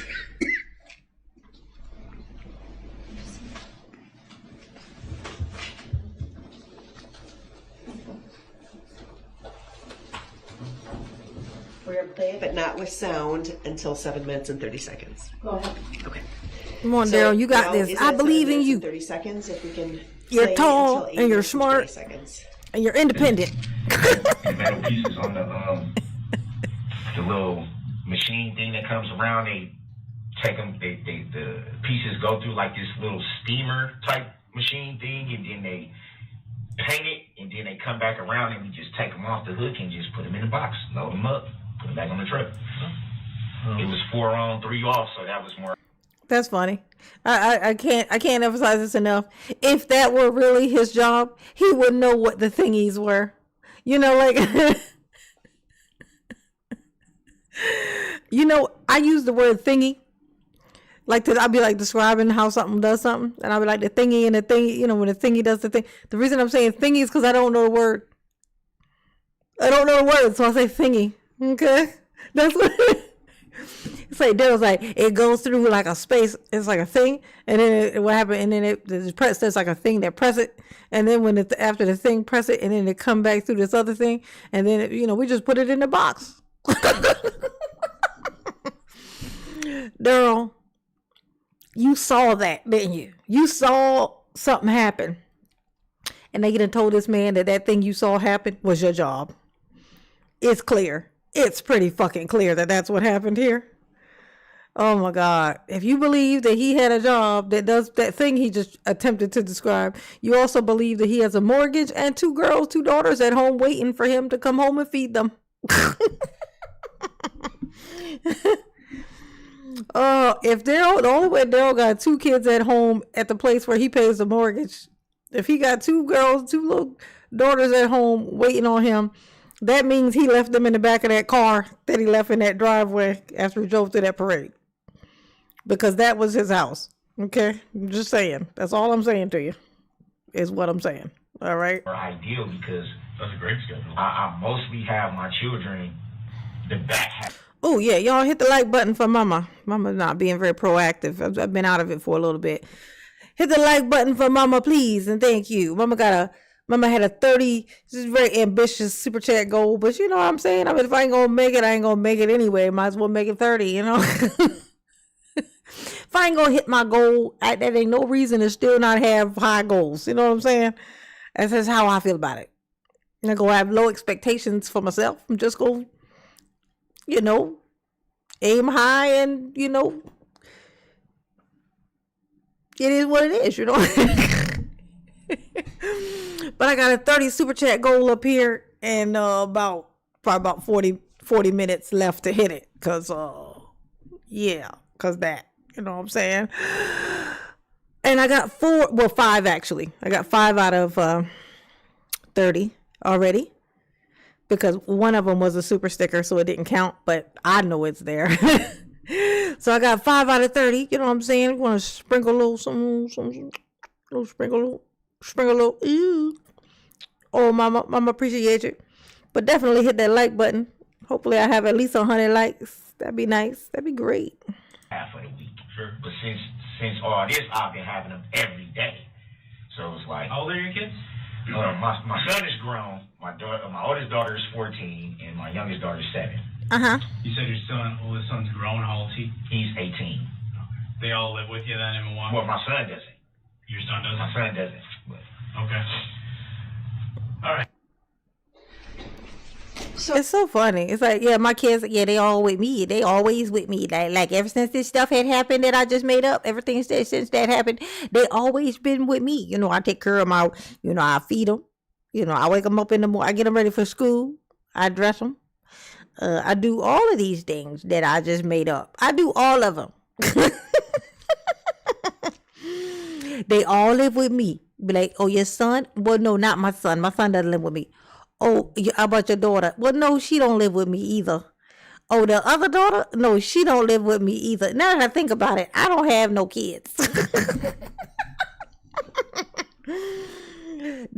We're going to play it, but not with sound, until 7 minutes and 30 seconds. Go ahead. Okay. Come on, So Daryl. You got now, this. is I that 7 believe in minutes you. and 30 seconds, if we can. You're play tall until 8 and you're minutes and 20 smart. seconds. And you're independent. Metal pieces on the little machine thing that comes around. They take them. The pieces go through like this little steamer type machine thing, and then they paint it, and then they come back around, and we just take them off the hook and just put them in the box, load them up, put them back on the truck. It was 4 on, 3 off, so that was more. That's funny. I can't emphasize this enough. If that were really his job, he would know what the thingies were. You know, like you know, I use the word thingy. Like I'll be like describing how something does something, and I'll be like the thingy and the thingy. You know, when the thingy does the thing. The reason I'm saying thingy is because I don't know the word. I don't know the word, so I say thingy. Okay, that's what. It's like Darrell's like it goes through like a space. It's like a thing, and then what happened? And then it press. There's like a thing that press it, and then when after the thing press it, and then it come back through this other thing, and then we just put it in the box. Darrell, you saw that, didn't you? You saw something happen, and they done told this man that thing you saw happen was your job. It's clear. It's pretty fucking clear that that's what happened here. Oh my God. If you believe that he had a job that does that thing he just attempted to describe, you also believe that he has a mortgage and 2 daughters at home waiting for him to come home and feed them. If Darrell, the only way Darrell got 2 kids at home at the place where he pays the mortgage, if he got 2 little daughters at home waiting on him, that means he left them in the back of that car that he left in that driveway after he drove through that parade. Because that was his house. Okay? I'm just saying. That's all I'm saying to you. Is what I'm saying. All right? Ideal because That's a great schedule. I mostly have my children the back half. Oh, yeah. Y'all hit the like button for Mama. Mama's not being very proactive. I've been out of it for a little bit. Hit the like button for Mama, please. And thank you. Mama had a 30, this is very ambitious super chat goal, but you know what I'm saying? I mean, if I ain't gonna make it, I ain't gonna make it anyway. Might as well make it 30, you know? If I ain't gonna hit my goal, that ain't no reason to still not have high goals. You know what I'm saying? That's just how I feel about it. I'm gonna have low expectations for myself. I'm just gonna, aim high and, it is what it is, But I got a 30 super chat goal up here and probably about 40 minutes left to hit it. Cause that, you know what I'm saying? And I got 5 actually. I got 5 out of 30 already. Because one of them was a super sticker, so it didn't count, but I know it's there. So I got 5 out of 30, you know what I'm saying? I'm gonna sprinkle a little some sprinkle a little. Ew. Oh, mama appreciate you. But definitely hit that like button. Hopefully I have at least 100 likes. That'd be nice. That'd be great. Half of the week. Sure. But since all this, I've been having them every day. So it's like. How old are your kids? My son is grown. My oldest daughter is 14, and my youngest daughter is 7. You said your oldest son's grown. How old is he? He's 18. Okay. They all live with you then in Milwaukee? Well, my son doesn't. Your son doesn't? My son doesn't. But. Okay. All right. So it's so funny. It's like, yeah, my kids, they all with me. They always with me. Like ever since this stuff had happened that I just made up, everything since that happened, they always been with me. I take care of my, I feed them. I wake them up in the morning. I get them ready for school. I dress them. I do all of these things that I just made up. I do all of them. They all live with me. Be like, oh, your son? Well, no, not my son. My son doesn't live with me. Oh, how about your daughter? Well, no, she don't live with me either. Oh, the other daughter? No, she don't live with me either. Now that I think about it, I don't have no kids.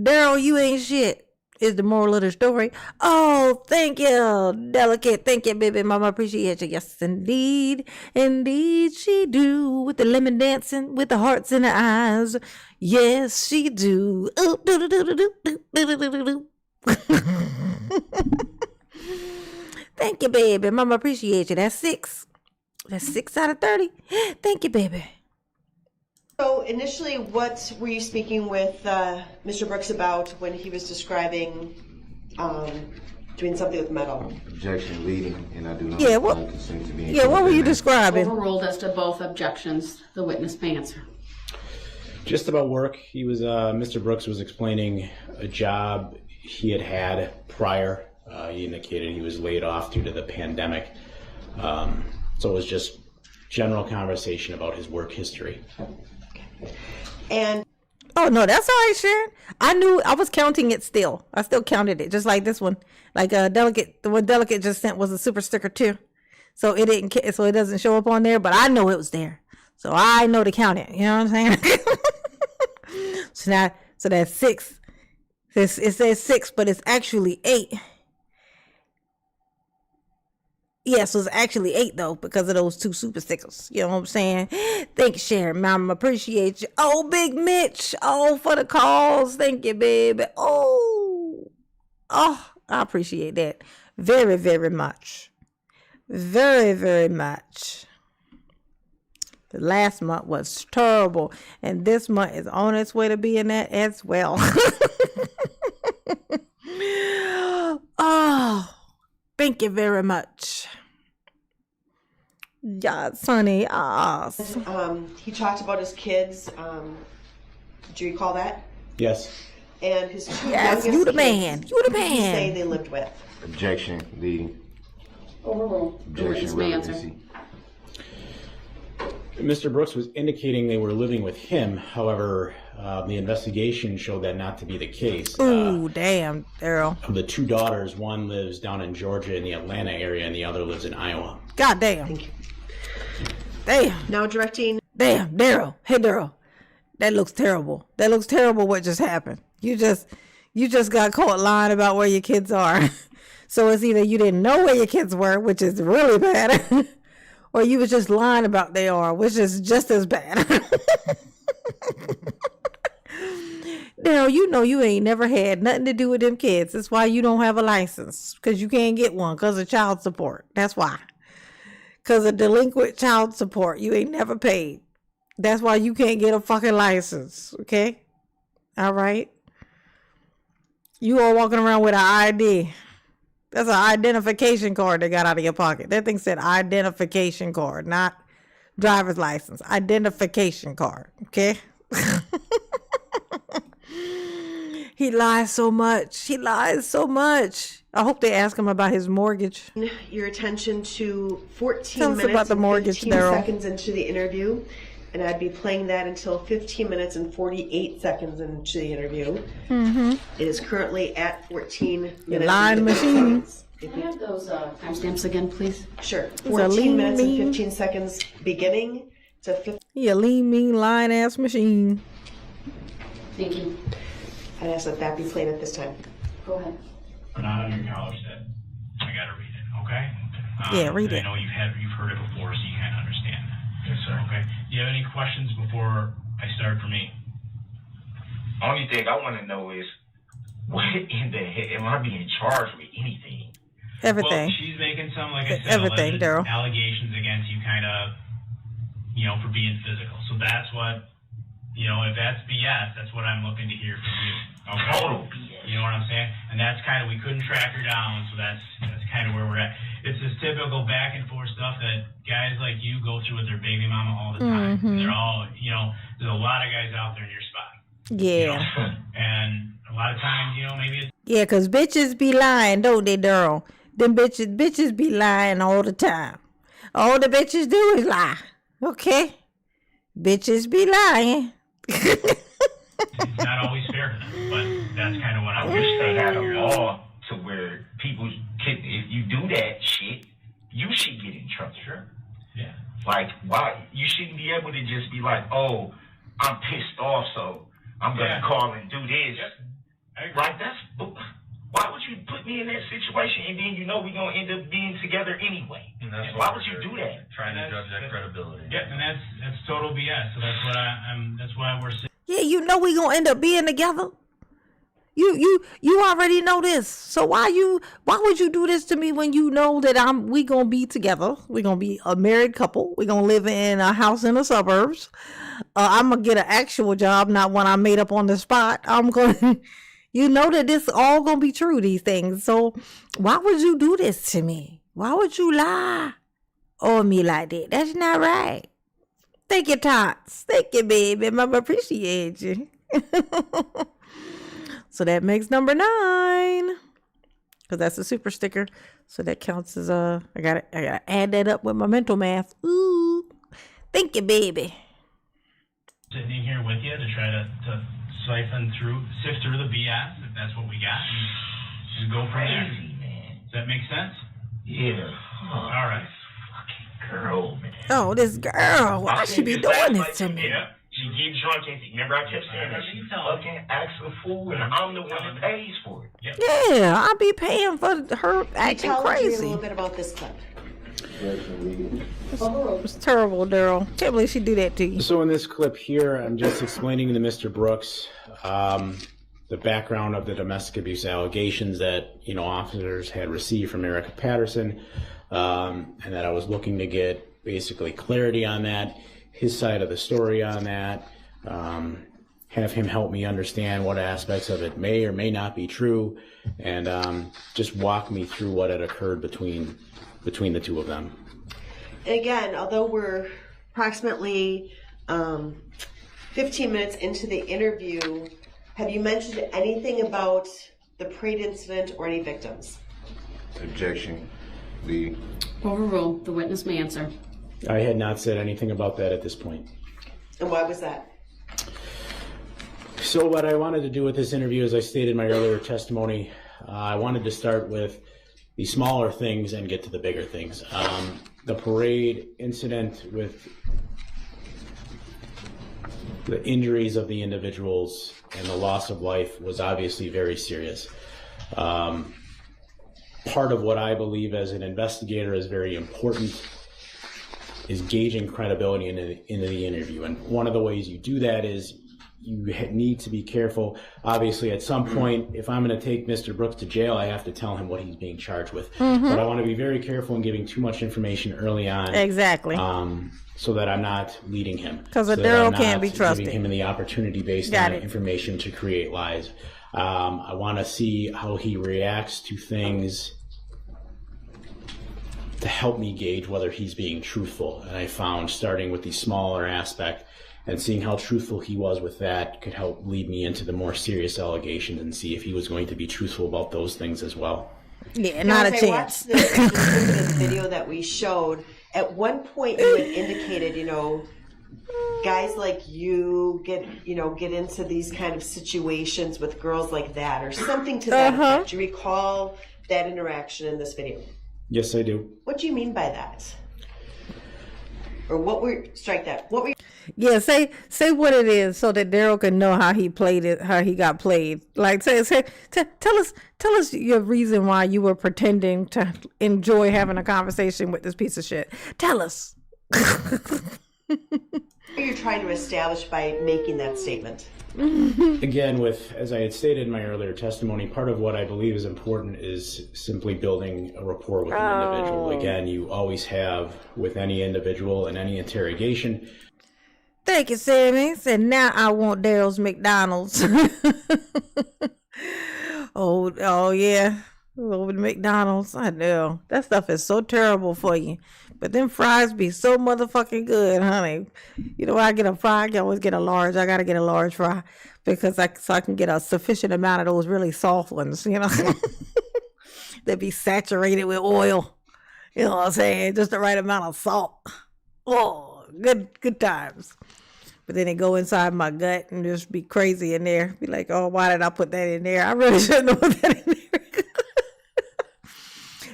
Darrell, you ain't shit, is the moral of the story. Oh, thank you, delicate. Thank you, baby. Mama appreciate you. Yes, indeed. Indeed, she do. With the lemon dancing, with the hearts in her eyes. Yes, she do. Ooh, do, do, do, do, do, do, do, do, do. Thank you, baby. Mama appreciate you. That's 6. That's 6 out of 30. Thank you, baby. So initially, what were you speaking with Mr. Brooks about when he was describing doing something with metal? Objection leading, and I do not consent to being. Yeah, what were you describing? Overruled as to both objections. The witness may answer. Just about work. He was, Mr. Brooks was explaining a job he had prior. He indicated he was laid off due to the pandemic. So it was just general conversation about his work history. And Oh no, that's all right, Sharon. I knew I was counting it still. I still counted it, just like this one. Like Delicate, the one Delicate just sent was a super sticker too. So it didn't, so it doesn't show up on there, but I know it was there. So I know to count it. You know what I'm saying? So that's 6. It says 6, but it's actually 8. Yeah, so it's actually 8 though, because of those 2 super stickers. You know what I'm saying? Thanks, Sharon, Mom. Appreciate you. Oh, Big Mitch. Oh, for the calls. Thank you, baby. Oh, I appreciate that very, very much. Very, very much. The last month was terrible, and this month is on its way to being that as well. Oh, thank you very much. Yes, honey. Yes. he talked about his kids. Do you recall that? Yes. And his 2 Yes, youngest you the kids, man. You the who did he say man. they lived with? Objection, the Overruled. objection May answer. relevancy. Mr. Brooks was indicating they were living with him. However, the investigation showed that not to be the case. Ooh, damn, Daryl. Of the 2 daughters, one lives down in Georgia in the Atlanta area, and the other lives in Iowa. God damn. Thank you. Damn. Now directing. Damn, Daryl. Hey, Daryl. That looks terrible. That looks terrible what just happened. You just got caught lying about where your kids are. So it's either you didn't know where your kids were, which is really bad, or you was just lying about they are, which is just as bad. Daryl, you know you ain't never had nothing to do with them kids. That's why you don't have a license, because you can't get one because of child support. That's why. Because of delinquent child support. You ain't never paid. That's why you can't get a fucking license. Okay? All right? You all walking around with an ID. That's an identification card they got out of your pocket. That thing said identification card, not driver's license. Identification card. Okay? He lies so much. He lies so much. I hope they ask him about his mortgage. Your attention to 14 Tell us minutes about the and mortgage, 15 Daryl. seconds into the interview. And I'd be playing that until 15 minutes and 48 seconds into the interview. Mm-hmm. It is currently at 14 minutes. lying and 15 machine. seconds. Can I have those timestamps again, please? Sure. a 14 lean minutes and mean. 15 seconds beginning to 15. He a lean, mean, lying ass machine. Thank you. I'd ask that be played at this time. Go ahead. But not on your college set. I gotta read it, okay? Yeah, read it. I know you've heard it before, so you kind of understand. Yes, sir. Okay. Do you have any questions before I start for me? Only thing I want to know is, what in the heck am I being charged with anything? Everything. Well, she's making some, like I said, Everything, alleged Daryl. allegations against you, kind of, for being physical. So that's what, if that's BS, that's what I'm looking to hear from you. Okay? Total BS. You know what I'm saying? And that's kind of, we couldn't track her down, so that's kind of where we're at. It's this typical back and forth stuff that guys like you go through with their baby mama all the time. Mhm. They're all, there's a lot of guys out there in your spot. Yeah. And a lot of times, maybe it's Yeah, because bitches be lying, don't they, Daryl? Them bitches be lying all the time. All the bitches do is lie. Okay? Bitches be lying. it's not always fair to them, but that's kind of what I I'm wish they had a figure out. law to where people can, if you do that shit, you should get in trouble. Sure. Yeah. Like, why? You shouldn't be able to just be like, oh, I'm pissed off, so I'm going to call and do this. Yep. I agree. Like, why would you put me in that situation and then we're going to end up being together anyway? And that's Why what would you do that? Trying to judge that credibility. Yeah, and that's total BS. So that's what that's why we're sitting. Yeah, you know we gonna end up being together. You already know this. So why would you do this to me when you know that we gonna be together? We gonna be a married couple. We gonna live in a house in the suburbs. I'm gonna get an actual job, not one I made up on the spot. I'm gonna, you know that this all gonna be true. These things. So why would you do this to me? Why would you lie on me like that? That's not right. Thank you, Tots. Thank you, baby. Mama appreciate you. So that makes number 9. because that's a super sticker. So that counts as I gotta add that up with my mental math. Ooh, thank you, baby. Sitting in here with you to try to sift through the BS, if that's what we got, and go from there. Does that make sense? Yeah. All right. Girl, man. Oh, this girl. Why she be doing this to me? Yeah. She keeps trying to. Remember, I kept saying that she fucking acts a fool, and I'm the one that pays for it. Yep. Yeah, I be paying for her acting Tell Adrian a crazy. little bit about this clip. It's terrible, Daryl. Can't believe she do that to you. So in this clip here, I'm just explaining to Mr. Brooks the background of the domestic abuse allegations that, you know, officers had received from Erica Patterson, and that I was looking to get basically clarity on that, his side of the story on that, have him help me understand what aspects of it may or may not be true, and just walk me through what had occurred between the two of them. And again, although we're approximately 15 minutes into the interview, have you mentioned anything about the parade incident or any victims? Objection. Lee. Overruled. The witness may answer. I had not said anything about that at this point. And why was that? So what I wanted to do with this interview, as I stated in my earlier testimony, I wanted to start with the smaller things and get to the bigger things. The parade incident with the injuries of the individuals and the loss of life was obviously very serious. Part of what I believe as an investigator is very important is gauging credibility in the interview. And one of the ways you do that is you need to be careful. Obviously, at some point, if I'm going to take Mr. Brooks to jail, I have to tell him what he's being charged with. But I want to be very careful in giving too much information early on. Exactly. So that I'm not leading him. Because a so Daryl can't be trusted. Giving him the opportunity based on information to create lies. I want to see how he reacts to things to help me gauge whether he's being truthful. And I found starting with the smaller aspect and seeing how truthful he was with that could help lead me into the more serious allegations and see if he was going to be truthful about those things as well. Yeah, not a chance. I watched this video that we showed. At one point, you had indicated, you know, guys like you get into these kind of situations with girls like that, or something to that effect. Do you recall that interaction in this video? Yes, I do. What do you mean by that? Or what were strike that? What were? Yeah, say what it is so that Daryl can know how he played it, how he got played. Like tell us your reason why you were pretending to enjoy having a conversation with this piece of shit. Tell us. What are you trying to establish by making that statement? Again, as I had stated in my earlier testimony, part of what I believe is important is simply building a rapport with an individual. Again, you always have with any individual in any interrogation. Thank you, Sammy. Said now I want Daryl's McDonald's. oh yeah. Over the McDonald's. I know. That stuff is so terrible for you. But them fries be so motherfucking good, honey. You know, when I get a fry, I can always get a large. I gotta get a large fry because I can get a sufficient amount of those really soft ones, you know. They be saturated with oil. You know what I'm saying? Just the right amount of salt. Oh, good times. But then they go inside my gut and just be crazy in there. Be like, oh, why did I put that in there? I really shouldn't have put that in there.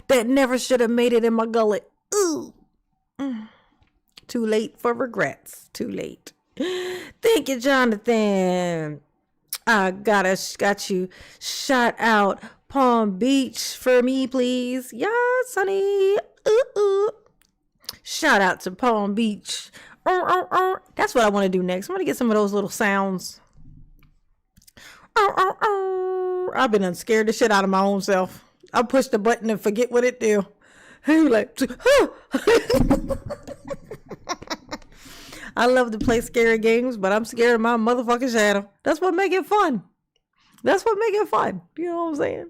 That never should have made it in my gullet. Ooh. Too late for regrets. Too late. Thank you, Jonathan. I got you. Shout out Palm Beach for me, please. Yes, honey. Ooh. Shout out to Palm Beach. That's what I want to do next. I want to get some of those little sounds. I've been scared the shit out of my own self. I push the button and forget what it do. He like, I love to play scary games, but I'm scared of my motherfucking shadow. That's what make it fun. You know what I'm saying?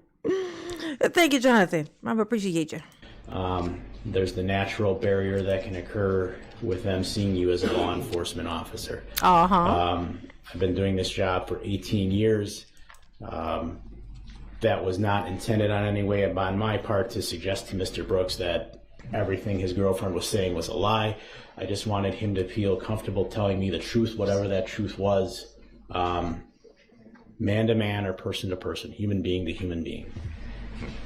Thank you, Jonathan. I appreciate you. There's the natural barrier that can occur with them seeing you as a law enforcement officer. I've been doing this job for 18 years. That was not intended on any way on my part to suggest to Mr. Brooks that everything his girlfriend was saying was a lie. I just wanted him to feel comfortable telling me the truth, whatever that truth was, man to man or person to person, human being to human being.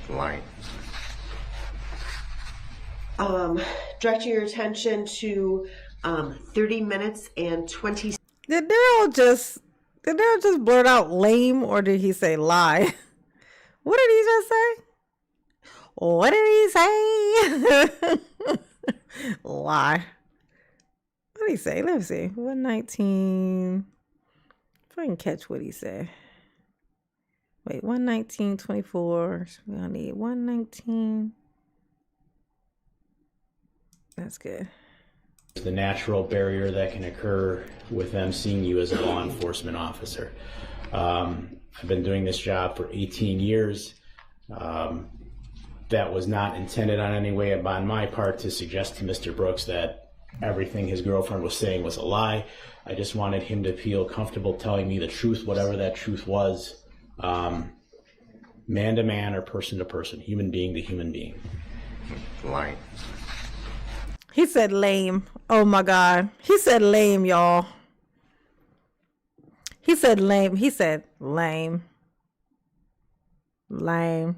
Lying. Directing your attention to 30 minutes and 20. Did Darrell just blurt out lame, or did he say lie? What did he just say? What did he say? Lie. What did he say? Let me see. 119. If I can catch what he said. Wait, 119.24. So we're gonna need 119. That's good. The natural barrier that can occur with them seeing you as a law enforcement officer. I've been doing this job for 18 years. That was not intended on any way on my part to suggest to Mr. Brooks that everything his girlfriend was saying was a lie. I just wanted him to feel comfortable telling me the truth, whatever that truth was, man to man or person to person, human being to human being. Lying. He said lame. Oh my God. He said lame, y'all. He said lame. He said lame. Lame.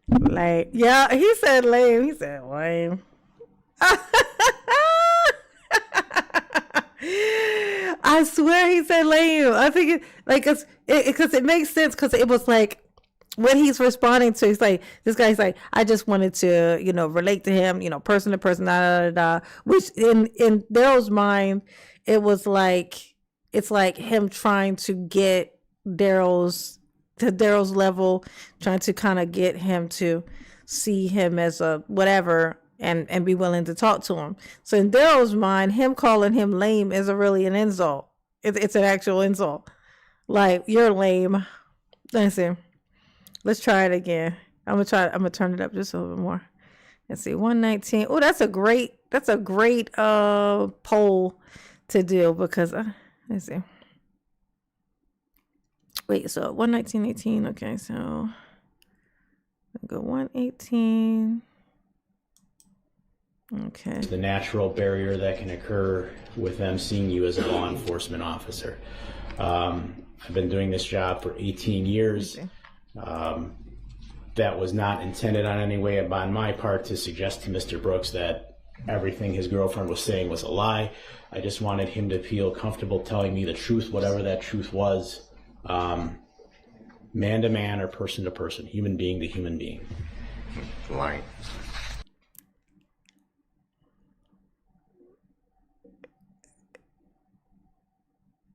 Lame. Yeah, he said lame. He said lame. I swear he said lame. I think it like because it makes sense, because it was like what he's responding to. He's like, this guy's like, I just wanted to, relate to him, person to person, da, da, da, da. Which in Darrell's mind, it was like, it's like him trying to get Darrell's level, trying to kind of get him to see him as a whatever and be willing to talk to him. So in Darrell's mind, him calling him lame is really an insult. It's an actual insult. Like, you're lame. Let me see. Let's try it again. I'm gonna turn it up just a little bit more. Let's see, 119. Oh, that's a great poll to do, because let's see. Wait, so 119.18. Okay, so I'll go 118. Okay. The natural barrier that can occur with them seeing you as a law enforcement officer. I've been doing this job for 18 years. That was not intended on any way on my part to suggest to Mr. Brooks that everything his girlfriend was saying was a lie. I just wanted him to feel comfortable telling me the truth, whatever that truth was, man to man or person to person, human being to human being. Lying.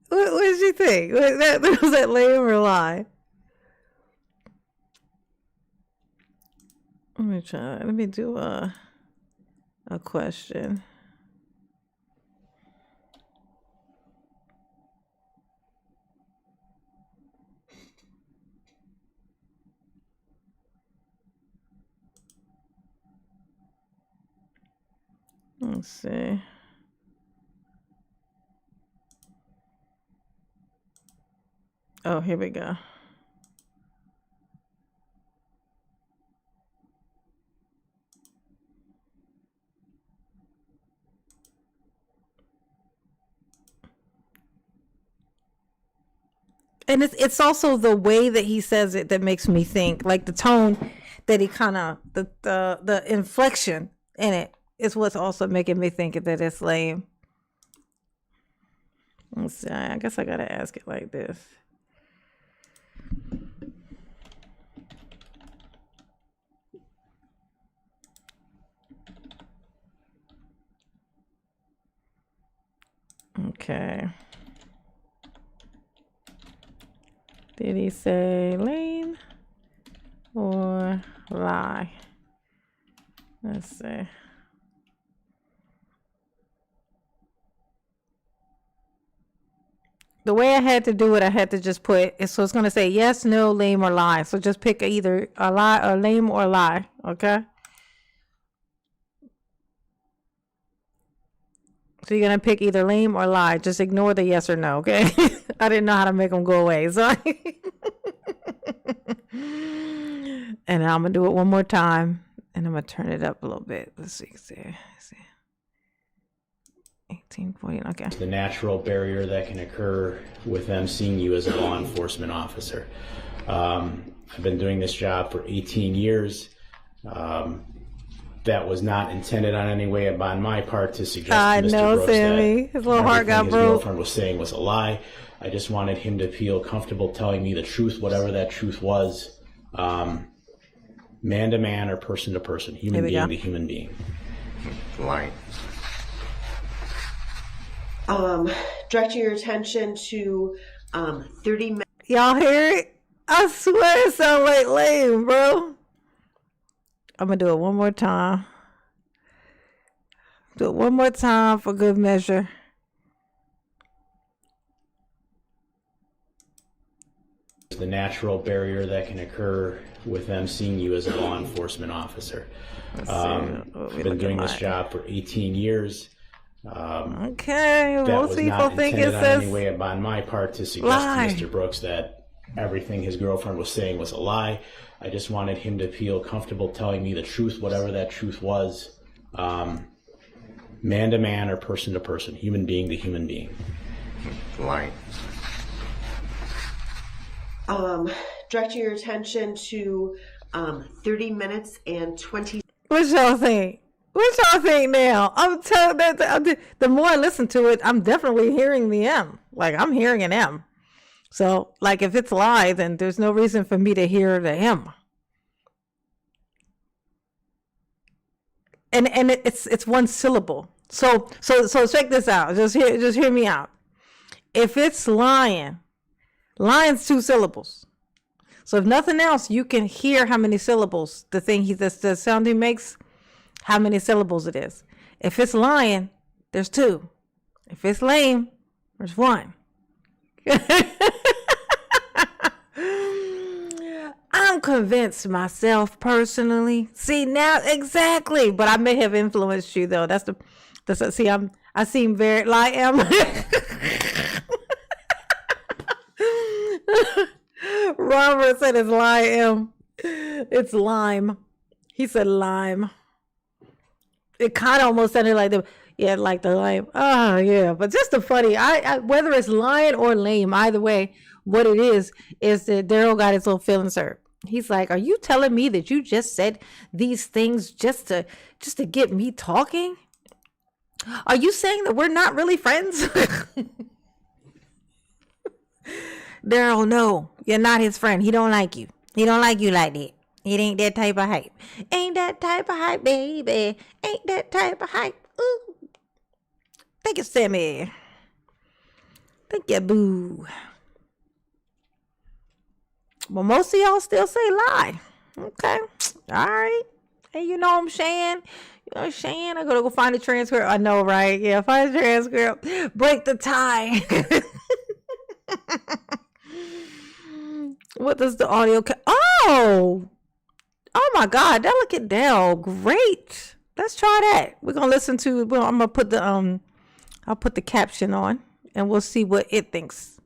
What did you think? Was that lame or lie? Let me try. Let me do a question. Let's see. Oh, here we go. And it's also the way that he says it that makes me think, like the tone that he kind of, the inflection in it is what's also making me think that it's lame. Let's see, I guess I gotta ask it like this. Okay. Did he say lame or lie? Let's see. The way I had to do it, I had to just put it. So it's going to say yes, no, lame, or lie. So just pick either a lie or lame or lie. Okay. So you're going to pick either lame or lie. Just ignore the yes or no. Okay. I didn't know how to make them go away. So And I'm gonna do it one more time, and I'm gonna turn it up a little bit. Let's see. 1840. Okay. The natural barrier that can occur with them seeing you as a law enforcement officer. I've been doing this job for 18 years. That was not intended on any way on my part to suggest to Mr. Brooks Sammy. that His little heart got everything his broke. girlfriend was saying was a lie. I just wanted him to feel comfortable telling me the truth, whatever that truth was, man to man or person to person, human being to human being. Lying. Directing your attention to 30 minutes. Y'all hear it? I swear it sounds like lame, bro. I'm gonna do it one more time. Do it one more time for good measure. The natural barrier that can occur with them seeing you as a law enforcement officer. I've been doing this job for 18 years. Okay, that most was people not think it intended on says any way on my part to suggest lie. to Mr. Brooks that everything his girlfriend was saying was a lie. I just wanted him to feel comfortable telling me the truth, whatever that truth was, man to man or person to person, human being to human being. Lying. Directing your attention to 30 minutes and 20. What y'all think? What y'all think now? I'm telling that the more I listen to it, I'm definitely hearing the M. Like I'm hearing an M. So like if it's lie, then there's no reason for me to hear the M. And it's one syllable. So check this out. Just hear me out. If it's lying, lying's 2 syllables. So if nothing else, you can hear how many syllables the sound he makes, how many syllables it is. If it's lying, there's 2. If it's lame, there's 1. I'm convinced myself personally. See now exactly, but I may have influenced you though. See I seem very like am. Robert said it's lime. It's lime. He said lime. It kind of almost sounded like like the lime. Oh yeah, but just the funny. I whether it's lying or lame, either way, what it is that Darrell got his little feelings hurt. He's like, "Are you telling me that you just said these things just to get me talking? Are you saying that we're not really friends?" Darrell, no, you're not his friend. He don't like you. He don't like you like that. It ain't that type of hype. Ain't that type of hype, baby. Ain't that type of hype. Ooh. Thank you, Sammy. Thank you, boo. Well, most of y'all still say lie. Okay. All right. Hey, you know what I'm saying? You know what I'm saying? I gotta go find the transcript. I know, right? Yeah, find the transcript. Break the tie. What does the audio? Oh my God, Delicate Dell, great. Let's try that. We're gonna listen to. I'm gonna put the I'll put the caption on, and we'll see what it thinks.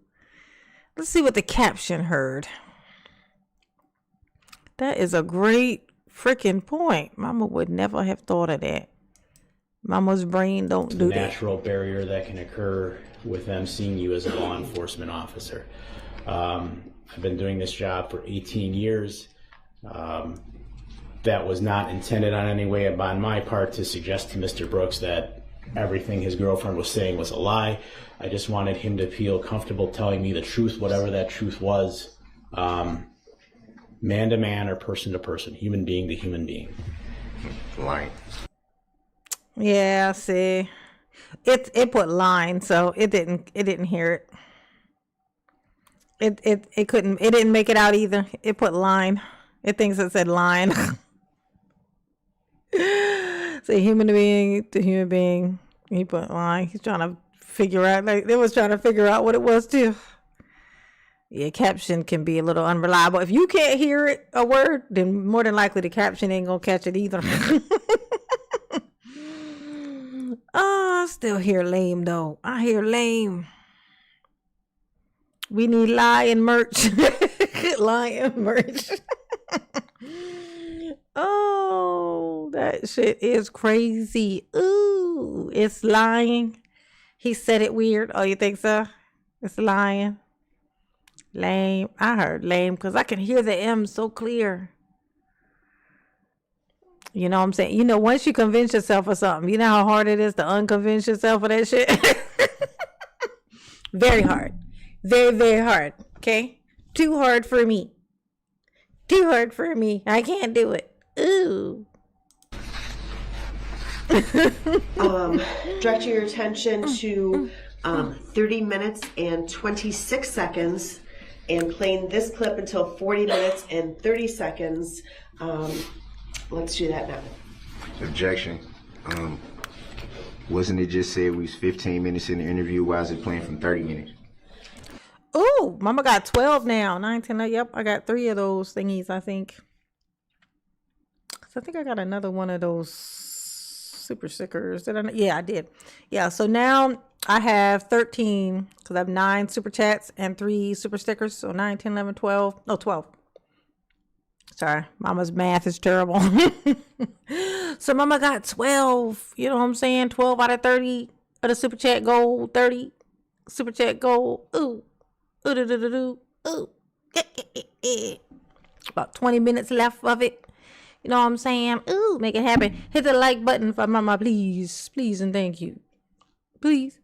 Let's see what the caption heard. That is a great freaking point. Mama would never have thought of that. Mama's brain don't do that. Natural barrier that can occur with them seeing you as a law enforcement officer. I've been doing this job for 18 years. That was not intended on any way on my part to suggest to Mr. Brooks that everything his girlfriend was saying was a lie. I just wanted him to feel comfortable telling me the truth, whatever that truth was, man to man or person to person, human being to human being. Lying. Yeah, see. It put line, so it didn't hear it. It didn't make it out either. It put line. It thinks it said line. So human being to human being. He put line. He's trying to figure out, like they was trying to figure out what it was too. Yeah, caption can be a little unreliable. If you can't hear it, a word, then more than likely the caption ain't gonna catch it either. Oh, I still hear lame though. I hear lame. We need lion merch. Lion merch. Oh, that shit is crazy. Ooh, it's lying. He said it weird. Oh, you think so? It's lying. Lame. I heard lame because I can hear the M so clear. You know what I'm saying? You know, once you convince yourself of something, you know how hard it is to unconvince yourself of that shit? Very hard. Very, very hard. Okay? Too hard for me. Too hard for me. I can't do it. Ooh. Directing your attention to 30 minutes and 26 seconds and playing this clip until 40 minutes and 30 seconds. Let's do that now. Objection. Wasn't it just said we was 15 minutes in the interview? Why is it playing from 30 minutes? Ooh, mama got 12 now. 19. Yep, I got 3 of those thingies, I think. So I think I got another one of those super stickers. Did I? Yeah, I did. Yeah, so now I have 13 because I have 9 super chats and 3 super stickers. So 9, 10, 11, 12. No, 12. Sorry, mama's math is terrible. So mama got 12. You know what I'm saying? 12 out of 30 of the super chat gold. 30 super chat gold. Ooh. Ooh, do, do, do, do. Ooh. About 20 minutes left of it. You know what I'm saying? Ooh, make it happen. Hit the like button for mama, please. Please and thank you. Please.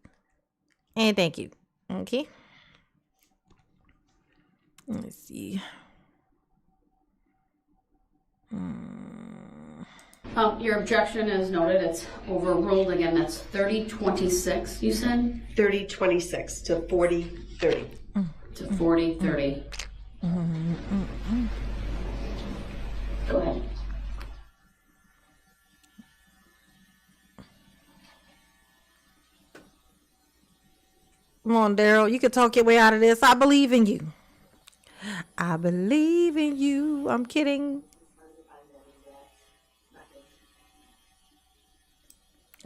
And thank you. Okay. Let's see. Your objection is noted. It's overruled again. That's 30-26, you said? 30-26 to 40-30. To 40-30. Go ahead. Come on, Daryl. You can talk your way out of this. I believe in you. I believe in you. I'm kidding.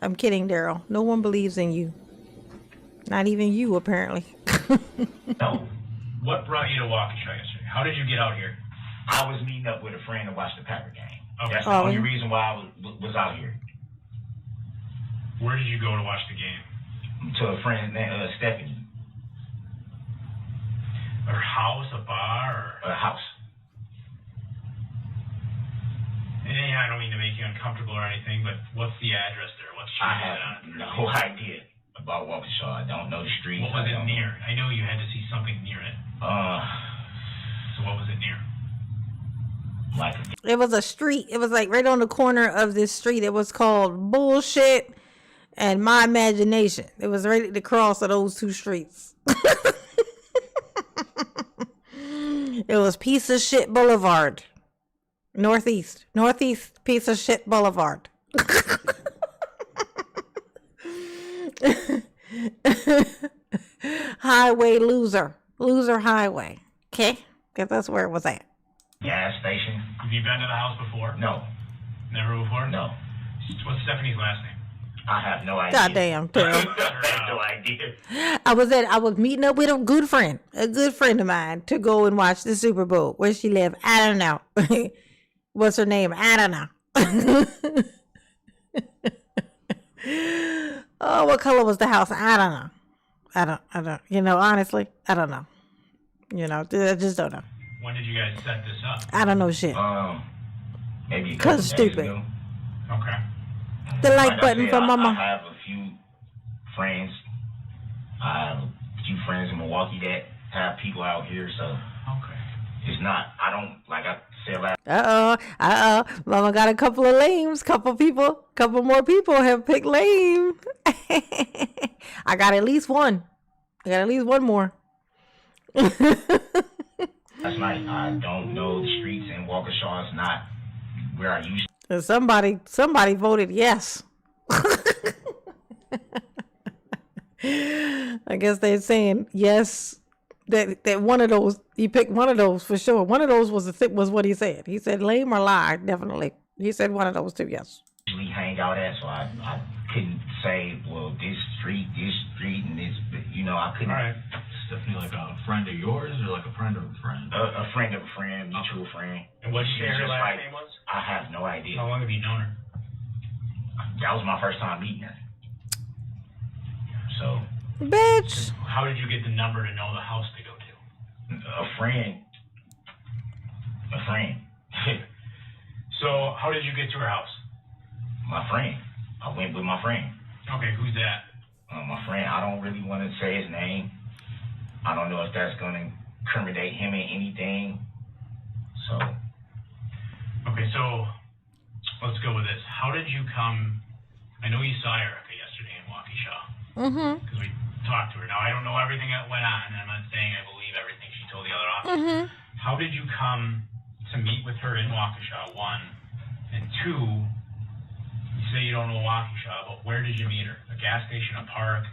I'm kidding, Daryl. No one believes in you. Not even you, apparently. No. What brought you to Waukesha yesterday? How did you get out here? I was meeting up with a friend to watch the Packer game. Okay. That's the only reason why I was out here. Where did you go to watch the game? To a friend named Stephanie. Her house, a bar, or A house. I don't mean to make you uncomfortable or anything, but what's the address there? What's I have no idea about Waukesha. I don't know the streets. What was it near? I know you had to see something near it. So what was it near? It was a street. It was like right on the corner of this street. It was called Bullshit and My Imagination. It was right at the cross of those 2 streets. It was Piece of Shit Boulevard. Northeast Piece of Shit Boulevard. Highway Loser Highway. Okay, because that's where it was at. Gas station. Have you been to the house before? No. Never before? No. What's Stephanie's last name? I have no idea. Goddamn, Phil. I have no idea. I was meeting up with a good friend of mine, to go and watch the Super Bowl. Where she live, I don't know. What's her name? I don't know. Oh, what color was the house? I don't know. I don't. You know, honestly, I don't know. You know, I just don't know. When did you guys set this up? I don't know shit. Maybe because stupid. Ago. Okay. The like button for mama. I have a few friends. I have a few friends in Milwaukee that have people out here, so it's not. I don't like I said last. Mama got a couple of lames. Couple more people have picked lame. I got at least one. I got at least one more. Last night, I don't know the streets in Waukesha. It's not where I used to. Somebody voted yes. I guess they're saying yes. That one of those, you picked one of those for sure. One of those was what he said. He said lame or lie, definitely. He said one of those too, yes. Usually hang out at, so I couldn't say, well, this street, and this, you know, I couldn't Stephanie like a friend of yours or like a friend of a friend? A friend of a friend, mutual friend. And what did you say her Just last like- name was? I have no idea. How long have you known her? That was my first time meeting her. So, Bitch. How did you get the number to know the house to go to? a friend. A friend. So how did you get to her house? My friend. I went with my friend. Okay, who's that? My friend, I don't really want to say his name. I don't know if that's going to incriminate him in anything. So. Okay, so let's go with this. How did you come? I know you saw Erica yesterday in Waukesha. Mm-hmm. Because we talked to her. Now, I don't know everything that went on, and I'm not saying I believe everything she told the other officers. Mm-hmm. How did you come to meet with her in Waukesha, one? And two, you say you don't know Waukesha, but where did you meet her? A gas station, a park?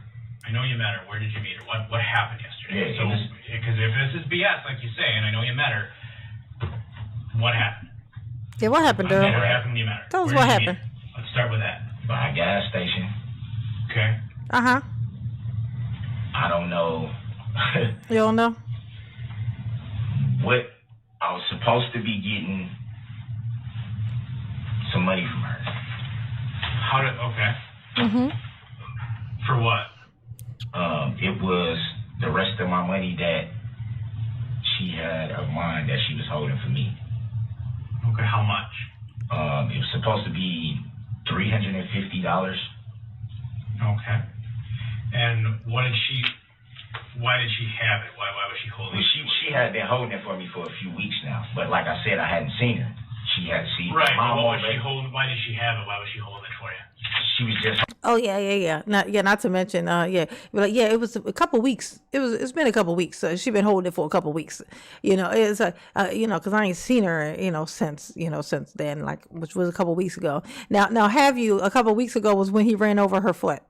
I know you met her. Where did you meet her? What happened yesterday? Yeah, because if this is BS, like you say, and I know you met her, what happened? Yeah, what happened, What Daryl? happened when you met her? Tell us Where what did you meet happened. her? Let's start with that. By a gas station. Okay. Uh-huh. I don't know You don't know? what I was supposed to be getting some money from her. How did, okay. Mm-hmm. For what? It was the rest of my money that she had of mine that she was holding for me. Okay, how much? It was supposed to be $350. Okay. And why did she have it? Why was she holding Well, it? she had been holding it for me for a few weeks now, but like I said, I hadn't seen her. She had seen Right, my but mom what was she already. holding? Why did she have it? Why was she holding it for you? She was just Oh yeah. Not to mention, it was a couple weeks. It's been a couple weeks. So she's been holding it for a couple weeks. It's because I ain't seen her, since then, like, which was a couple weeks ago. Now, have you a couple weeks ago was when he ran over her foot.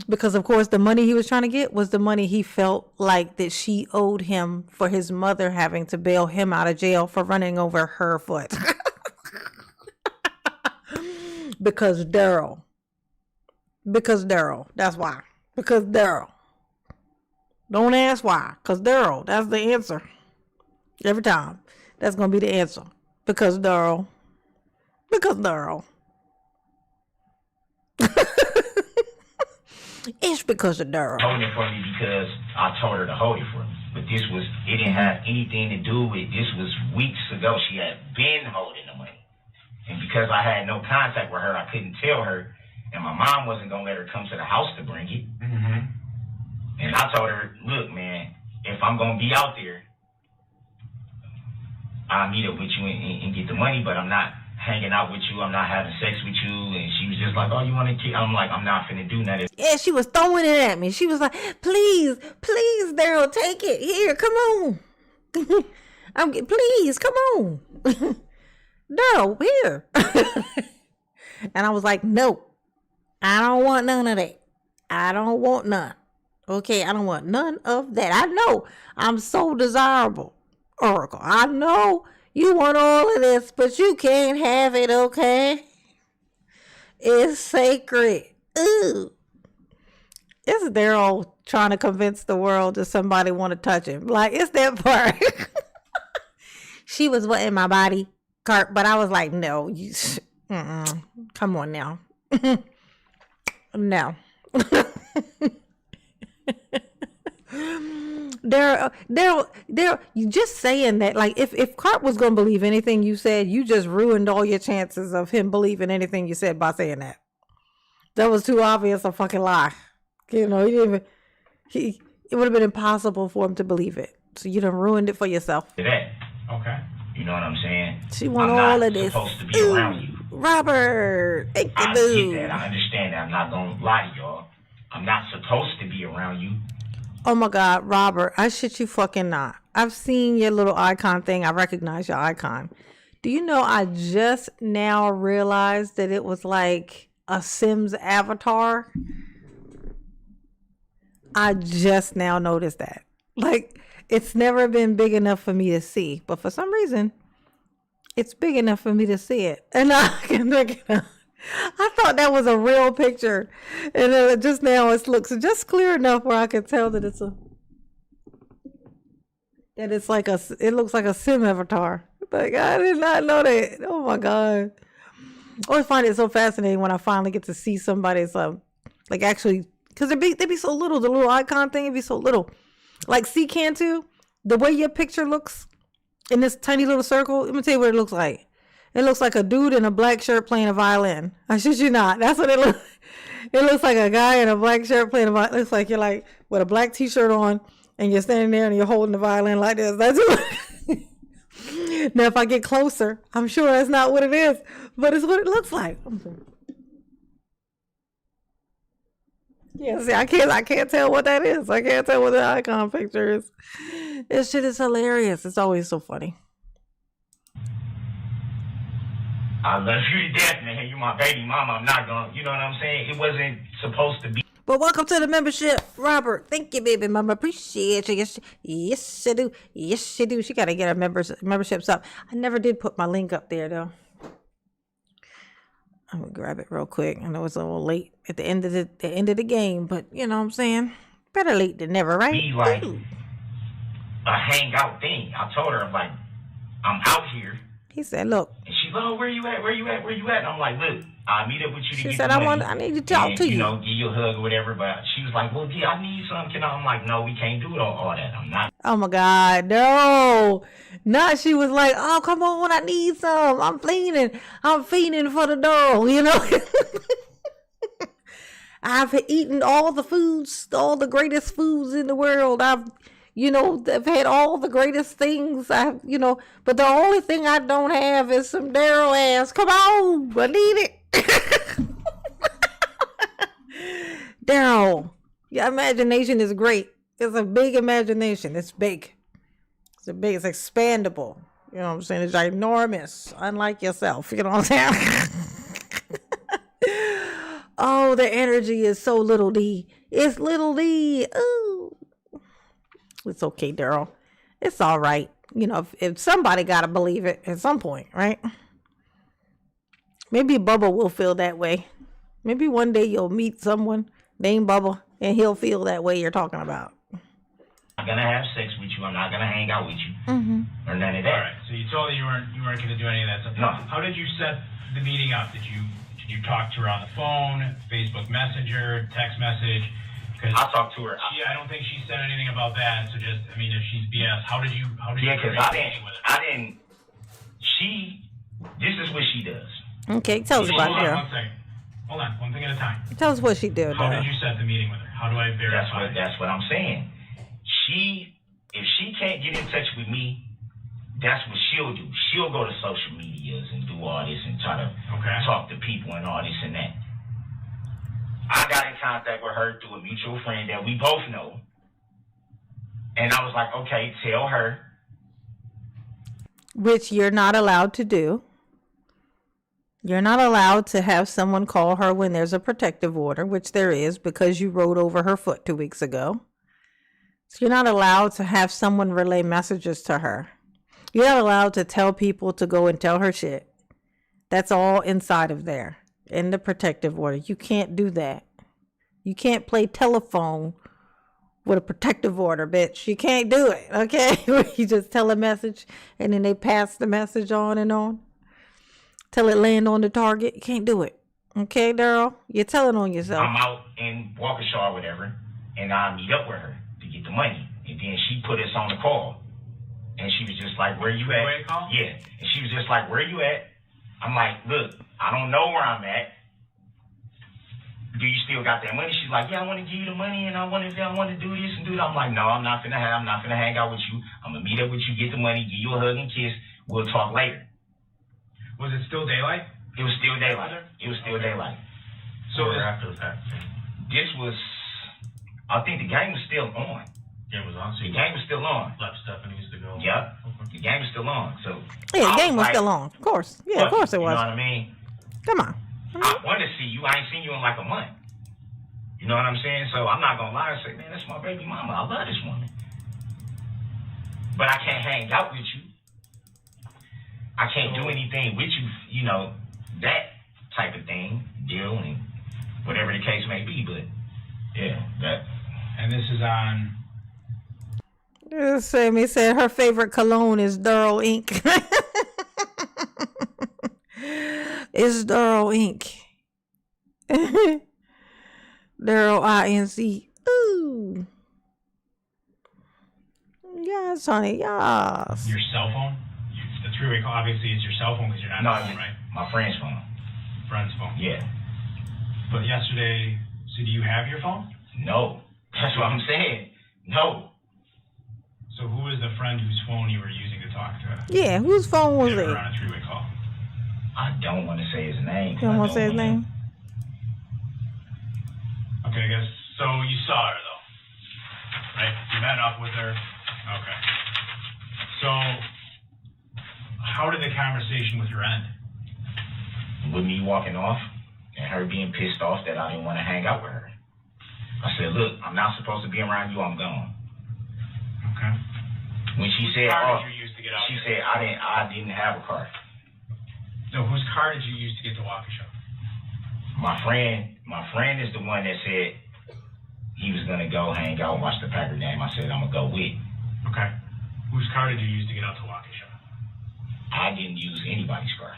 Because of course the money he was trying to get was the money he felt like that she owed him for his mother having to bail him out of jail for running over her foot. Because Daryl. That's why. Because Daryl. Don't ask why. Because Daryl. That's the answer. Every time. That's going to be the answer. Because Daryl. It's because of Daryl. holding it for me because I told her to hold it for me. But it didn't have anything to do with, this was weeks ago. She had been holding the money. And because I had no contact with her, I couldn't tell her. And my mom wasn't going to let her come to the house to bring it. Mm-hmm. And I told her, look, man, if I'm going to be out there, I'll meet up with you and get the money, but I'm not hanging out with you. I'm not having sex with you. And she was just like, oh, you want to kill? I'm like, I'm not finna do nothing. Yeah, she was throwing it at me. She was like, please, Daryl, take it. Here, come on. Please, come on. Daryl, here. And I was like, no, I don't want none of that. I don't want none. Okay, I don't want none of that. I know I'm so desirable, Oracle. I know you want all of this, but you can't have it, okay? It's sacred. Ooh. It's Daryl trying to convince the world that somebody want to touch him. Like, it's that part. She was in my body, but I was like, no. Come on now. No. Daryl, you just saying that, like, if Cart was gonna believe anything you said, you just ruined all your chances of him believing anything you said by saying that. That was too obvious a fucking lie. It would have been impossible for him to believe it. So you done ruined it for yourself. That. Okay. You know what I'm saying? She want I'm all not of this. supposed to be around you. Robert, thank you, I boo. get that. I understand that. I'm not going to lie to y'all. I'm not supposed to be around you. Oh my God, Robert, I shit you fucking not. I've seen your little icon thing. I recognize your icon. Do you know I just now realized that it was like a Sims avatar? I just now noticed that. Like, it's never been big enough for me to see, but for some reason, it's big enough for me to see it. And I can look it up. I thought that was a real picture, and just now it looks just clear enough where I can tell that it's like it looks like a sim avatar. Like, I did not know that. Oh my god! I always find it so fascinating when I finally get to see somebody's like actually, because they be so little. The little icon thing would be so little. Like Cantu, the way your picture looks in this tiny little circle. Let me tell you what it looks like. It looks like a dude in a black shirt playing a violin. I shit you not. That's what it looks. It looks like a guy in a black shirt playing a violin. It looks like you're like with a black t-shirt on and you're standing there and you're holding the violin like this. That's what. Now, if I get closer, I'm sure that's not what it is, but it's what it looks like. Yeah, see, I can't tell what that is. I can't tell what the icon picture is. This shit is hilarious. It's always so funny. I love you to death, man. You my baby mama. I'm not gonna, you know what I'm saying? It wasn't supposed to be. But welcome to the membership, Robert. Thank you, baby mama. Appreciate you. Yes, I do. Yes, I do. She gotta get her memberships up. I never did put my link up there though. I'm gonna grab it real quick. I know it's a little late at the end of the game, but you know what I'm saying? Better late than never, right? Be like a hangout thing. I told her, I'm like, I'm out here. He said, look. And she's like, oh, where you at? Where you at? Where you at? And I'm like, look, I'll meet up with you to She get said, the money. I need to talk to you. You know, give you a hug or whatever. But she was like, well, yeah, I need something. I'm like, no, we can't do all that. I'm not. Oh my God, no. Not she was like, oh, come on, I need some. I'm fiending for the dough, you know. I've eaten all the foods, all the greatest foods in the world. I've had all the greatest things. But the only thing I don't have is some Darrell ass. Come on, I need it. Darrell, your imagination is great. It's a big imagination. It's big. It's expandable. You know what I'm saying? It's ginormous, unlike yourself. You know what I'm saying? Oh, the energy is so little D. It's little D. Ooh. It's okay, Darrell. It's all right. If somebody got to believe it at some point, right? Maybe Bubba will feel that way. Maybe one day you'll meet someone named Bubba and he'll feel that way you're talking about. I'm not going to have sex with you. I'm not going to hang out with you. Mm-hmm. Or none of that. All right. So you told her you weren't going to do any of that stuff. No. How did you set the meeting up? Did you talk to her on the phone, Facebook Messenger, text message? I talked to her. I don't think she said anything about that. So if she's BS, how did you? Yeah, because this is what she does. Okay, tell us about it. One second. Hold on, one thing at a time. Tell us what she did. How did you set the meeting with her? How do I verify? That's what I'm saying. If she can't get in touch with me, that's what she'll do. She'll go to social medias and do all this and try to talk to people and all this and that. I got in contact with her through a mutual friend that we both know. And I was like, okay, tell her. Which you're not allowed to do. You're not allowed to have someone call her when there's a protective order, which there is because you rode over her foot 2 weeks ago. So you're not allowed to have someone relay messages to her. You're not allowed to tell people to go and tell her shit. That's all inside of there. In the protective order. You can't do that. You can't play telephone with a protective order, bitch. You can't do it, okay? You just tell a message and then they pass the message on and on. Till it land on the target. You can't do it. Okay, Darrell? You're telling on yourself. I'm out in Waukesha or whatever, and I meet up with her to get the money. And then she put us on the call. And she was just like, where you at? Yeah. And she was just like, where you at? I'm like, look, I don't know where I'm at. Do you still got that money? She's like, yeah, I want to give you the money and I want to do this and do that. I'm like, no, I'm not gonna hang out with you. I'm gonna meet up with you, get the money, give you a hug and kiss. We'll talk later. Was it still daylight? It was still daylight. Daylight. So after the fact. This was, I think the game was still on. Game was on. So the game was still on. Left Stephanie's to go. Yep. The game was still on. So yeah, the game was still on. Of course. Yeah, of course it was. You know what I mean? Come on. I want to see you. I ain't seen you in like a month. You know what I'm saying? So I'm not gonna lie and say, man, that's my baby mama. I love this woman. But I can't hang out with you. I can't do anything with you, that type of thing, deal, and whatever the case may be. But yeah, that. And this is on. Sammy said her favorite cologne is Darrell Inc. It's Darrell Inc. Darrell Inc. Ooh. Yes, honey. Yes. Your cell phone? The three-way call, obviously, is your cell phone because you're not No, home, right? my friend's phone. Friend's phone. Yeah. But yesterday, so do you have your phone? No. That's what I'm saying. No. So who is the friend whose phone you were using to talk to? Yeah, whose phone was Get her it? on a three-way call. I don't want to say his name. You don't want to say his name? Okay, I guess. So you saw her, though, right? You met up with her. Okay. So how did the conversation with her end? With me walking off and her being pissed off that I didn't want to hang out with her. I said, look, I'm not supposed to be around you. I'm gone. Okay. When she Whose said, car oh, did you use to get out she here? said I didn't have a car. No, whose car did you use to get to Waukesha? My friend is the one that said he was gonna go hang out, watch the Packer game. I said I'm gonna go with. Okay. Whose car did you use to get out to Waukesha? I didn't use anybody's car.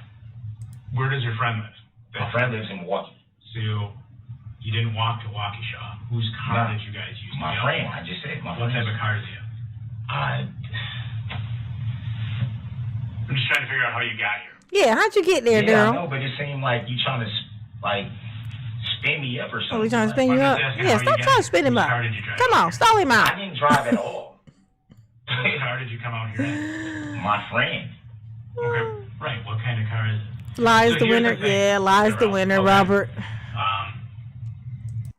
Where does your friend live? My friend lives in Milwaukee. So you didn't walk to Waukesha. Whose car did you guys use? My friend. I just said my friend. What type of car did you have? I'm just trying to figure out how you got here. Yeah, how'd you get there, Yeah, Darrell? I know, but it seemed like you trying to like spin me up or something. Oh, we trying to spin you up? Yeah, stop trying to spin him up. Come on, stall him out. I didn't drive at all. What car did you come out here in? My friend. Okay, right. What kind of car is it? Lies So the here's winner. the thing, Yeah, lies the Darrell. winner, Okay. Robert.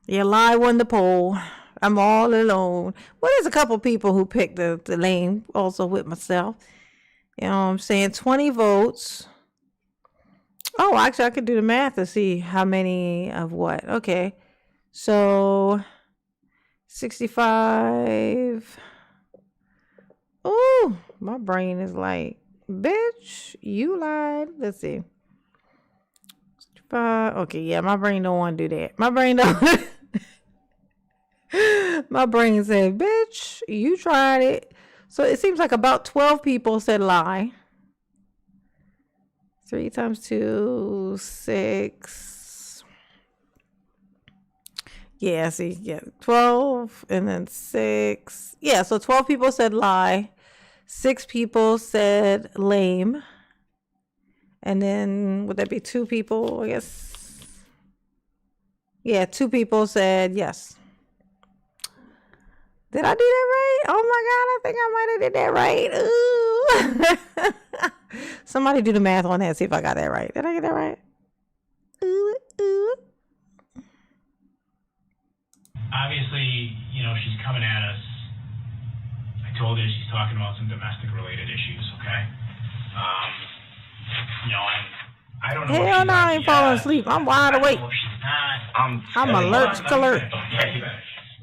Yeah, lie won the poll. I'm all alone. Well, there's a couple people who picked the lane, also with myself. You know what I'm saying? 20 votes. Oh, actually, I could do the math to see how many of what. Okay. So, 65. Ooh, my brain is like, bitch, you lied. Let's see. 65. Okay, yeah, my brain don't want to do that. My brain don't. My brain said, bitch, you tried it. So it seems like about 12 people said lie. 3 times 2, 6. Yeah, see, yeah, 12 and then 6. Yeah, so 12 people said lie. 6 people said lame. And then would that be 2 people, I guess? Yeah, 2 people said yes. Did I do that right? Oh my God, I think I might have did that right. Ooh. Somebody do the math on that, see if I got that right. Did I get that right? Ooh, ooh. Obviously, you know, she's coming at us. I told her she's talking about some domestic related issues, okay? You know, and I don't know. Hell no, I ain't falling asleep. I'm wide awake. She's not. I'm alert.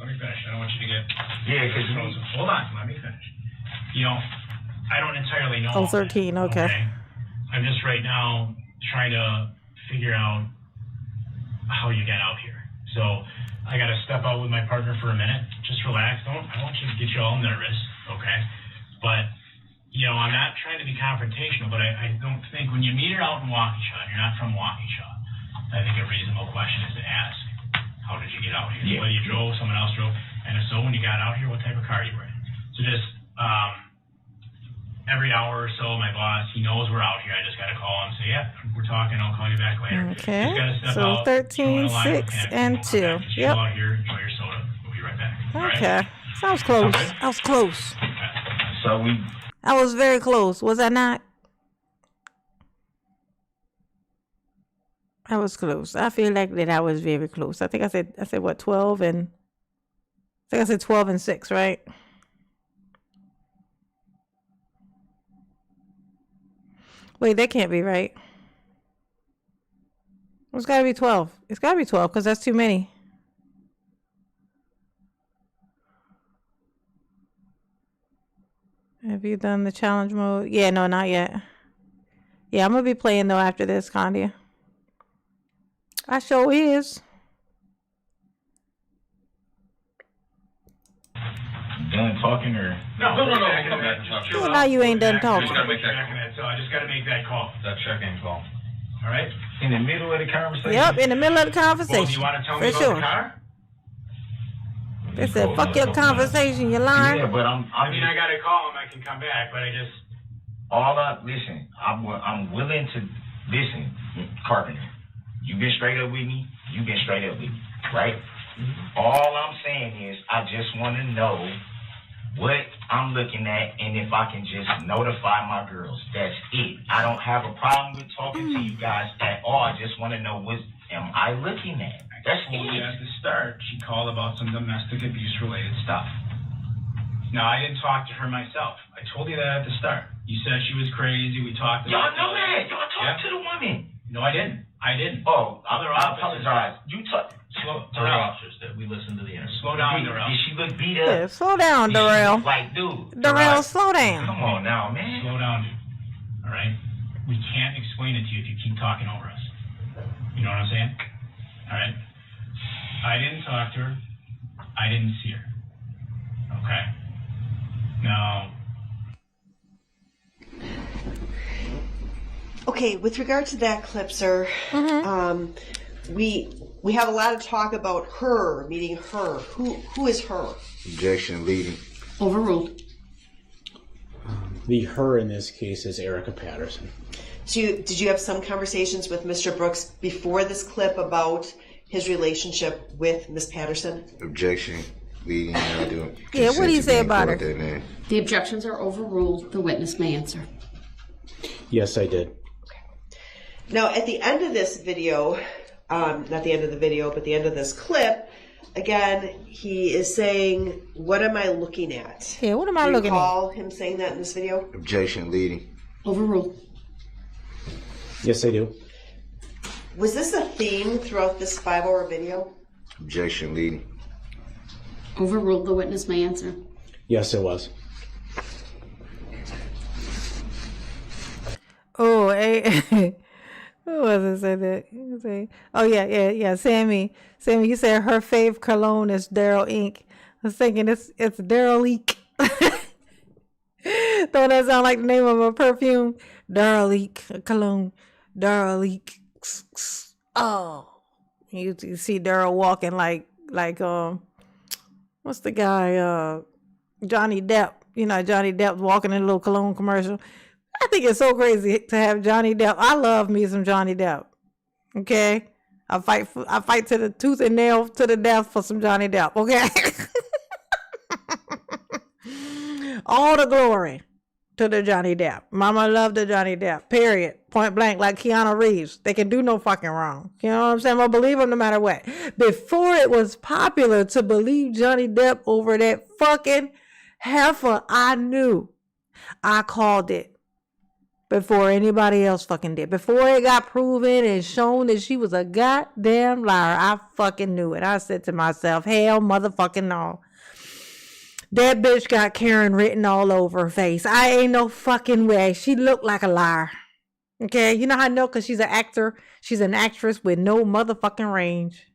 Let me finish. I don't want you to get. Yeah, because hold on. Let me finish. You know, I don't entirely know. Oh, 13. Okay. I'm just right now trying to figure out how you get out here. So I got to step out with my partner for a minute. Just relax. I want you to get you all nervous, okay? But you know, I'm not trying to be confrontational, but I don't think when you meet her out in Waukesha, and you're not from Waukesha, I think a reasonable question is to ask, how did you get out here? Yeah. Whether you drove, someone else drove, and if so, when you got out here, what type of car you were in. So just every hour or so, my boss, he knows we're out here. I just got to call him and say, yeah, we're talking. I'll call you back later. Okay. Just gotta step So out, 13, 6, and 2. Just chill Yep. out here, enjoy your soda. We'll be right back. All right? Okay. Sounds close. Okay. I was close. so we. I was very close. Was I not? I was close. I feel like that I was very close. I think I said what, 12 and I think I said 12 and 6, right? Wait, that can't be right. It's got to be 12. It's got to be 12 because that's too many. Have you done the challenge mode? Yeah, no, not yet. Yeah, I'm going to be playing though after this, Condia. I sure is. Done talking or? No. Come back and talk to Well, now you ain't done talking. So I just gotta make that call. That check-in call. All right? In the middle of the conversation? Yep, in the middle of the Well, do conversation. you want to tell For me about sure. the car? They said, fuck your conversation, you lying. Yeah, but I'm I mean, I gotta call him. I can come back, but I just. listen, I'm willing to listen, Carpenter. You been straight up with me. You been straight up with me, right? All I'm saying is I just want to know what I'm looking at and if I can just notify my girls. That's it. I don't have a problem with talking to you guys at all. I just want to know what am I looking at. That's Told you it. at the start, she called about some domestic abuse related stuff. Now, I didn't talk to her myself. I told you that at the start. You said she was crazy. We talked Y'all about know that. Y'all talked to the woman. No, I didn't. Oh, Other I officers- apologize. You talk. Slow Other down. officers that we listened to the interview. Slow down, Darrell. Did she look beat up? Yeah, slow down, Did she Darrell. look like, dude. Darrell, slow down. Come on now, man. Slow down, dude. All right? We can't explain it to you if you keep talking over us. You know what I'm saying? All right? I didn't talk to her. I didn't see her. Okay? Now, Okay, with regard to that clip, sir, we have a lot of talk about her, meeting her. Who is her? Objection leading. Overruled. The her in this case is Erica Patterson. So did you have some conversations with Mr. Brooks before this clip about his relationship with Miss Patterson? Objection leading. I do. Yeah, what do you say about her? That name. The objections are overruled. The witness may answer. Yes, I did. Now, at the end of this video, not the end of the video, but the end of this clip, again, he is saying, what am I looking at? Yeah, what am I Do you looking at? recall him saying that in this video? Objection leading. Overruled. Yes, I do. Was this a theme throughout this 5-hour video? Objection leading. Overruled. The witness may answer. Yes, it was. Oh, hey. Who was it said that? You say, oh yeah. Sammy, you said her fave cologne is Darrell Inc. I was thinking it's Darrell Leak. Don't that sound like the name of a perfume? Darrell Leak, a cologne. Darrell Leak. Oh, you see Darrell walking like what's the guy? Johnny Depp. You know, Johnny Depp walking in a little cologne commercial. I think it's so crazy to have Johnny Depp. I love me some Johnny Depp. Okay, I fight to the tooth and nail to the death for some Johnny Depp. Okay, all the glory to the Johnny Depp. Mama loved the Johnny Depp. Period. Point blank, like Keanu Reeves. They can do no fucking wrong. You know what I'm saying? I'm gonna believe him no matter what. Before it was popular to believe Johnny Depp over that fucking heifer, I knew. I called it. Before anybody else fucking did. Before it got proven and shown that she was a goddamn liar, I fucking knew it. I said to myself, hell motherfucking no. That bitch got Karen written all over her face. I ain't no fucking way. She looked like a liar. Okay, you know how I know? Because she's an actor. She's an actress with no motherfucking range.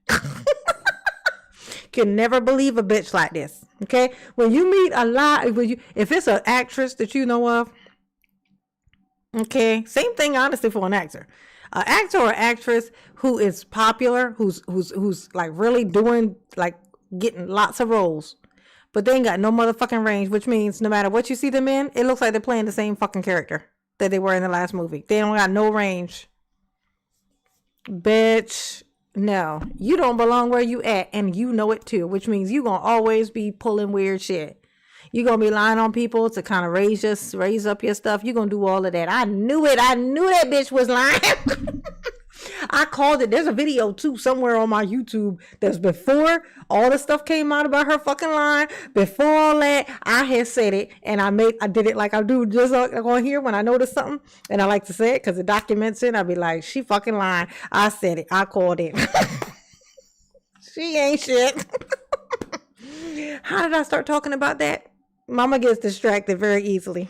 Can never believe a bitch like this. Okay? When you meet a lie, if it's an actress that you know of, okay, same thing honestly for an actor. An actor or actress who is popular, who's like really doing, like getting lots of roles, but they ain't got no motherfucking range, which means no matter what you see them in, it looks like they're playing the same fucking character that they were in the last movie. They don't got no range. Bitch, no. You don't belong where you at, and you know it too, which means you gonna always be pulling weird shit. You're going to be lying on people to kind of raise up your stuff. You're going to do all of that. I knew it. I knew that bitch was lying. I called it. There's a video, too, somewhere on my YouTube that's before all the stuff came out about her fucking lying. Before all that, I had said it, and I did it like I do just on here when I notice something, and I like to say it because it documents it. I'll be like, she fucking lying. I said it. I called it. She ain't shit. How did I start talking about that? Mama gets distracted very easily.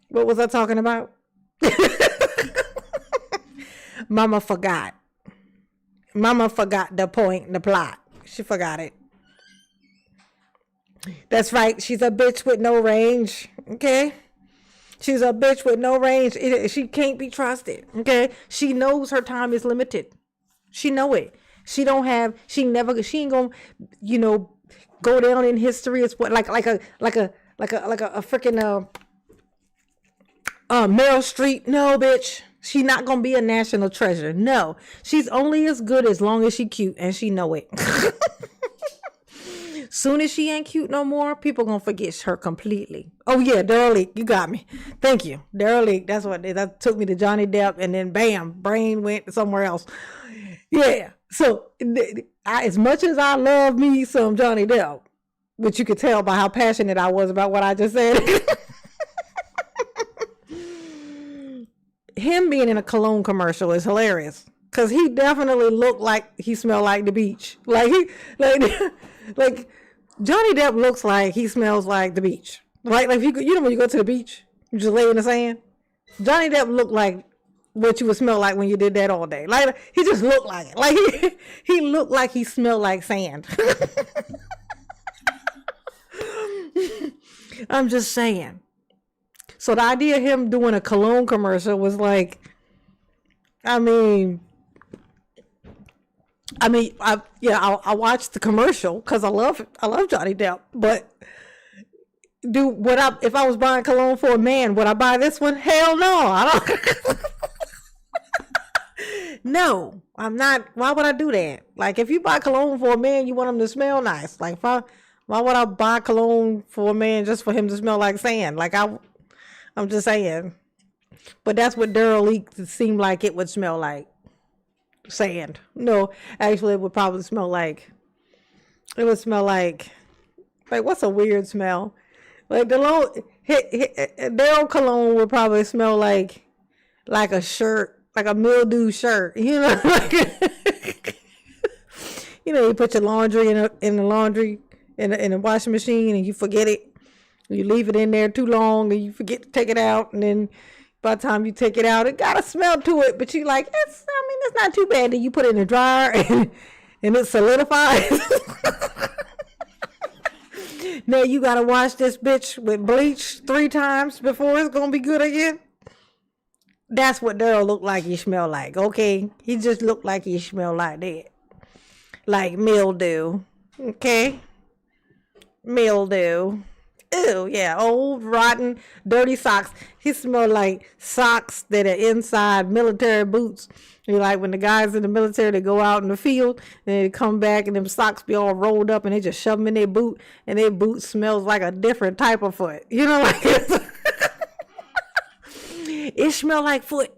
What was I talking about? Mama forgot. Mama forgot the point, the plot. She forgot it. That's right. She's a bitch with no range. Okay. She's a bitch with no range. She can't be trusted. Okay. She knows her time is limited. She know it. She ain't gonna, go down in history as what, like a freaking, Meryl Streep. No, bitch. She not gonna be a national treasure. No. She's only as good as long as she cute, and she know it. Soon as she ain't cute no more, people gonna forget her completely. Oh yeah, DARRELL, you got me. Thank you, DARRELL. That's what that took me to Johnny Depp, and then bam, brain went somewhere else. Yeah. So as much as I love me some Johnny Depp, which you could tell by how passionate I was about what I just said, him being in a cologne commercial is hilarious because he definitely looked like he smelled like the beach. Like Johnny Depp looks like he smells like the beach. Right? Like when you go to the beach, you just lay in the sand. Johnny Depp looked like what you would smell like when you did that all day. Like he just looked like it. Like he looked like he smelled like sand. I'm just saying. So the idea of him doing a cologne commercial was like, I watched the commercial because I love Johnny Depp. But if I was buying cologne for a man, would I buy this one? Hell no, I don't. No, I'm not. Why would I do that? Like if you buy cologne for a man, you want him to smell nice. Like why would I buy cologne for a man just for him to smell like sand? Like I'm just saying. But that's what DARRELL seemed like it would smell like. Sand. No, actually it would probably smell like, what's a weird smell? Like Darrell cologne would probably smell like a shirt, like a mildew shirt, you know? You put your laundry in the washing machine and you forget it. You leave it in there too long and you forget to take it out, and then by the time you take it out, it got a smell to it, but you like, it's not too bad. Then you put it in the dryer and it solidifies. Now you gotta wash this bitch with bleach 3 times before it's gonna be good again. That's what Darrell looked like he smelled like, okay? He just looked like he smelled like that. Like mildew, okay? Mildew. Ew, yeah, old, rotten, dirty socks. He smelled like socks that are inside military boots. Like when the guys in the military, they go out in the field and they come back and them socks be all rolled up and they just shove them in their boot, and their boot smells like a different type of foot. Like it smelled like foot,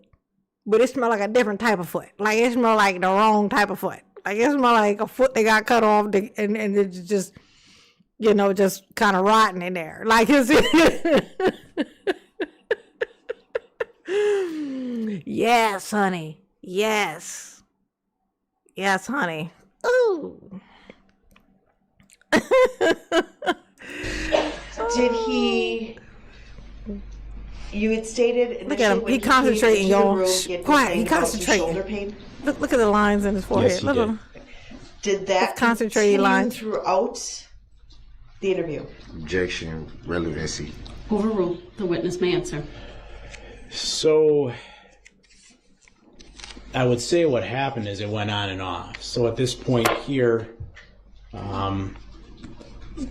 but it smelled like a different type of foot. Like it smelled like the wrong type of foot. Like it smelled like a foot they got cut off and it's just, just kind of rotten in there. Like it's yes, honey. Yes. Yes, honey. Ooh. Did he? You had stated. Look at him. He concentrating, y'all. Quiet. He concentrating. Shoulder pain. Look at the lines in his forehead. Yes, he look did. at him. Did that concentrated continue lines throughout the interview? Objection, relevancy. Overruled. The witness may answer. So I would say what happened is it went on and off. So at this point here,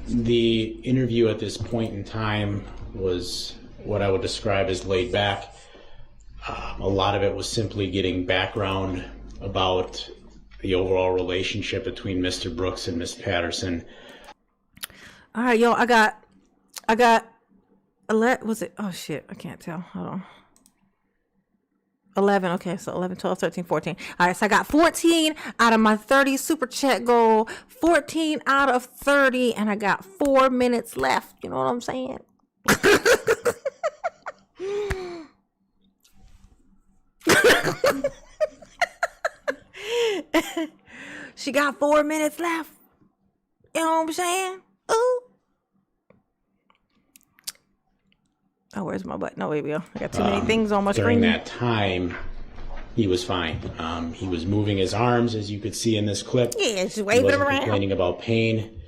the interview at this point in time was what I would describe as laid back. A lot of it was simply getting background about the overall relationship between Mr. Brooks and Miss Patterson. All right, yo, I got was it? Oh shit, I can't tell. Hold on. 11. Okay, so 11, 12, 13, 14. All right, so I got 14 out of my 30 super chat goal. 14 out of 30, and I got 4 minutes left. You know what I'm saying? She got 4 minutes left. You know what I'm saying? Ooh. Oh, where's my button? No, wait, we go. I got too many things on my During screen. that time, he was fine. He was moving his arms, as you could see in this clip. Yeah, just He waving them wasn't around. complaining about pain.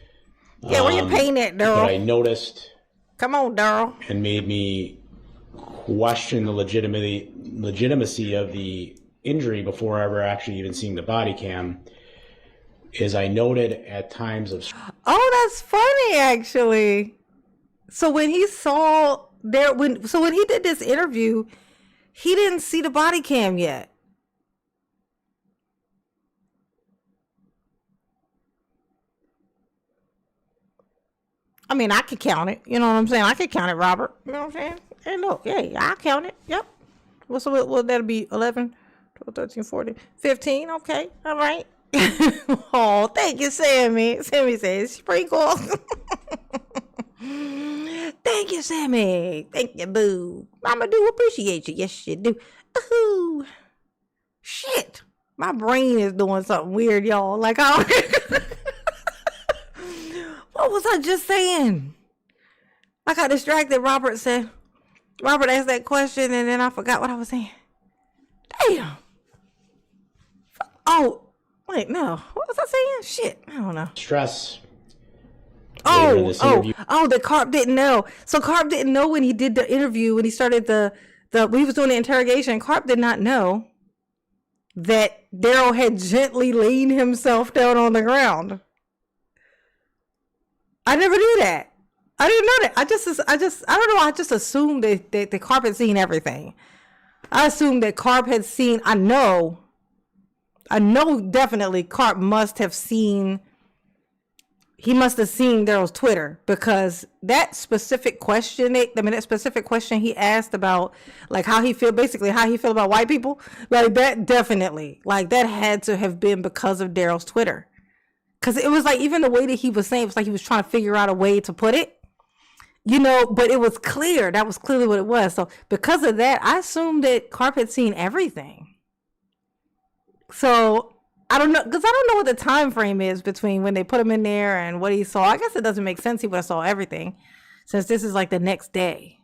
Yeah, where you pain at, But I Daryl? noticed Come on, Daryl. and made me question the legitimacy of the injury before ever actually even seeing the body cam. Is I noted at times of Oh, that's funny, actually. So when he saw there, when he did this interview, he didn't see the body cam yet. I mean, I could count it. You know what I'm saying? I could count it, Robert. You know what I'm saying? Hey, look. Hey, I count it. Yep. Well, that'll be 11, 12, 13, 14, 15. Okay. All right. Oh, thank you, Sammy. Sammy says, sprinkle. Thank you, Sammy. Thank you, boo. Mama do appreciate you. Yes, you do. Ooh. Shit. My brain is doing something weird, y'all. Like, what was I just saying? I got distracted. Robert asked that question, and then I forgot what I was saying. Damn. Oh, wait, no. What was I saying? Shit. I don't know. stress. Later in this interview. That Carp didn't know. So Carp didn't know when he did the interview, when he started when he was doing the interrogation. Carp did not know that Darrell had gently laid himself down on the ground. I never knew that. I didn't know that. I don't know. I just assumed that Carp had seen everything. I assumed that Carp had seen. I know definitely Carp must have seen. He must have seen Darrell's Twitter, because that specific question, that specific question he asked about, like, how he feel about white people, like, that definitely, like, that had to have been because of Darrell's Twitter. Because it was like, even the way that he was saying, it was like he was trying to figure out a way to put it, you know, but it was clear. That was clearly what it was. So because of that, I assumed that Carp had seen everything. So I don't know, because I don't know what the time frame is between when they put him in there and what he saw. I guess it doesn't make sense he would have saw everything, since this is like the next day.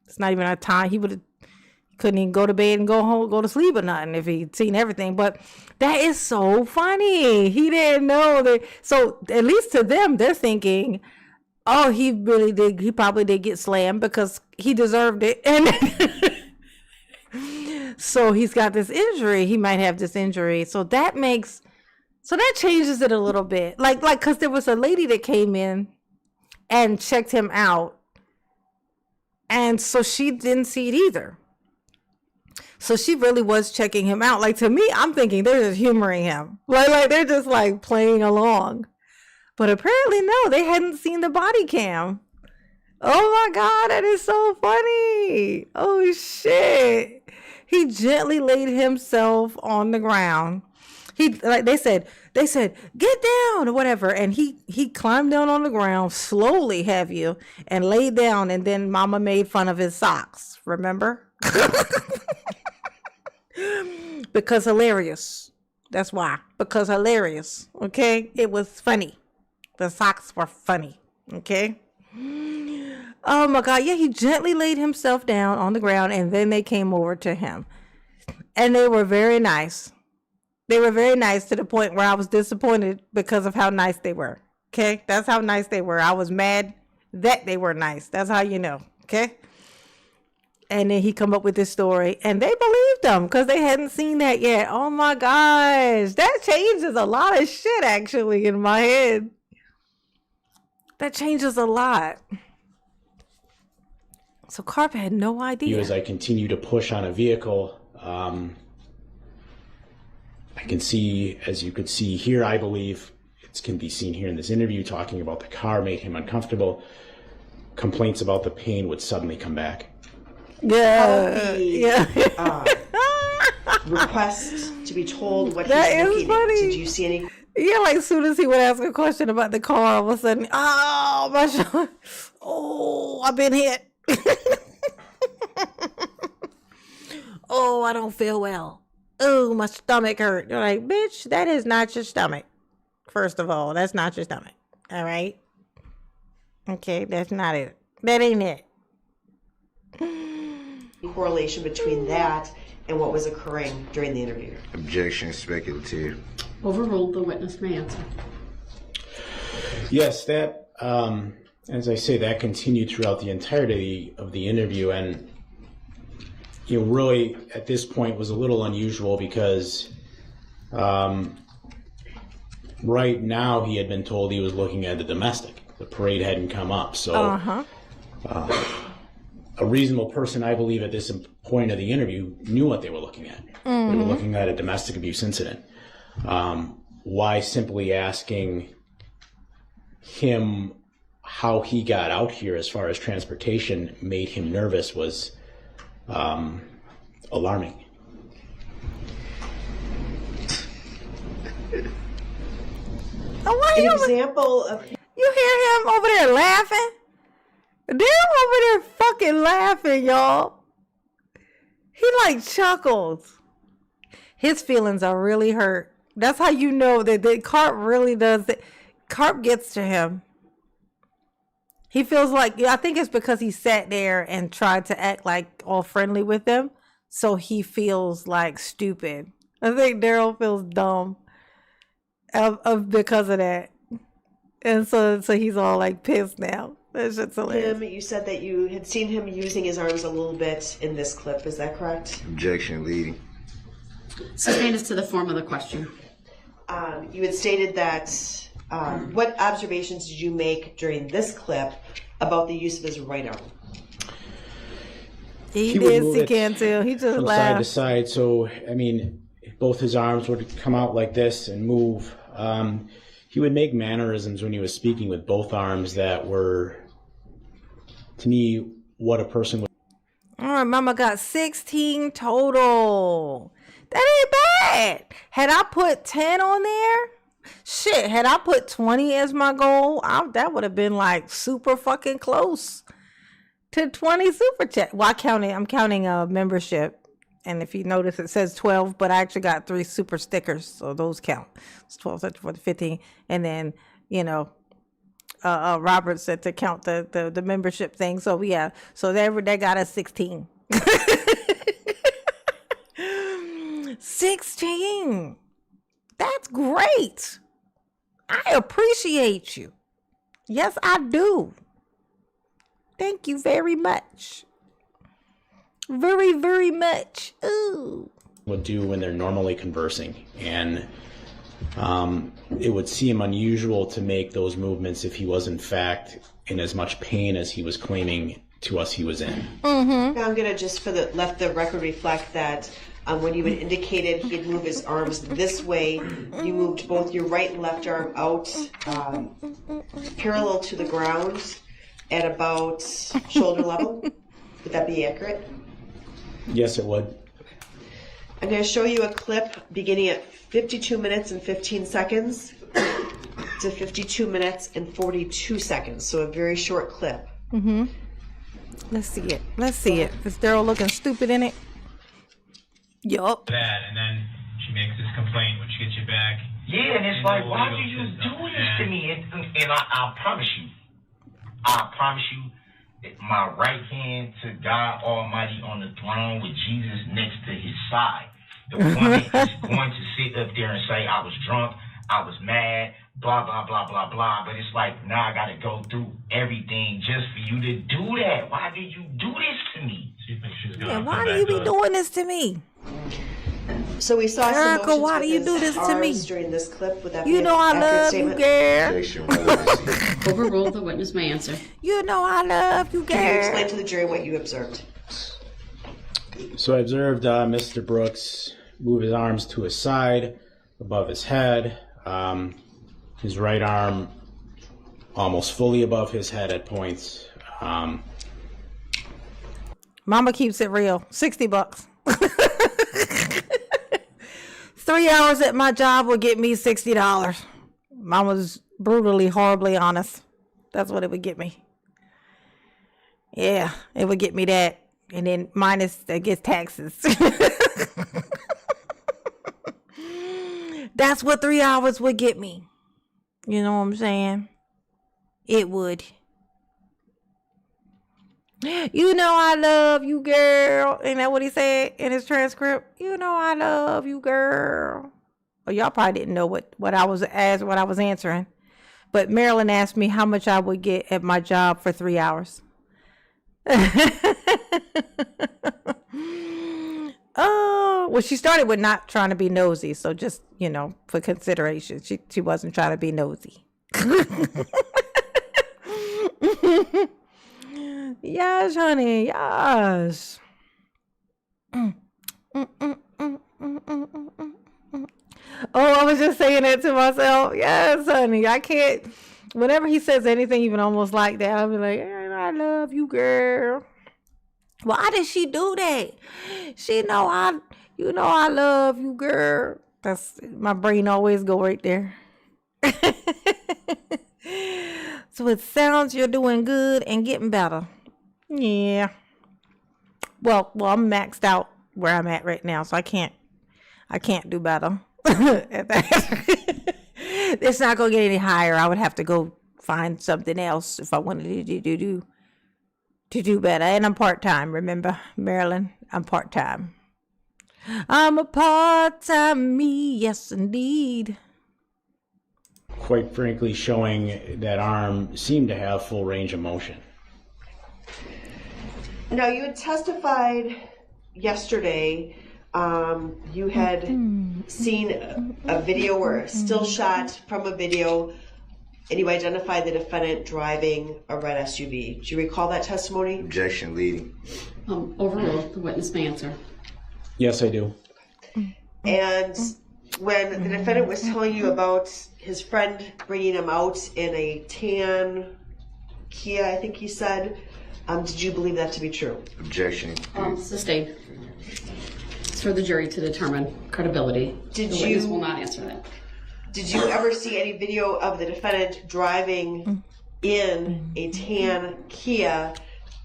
It's not even a time. He couldn't even go to bed and go home, go to sleep or nothing if he'd seen everything. But that is so funny. He didn't know that. So at least to them, they're thinking, oh, he really did. He probably did get slammed because he deserved it. And so he's got this injury. He might have this injury. So that changes it a little bit. Like, cause there was a lady that came in and checked him out. And so she didn't see it either. So she really was checking him out. Like, to me, I'm thinking they're just humoring him. Like they're just like playing along. But apparently, no, they hadn't seen the body cam. Oh my God, that is so funny. Oh shit. He gently laid himself on the ground. They said, get down or whatever. And he climbed down on the ground, slowly, have you, and laid down. And then Mama made fun of his socks. Remember? Because hilarious. That's why. Because hilarious. Okay. It was funny. The socks were funny. Okay. Oh my God. Yeah, he gently laid himself down on the ground, and then they came over to him. And they were very nice. They were very nice, to the point where I was disappointed because of how nice they were. Okay? That's how nice they were. I was mad that they were nice. That's how you know. Okay? And then he come up with this story, and they believed him because they hadn't seen that yet. Oh my gosh. That changes a lot of shit, actually, in my head. That changes a lot. So Carp had no idea. As I continue to push on a vehicle, I can see, as you could see here, I believe it can be seen here in this interview, talking about the car made him uncomfortable. Complaints about the pain would suddenly come back. Yeah. Request to be told what That he's is looking funny. at. Did you see any? Yeah, like as soon as he would ask a question about the car, all of a sudden, oh, my shoulder. Oh, I've been hit. Oh, I don't feel well. Oh, my stomach hurt. You're like, bitch, that is not your stomach. First of all, that's not your stomach. All right? Okay, that's not it. That ain't it. Correlation between that and what was occurring during the interview. Objection, speculative. Overruled. The witness may answer. Yes, that, as I say, that continued throughout the entirety of the interview, and really at this point was a little unusual because right now he had been told he was looking at the domestic. The parade hadn't come up, so a reasonable person, I believe, at this point of the interview knew what they were looking at. They were looking at a domestic abuse incident. Why simply asking him how he got out here as far as transportation made him nervous was alarming. An example of You hear him over there laughing? They're over there fucking laughing, y'all. He like chuckles. His feelings are really hurt. That's how you know that Carp really does it. Carp gets to him. He feels like, I think it's because he sat there and tried to act like all friendly with them. So he feels like stupid. I think Darrell feels dumb because of that. And so he's all like pissed now. That's just hilarious. you said that you had seen him using his arms a little bit in this clip. Is that correct? Objection, leading. Sustained as to the form of the question. You had stated that. What observations did you make during this clip about the use of his right arm? He did. He can't tell. He just from laughed. side to side. So, I mean, both his arms would come out like this and move. He would make mannerisms when he was speaking with both arms that were, to me, what a person would. All right, Mama got 16 total. That ain't bad. Had I put 10 on there, shit, had I put 20 as my goal, that would have been like super fucking close to 20 super chat. Well, I'm counting a membership. And if you notice, it says 12, but I actually got 3 super stickers, so those count. It's 12, 13, 14, 15. And then, Robert said to count the membership thing. So, yeah, so they got us 16. 16. That's great. I appreciate you. Yes, I do. Thank you very much. Very, very much. Ooh. Would do when they're normally conversing, and it would seem unusual to make those movements if he was in fact in as much pain as he was claiming to us he was in. I'm gonna just let the record reflect that when you had indicated he'd move his arms this way, you moved both your right and left arm out parallel to the ground at about shoulder level. Would that be accurate? Yes, it would. I'm going to show you a clip beginning at 52 minutes and 15 seconds to 52 minutes and 42 seconds. So a very short clip. Let's see it. Is Darrell looking stupid in it? Yup. That, and then she makes this complaint when she gets you back. Yeah, and it's like, why do you do this to me? And I promise you, my right hand to God Almighty on the throne with Jesus next to his side. The woman is going to sit up there and say, I was drunk, I was mad, blah, blah, blah, blah, blah. But it's like, now I got to go through everything just for you to do that. Why did you do this to me? She thinks she's gonna Yeah, come why back do you to be us. doing this to me? So we saw Erica, some motions why with do you his do this to me? arms during this clip. Would that be You an know I accurate love you, statement? girl. Objection, relevancy. Overruled. The witness may answer. You know I love you, Can you explain girl. to the jury what you observed? So I observed Mr. Brooks move his arms to his side, above his head, his right arm almost fully above his head at points. Mama keeps it real. $60. 3 hours at my job will get me $60. Mama's brutally, horribly honest. That's what it would get me. Yeah, it would get me that. And then minus, I guess, taxes. That's what 3 hours would get me. You know what I'm saying? It would. You know I love you, girl. Ain't that what he said in his transcript? You know I love you, girl. Well, y'all probably didn't know what I was answering. But Marilyn asked me how much I would get at my job for 3 hours. Oh, well, she started with not trying to be nosy. So just, for consideration, she wasn't trying to be nosy. Yes, honey. Yes. Oh, I was just saying that to myself. Yes, honey. I can't. Whenever he says anything even almost like that, I'll be like, I love you, girl. Why did she do that? She know I love you, girl. That's my brain always go right there. So it sounds you're doing good and getting better. Yeah. Well, I'm maxed out where I'm at right now, so I can't do better. It's not gonna get any higher. I would have to go find something else if I wanted to do better. And I'm part-time, remember, Marilyn? I'm part-time. I'm a part-time me, yes indeed. Quite frankly, showing that arm seemed to have full range of motion. Now, you had testified yesterday, you had seen a video or a still shot from a video, and you identified the defendant driving a red SUV. Do you recall that testimony? Objection leading. Overruled. The witness may answer. Yes, I do. And when the defendant was telling you about his friend bringing him out in a tan Kia, I think he said, did you believe that to be true? Objection. Sustained. It's for the jury to determine credibility. The witness will not answer that. Did you ever see any video of the defendant driving in a tan Kia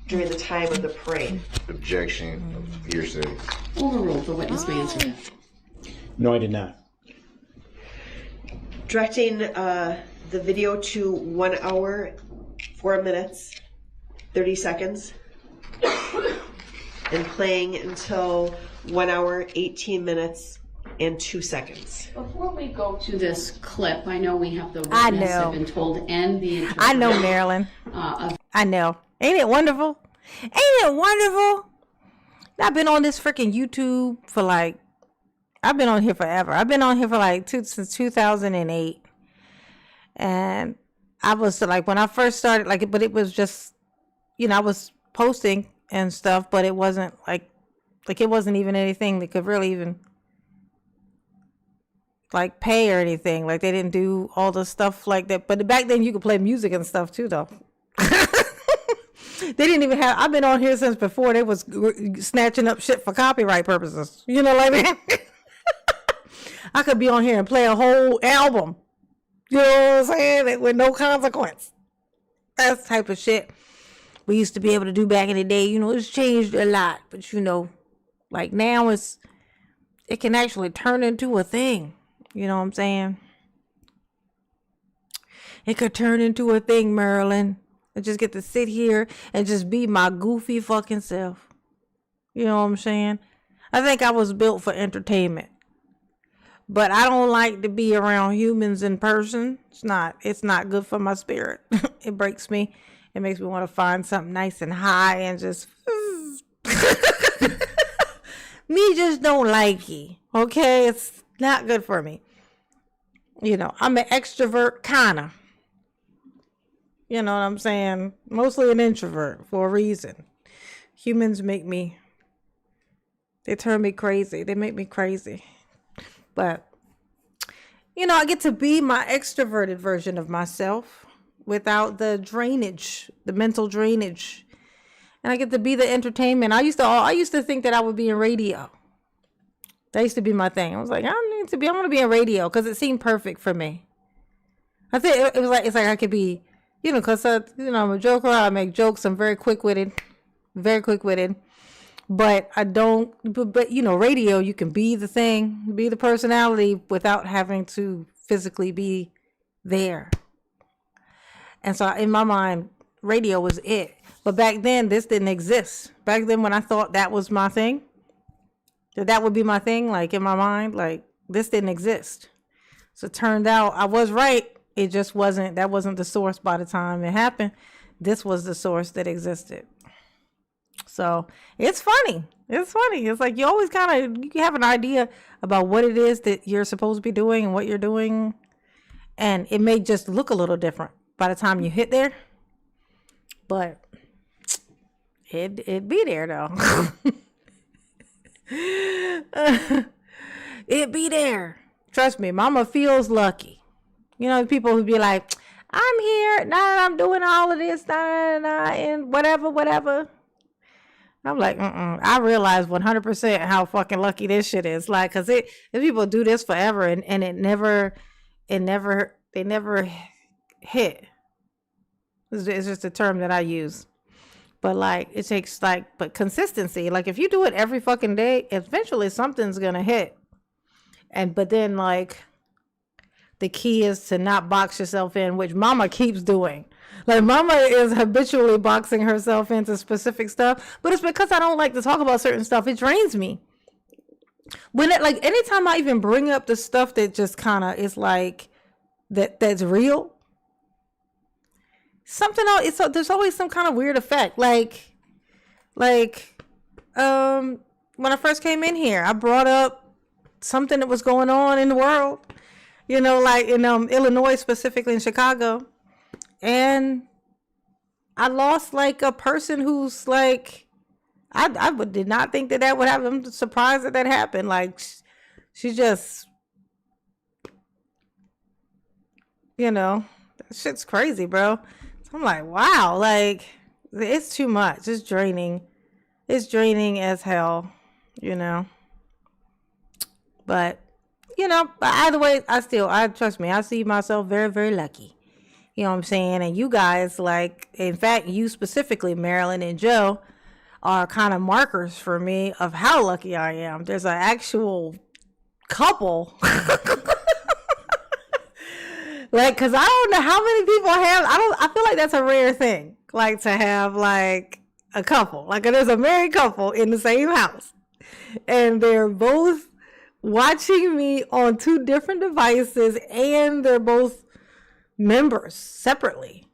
during the time of the parade? Objection. Hearsay. Overruled. The witness may answer that. No, I did not. Directing the video to 1 hour, 4 minutes, 30 seconds, and playing until 1 hour, 18 minutes, and 2 seconds. Before we go to this clip, I know we have the witness have been told and the interpreter. I know, Marilyn. I know. Ain't it wonderful? Ain't it wonderful? I've been on this freaking YouTube for I've been on here forever. I've been on here for since 2008. And I was when I first started, but it was just, I was posting and stuff, but it wasn't it wasn't even anything that could really even pay or anything. They didn't do all the stuff like that. But back then you could play music and stuff too, though. They didn't even have, I've been on here since before they was snatching up shit for copyright purposes. You know what I mean? I could be on here and play a whole album. You know what I'm saying? With no consequence. That's the type of shit we used to be able to do back in the day. It's changed a lot. But now it can actually turn into a thing. You know what I'm saying? It could turn into a thing, Marilyn. I just get to sit here and just be my goofy fucking self. You know what I'm saying? I think I was built for entertainment. But I don't like to be around humans in person. It's not good for my spirit. It breaks me. It makes me want to find something nice and high and just me just don't like it. Okay? It's not good for me. I'm an extrovert kinda. You know what I'm saying? Mostly an introvert for a reason. Humans they turn me crazy. They make me crazy. But, I get to be my extroverted version of myself without the drainage, the mental drainage. And I get to be the entertainment. I used to think that I would be in radio. That used to be my thing. I was like, I want to be in radio because it seemed perfect for me. I think it was it's like I could be, because, I'm a joker. I make jokes. I'm very quick-witted. But I don't, but radio, you can be the thing, be the personality without having to physically be there. And so in my mind, radio was it. But back then, this didn't exist. Back then, when I thought that was my thing, that would be my thing, like in my mind, like this didn't exist. So it turned out I was right. It just wasn't, that wasn't the source by the time it happened. This was the source that existed. So it's funny. It's funny. It's like you always kind of, you have an idea about what it is that you're supposed to be doing and what you're doing. And it may just look a little different by the time you hit there. But it'd be there though. It'd be there. Trust me, mama feels lucky. You know, people who be like, I'm here, I'm doing all of this, and whatever. I'm like, I realize 100% how fucking lucky this shit is. Like, cause if people do this forever and they never hit. It's just a term that I use. But like, it takes but consistency. Like if you do it every fucking day, eventually something's gonna hit. But then like, the key is to not box yourself in, which mama keeps doing. Like mama is habitually boxing herself into specific stuff, but it's because I don't like to talk about certain stuff. It drains me. When it, like, anytime I even bring up the stuff that just kind of is like, that's real, something else, there's always some kind of weird effect. Like, when I first came in here, I brought up something that was going on in the world, you know, like in Illinois, specifically in Chicago. And I lost like a person who's like, I did not think that would happen. I'm surprised that happened. Like she just, you know, that shit's crazy, bro. So I'm like, wow, like it's too much. It's draining. It's draining as hell, you know. But, you know, either way, I trust me, I see myself very, very lucky. You know what I'm saying? And you guys, like, in fact, you specifically, Marilyn and Joe, are kind of markers for me of how lucky I am. There's an actual couple. Like, because I don't know how many people have, I feel like that's a rare thing. Like, to have, like, a couple. Like, there's a married couple in the same house. And they're both watching me on 2 different devices, and they're both members separately.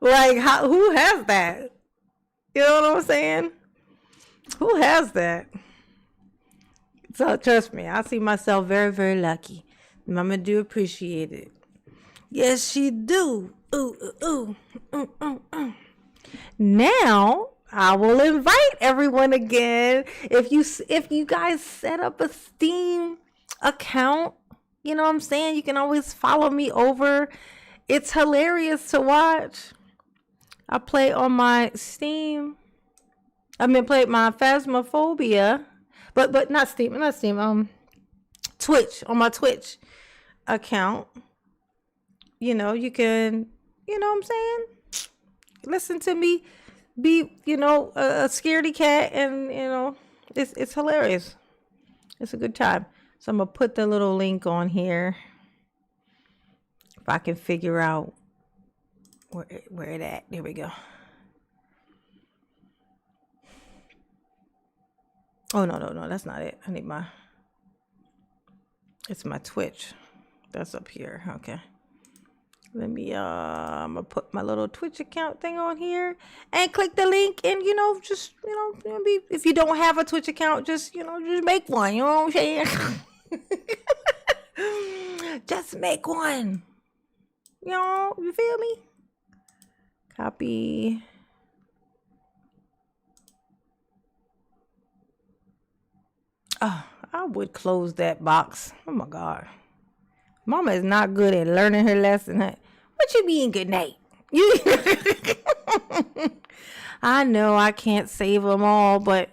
Like, who has that? You know what I'm saying? Who has that? So trust me, I see myself very, very lucky. Mama do appreciate it. Yes, she do. Ooh. Now I will invite everyone again. If you guys set up a Steam account, you know what I'm saying? You can always follow me over. It's hilarious to watch. I play on my Steam. Play my Phasmophobia, but not Steam. Twitch, on my Twitch account. You know, you can, you know what I'm saying? Listen to me be, you know, a scaredy cat, and, you know, it's hilarious. It's a good time. So I'm going to put the little link on here. If I can figure out where it at. There we go. Oh, no, that's not it. I need it's my Twitch. That's up here. Okay. Let me, I'm gonna put my little Twitch account thing on here and click the link, and, you know, just, you know, maybe if you don't have a Twitch account, just, you know, just make one, you know what I'm saying? Just make one. You know, you feel me? Copy. Oh, I would close that box. Oh my God. Mama is not good at learning her lesson. What you mean good night? I know I can't save them all, but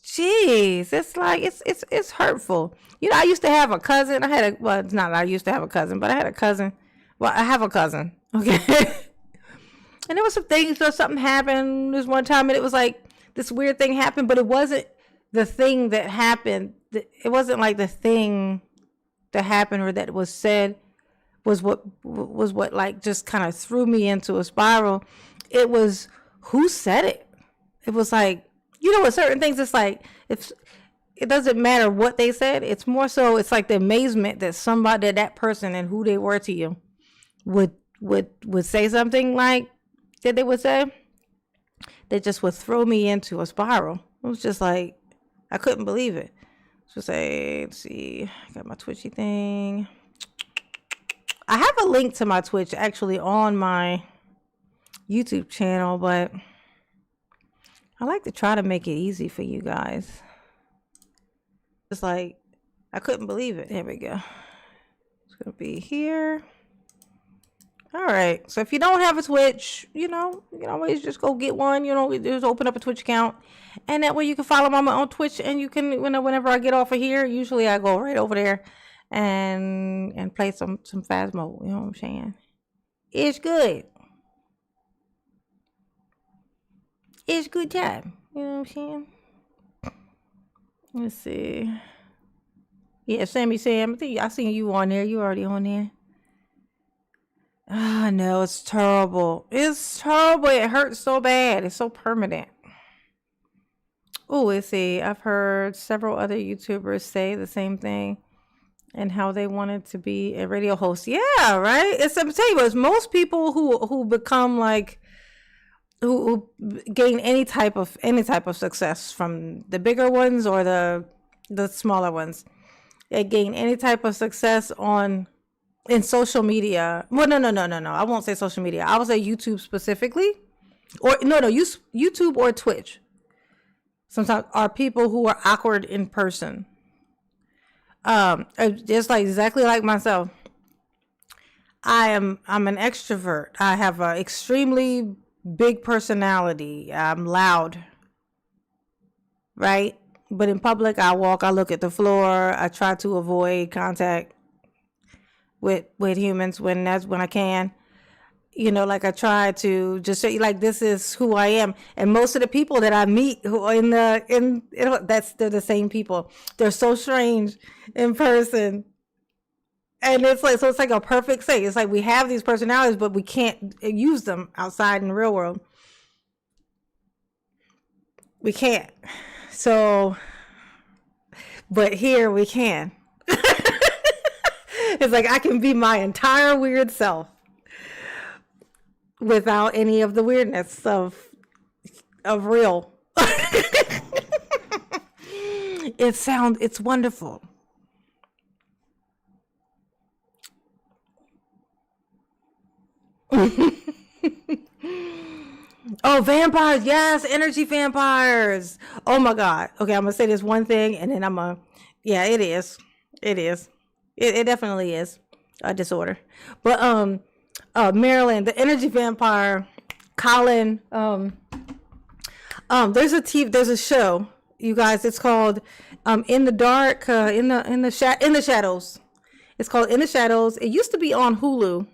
jeez, it's like, it's hurtful. You know, I used to have a cousin. It's not I used to have a cousin, but I had a cousin. Well, I have a cousin. Okay. And there was some things, so something happened this one time, and it was like this weird thing happened, but it wasn't the thing that happened. It wasn't like the thing that happened or that was said was what like just kind of threw me into a spiral. It was who said it. It was like, with certain things, it's like, it doesn't matter what they said. It's more so, it's like the amazement that that person and who they were to you would say something like that they would say. That just would throw me into a spiral. It was just like, I couldn't believe it. Let's see, I got my Twitchy thing. I have a link to my Twitch actually on my YouTube channel, but I like to try to make it easy for you guys. It's like, I couldn't believe it. There we go. It's gonna be here. All right. So if you don't have a Twitch, you can always just go get one. Just open up a Twitch account, and that way you can follow Mama on Twitch. And you can, whenever I get off of here, usually I go right over there and play some Phasmo. You know what I'm saying? It's good. It's good time. You know what I'm saying? Let's see. Yeah, Sammy Sam. I think I seen you on there. You already on there. Ah, no, it's terrible. It's terrible. It hurts so bad. It's so permanent. Oh, let's see. I've heard several other YouTubers say the same thing and how they wanted to be a radio host. Yeah, right. I'm telling you, it's most people who become like who gain any type of success, from the bigger ones or the smaller ones. They gain any type of success in social media. Well, no. I won't say social media. I will say YouTube specifically, or YouTube or Twitch. Sometimes are people who are awkward in person. Just like exactly like myself. I'm an extrovert. I have an extremely big personality. I'm loud. Right? But in public, I look at the floor. I try to avoid contact with humans when I can. Like I try to just show you, like, this is who I am. And most of the people that I meet who are they're the same people. They're so strange in person. And it's like a perfect thing. It's like we have these personalities, but we can't use them outside in the real world. We can't. So, but here we can. It's like I can be my entire weird self without any of the weirdness of real. It's wonderful. Oh, vampires. Yes, energy vampires. Oh my God. Okay, I'm gonna say this one thing and then yeah, it is. It definitely is a disorder. But Maryland, the energy vampire, Colin, there's a show, you guys, it's called In the Dark, in the Shadows. It's called In the Shadows. It used to be on Hulu.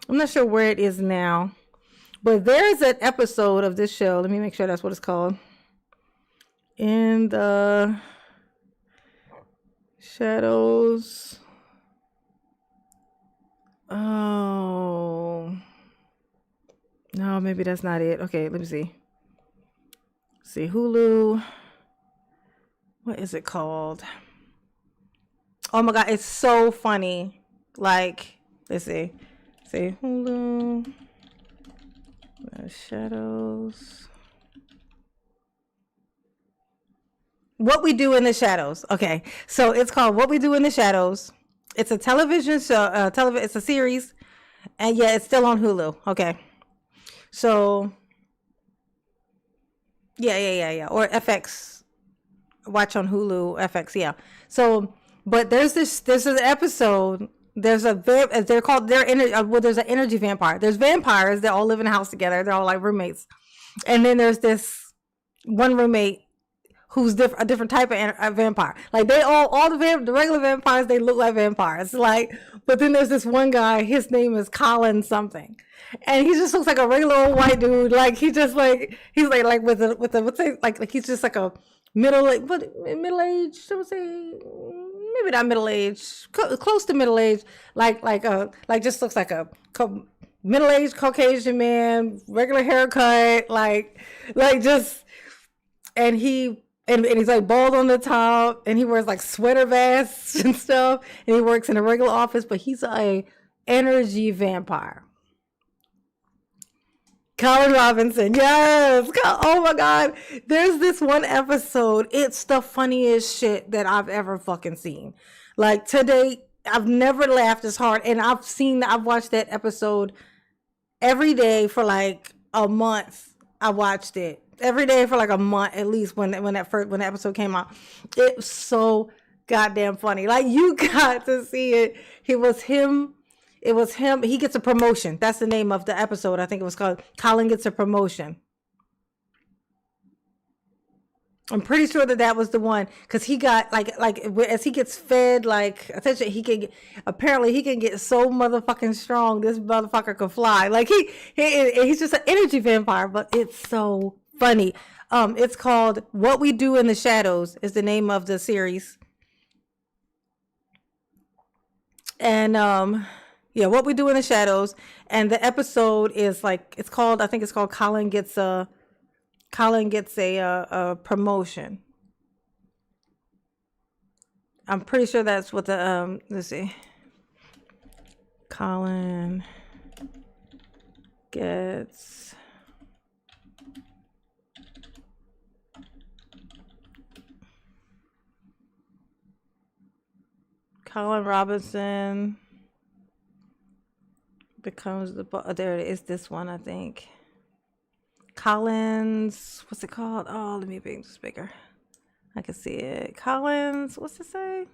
I'm not sure where it is now. But there's an episode of this show. Let me make sure that's what it's called. In the Shadows. Oh. No, maybe that's not it. Okay, let me see. See, Hulu. What is it called? Oh my God, it's so funny. Like, let's see. See, Hulu. The Shadows. What We Do in the Shadows. Okay, so it's called What We Do in the Shadows. It's a television show. It's a series, and yeah, it's still on Hulu. Okay, so yeah, or FX. Watch on Hulu, FX. Yeah. So, but there's an episode. There's an energy vampire. There's vampires that all live in a house together. They're all like roommates. And then there's this one roommate who's a different type of vampire. Like they all the regular vampires, they look like vampires. Like, but then there's this one guy, his name is Colin something. And he just looks like a regular old white dude. Like he's like with a he's just like a middle-aged, I would say, maybe not middle age, close to middle age, like just looks like a middle-aged Caucasian man, regular haircut, like just, and he's like bald on the top, and he wears like sweater vests and stuff, and he works in a regular office, but he's a energy vampire. Colin Robinson, yes. Oh my God. There's this one episode. It's the funniest shit that I've ever fucking seen. Like today, I've never laughed as hard. And I've watched that episode every day for like a month. I watched it every day for like a month at least when the episode came out. It was so goddamn funny. Like you got to see it. It was him. He gets a promotion. That's the name of the episode. I think it was called Colin Gets a Promotion. I'm pretty sure that was the one because he got like as he gets fed, like attention, he can get so motherfucking strong. This motherfucker can fly. Like he's just an energy vampire, but it's so funny. It's called What We Do in the Shadows is the name of the series. And yeah, What We Do in the Shadows. And the episode is like, I think it's called Colin Gets a Promotion. I'm pretty sure that's what the, let's see. Colin gets Colin Robinson becomes there it is, this one, I think. Collins, what's it called? Oh, let me make this bigger. I can see it. Collins, what's it say?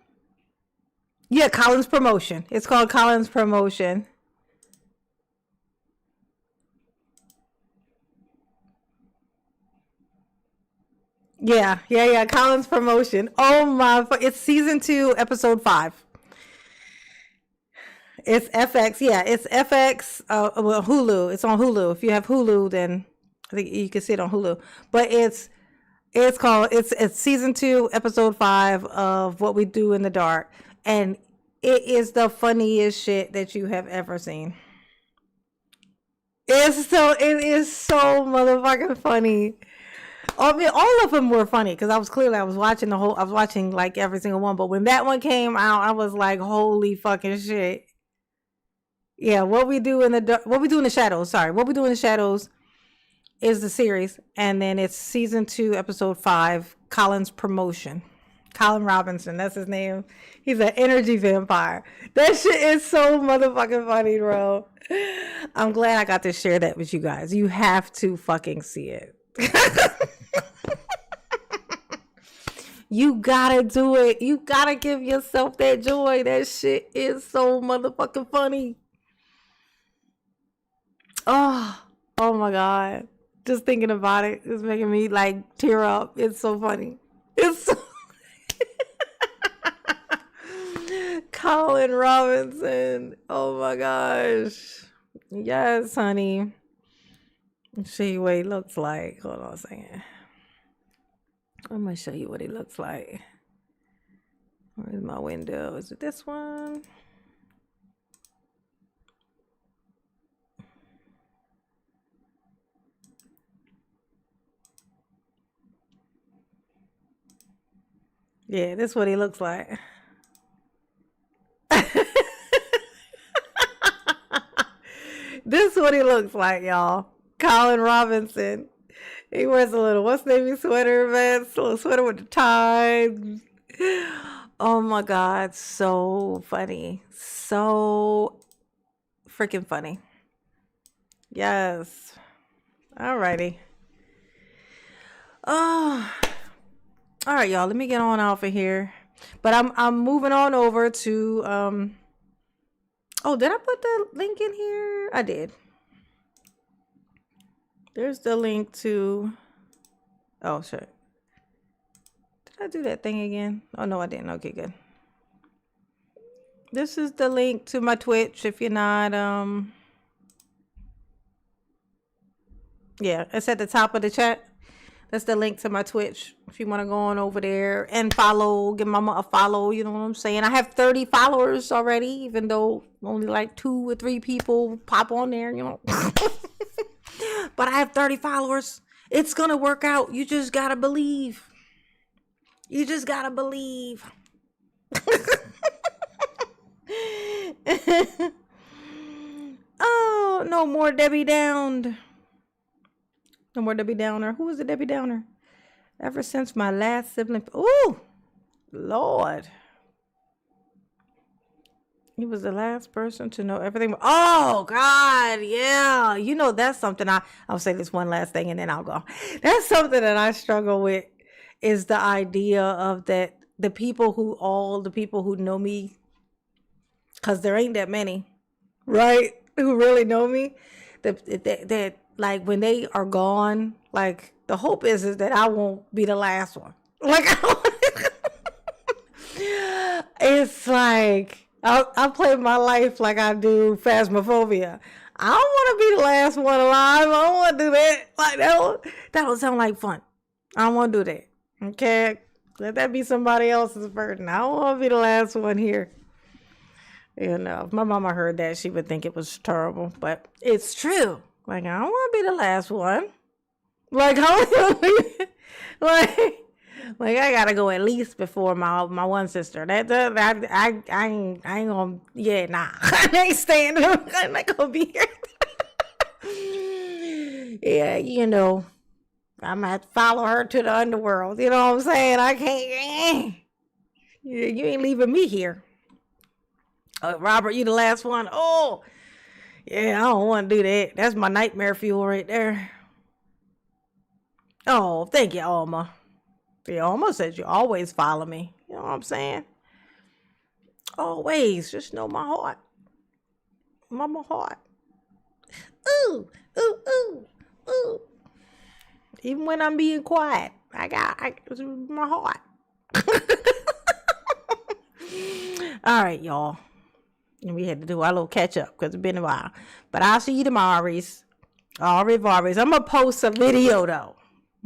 Yeah, Collins Promotion. It's called Collins Promotion. Yeah, Collins Promotion. Oh my, it's season 2, episode 5. It's FX. Yeah, it's FX. Well, Hulu. It's on Hulu. If you have Hulu, then I think you can see it on Hulu. But it's season 2, episode 5 of What We Do in the Dark, and it is the funniest shit that you have ever seen. It is so motherfucking funny. I mean, all of them were funny because I was watching like every single one. But when that one came out, I was like, holy fucking shit. Yeah, What We Do in the Shadows. Sorry, What We Do in the Shadows is the series, and then it's season 2, episode 5. Colin's Promotion. Colin Robinson, that's his name. He's an energy vampire. That shit is so motherfucking funny, bro. I'm glad I got to share that with you guys. You have to fucking see it. You gotta do it. You gotta give yourself that joy. That shit is so motherfucking funny. Oh my God. Just thinking about it is making me like tear up. It's so funny. It's so Colin Robinson. Oh my gosh. Yes, honey. Let's show you what he looks like. Hold on a second. I'm gonna show you what he looks like. Where's my window? Is it this one? Yeah, this is what he looks like. This is what he looks like, y'all. Colin Robinson. He wears a little, what's the name, sweater vest, a little sweater with the tie. Oh my God, so funny. So freaking funny. Yes. Alrighty. Oh. All right, y'all. Let me get on off of here. But I'm moving on over to oh, did I put the link in here? I did. There's the link to, oh shit. Did I do that thing again? Oh no, I didn't. Okay, good. This is the link to my Twitch if you're not yeah, it's at the top of the chat. That's the link to my Twitch. If you want to go on over there and follow, give mama a follow. You know what I'm saying? I have 30 followers already, even though only like 2 or 3 people pop on there, you know. But I have 30 followers. It's going to work out. You just got to believe. You just got to believe. Oh, no more Debbie Downed. No more Debbie Downer. Who was the Debbie Downer? Ever since my last sibling. Ooh, Lord. He was the last person to know everything. Oh, God, yeah. You know, that's something I'll say this one last thing and then I'll go. That's something that I struggle with, is the idea of that the people who know me, because there ain't that many, right, who really know me, that like when they are gone, like the hope is that I won't be the last one. Like, it's like, I play my life like I do Phasmophobia. I don't want to be the last one alive. I don't want to do that. Like, that would sound like fun. I don't want to do that. Okay? Let that be somebody else's burden. I don't want to be the last one here. You know, if my mama heard that, she would think it was terrible. But it's true. Like, I don't want to be the last one. Like, like I gotta go at least before my one sister. I ain't gonna. Yeah, nah. I ain't staying. I'm not gonna be here. Yeah, you know, I'm gonna have to follow her to the underworld. You know what I'm saying? I can't. You ain't leaving me here. Robert, you the last one. Oh, yeah, I don't want to do that. That's my nightmare fuel right there. Oh, thank you, Alma. Yeah, Alma says you always follow me. You know what I'm saying? Always. Just know my heart. Mama heart. Ooh, ooh, ooh, ooh. Even when I'm being quiet, it's my heart. All right, y'all. And we had to do our little catch up because it's been a while. But I'll see you tomorrow, Reese. Au revoir. I'm going to post a video, though.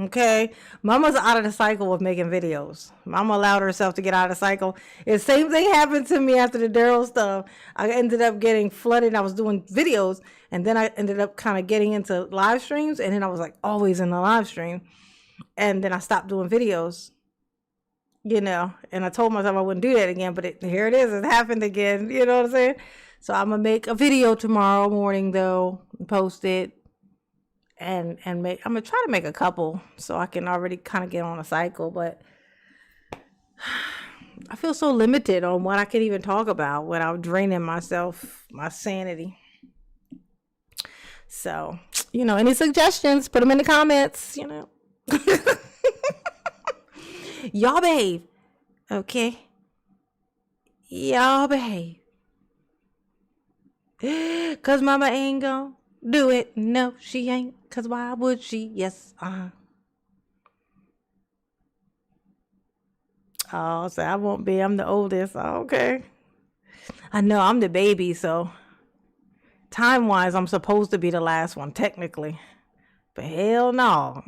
Okay? Mama's out of the cycle of making videos. Mama allowed herself to get out of the cycle. The same thing happened to me after the Darrell stuff. I ended up getting flooded. I was doing videos, and then I ended up kind of getting into live streams, and then I was like always in the live stream. And then I stopped doing videos. You know, and I told myself I wouldn't do that again, but here it is. It happened again. You know what I'm saying? So I'm going to make a video tomorrow morning, though, and post it. And I'm going to try to make a couple so I can already kind of get on a cycle. But I feel so limited on what I can even talk about without draining myself, my sanity. So, you know, any suggestions, put them in the comments, you know. Y'all behave. Okay? Y'all behave. Cause mama ain't gonna do it. No, she ain't. Cause why would she? Yes, Oh, so I won't be. I'm the oldest. Okay. I know I'm the baby, so time-wise, I'm supposed to be the last one, technically. But hell no.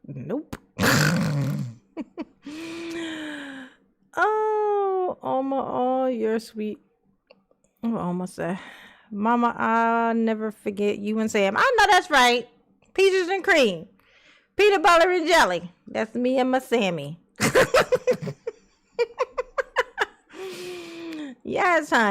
Nope. Oh, Oma, oh, you're sweet. Oh, Oma said, Mama, I'll never forget you and Sam. I know that's right. Peaches and cream. Peanut butter and jelly. That's me and my Sammy. Yes, honey.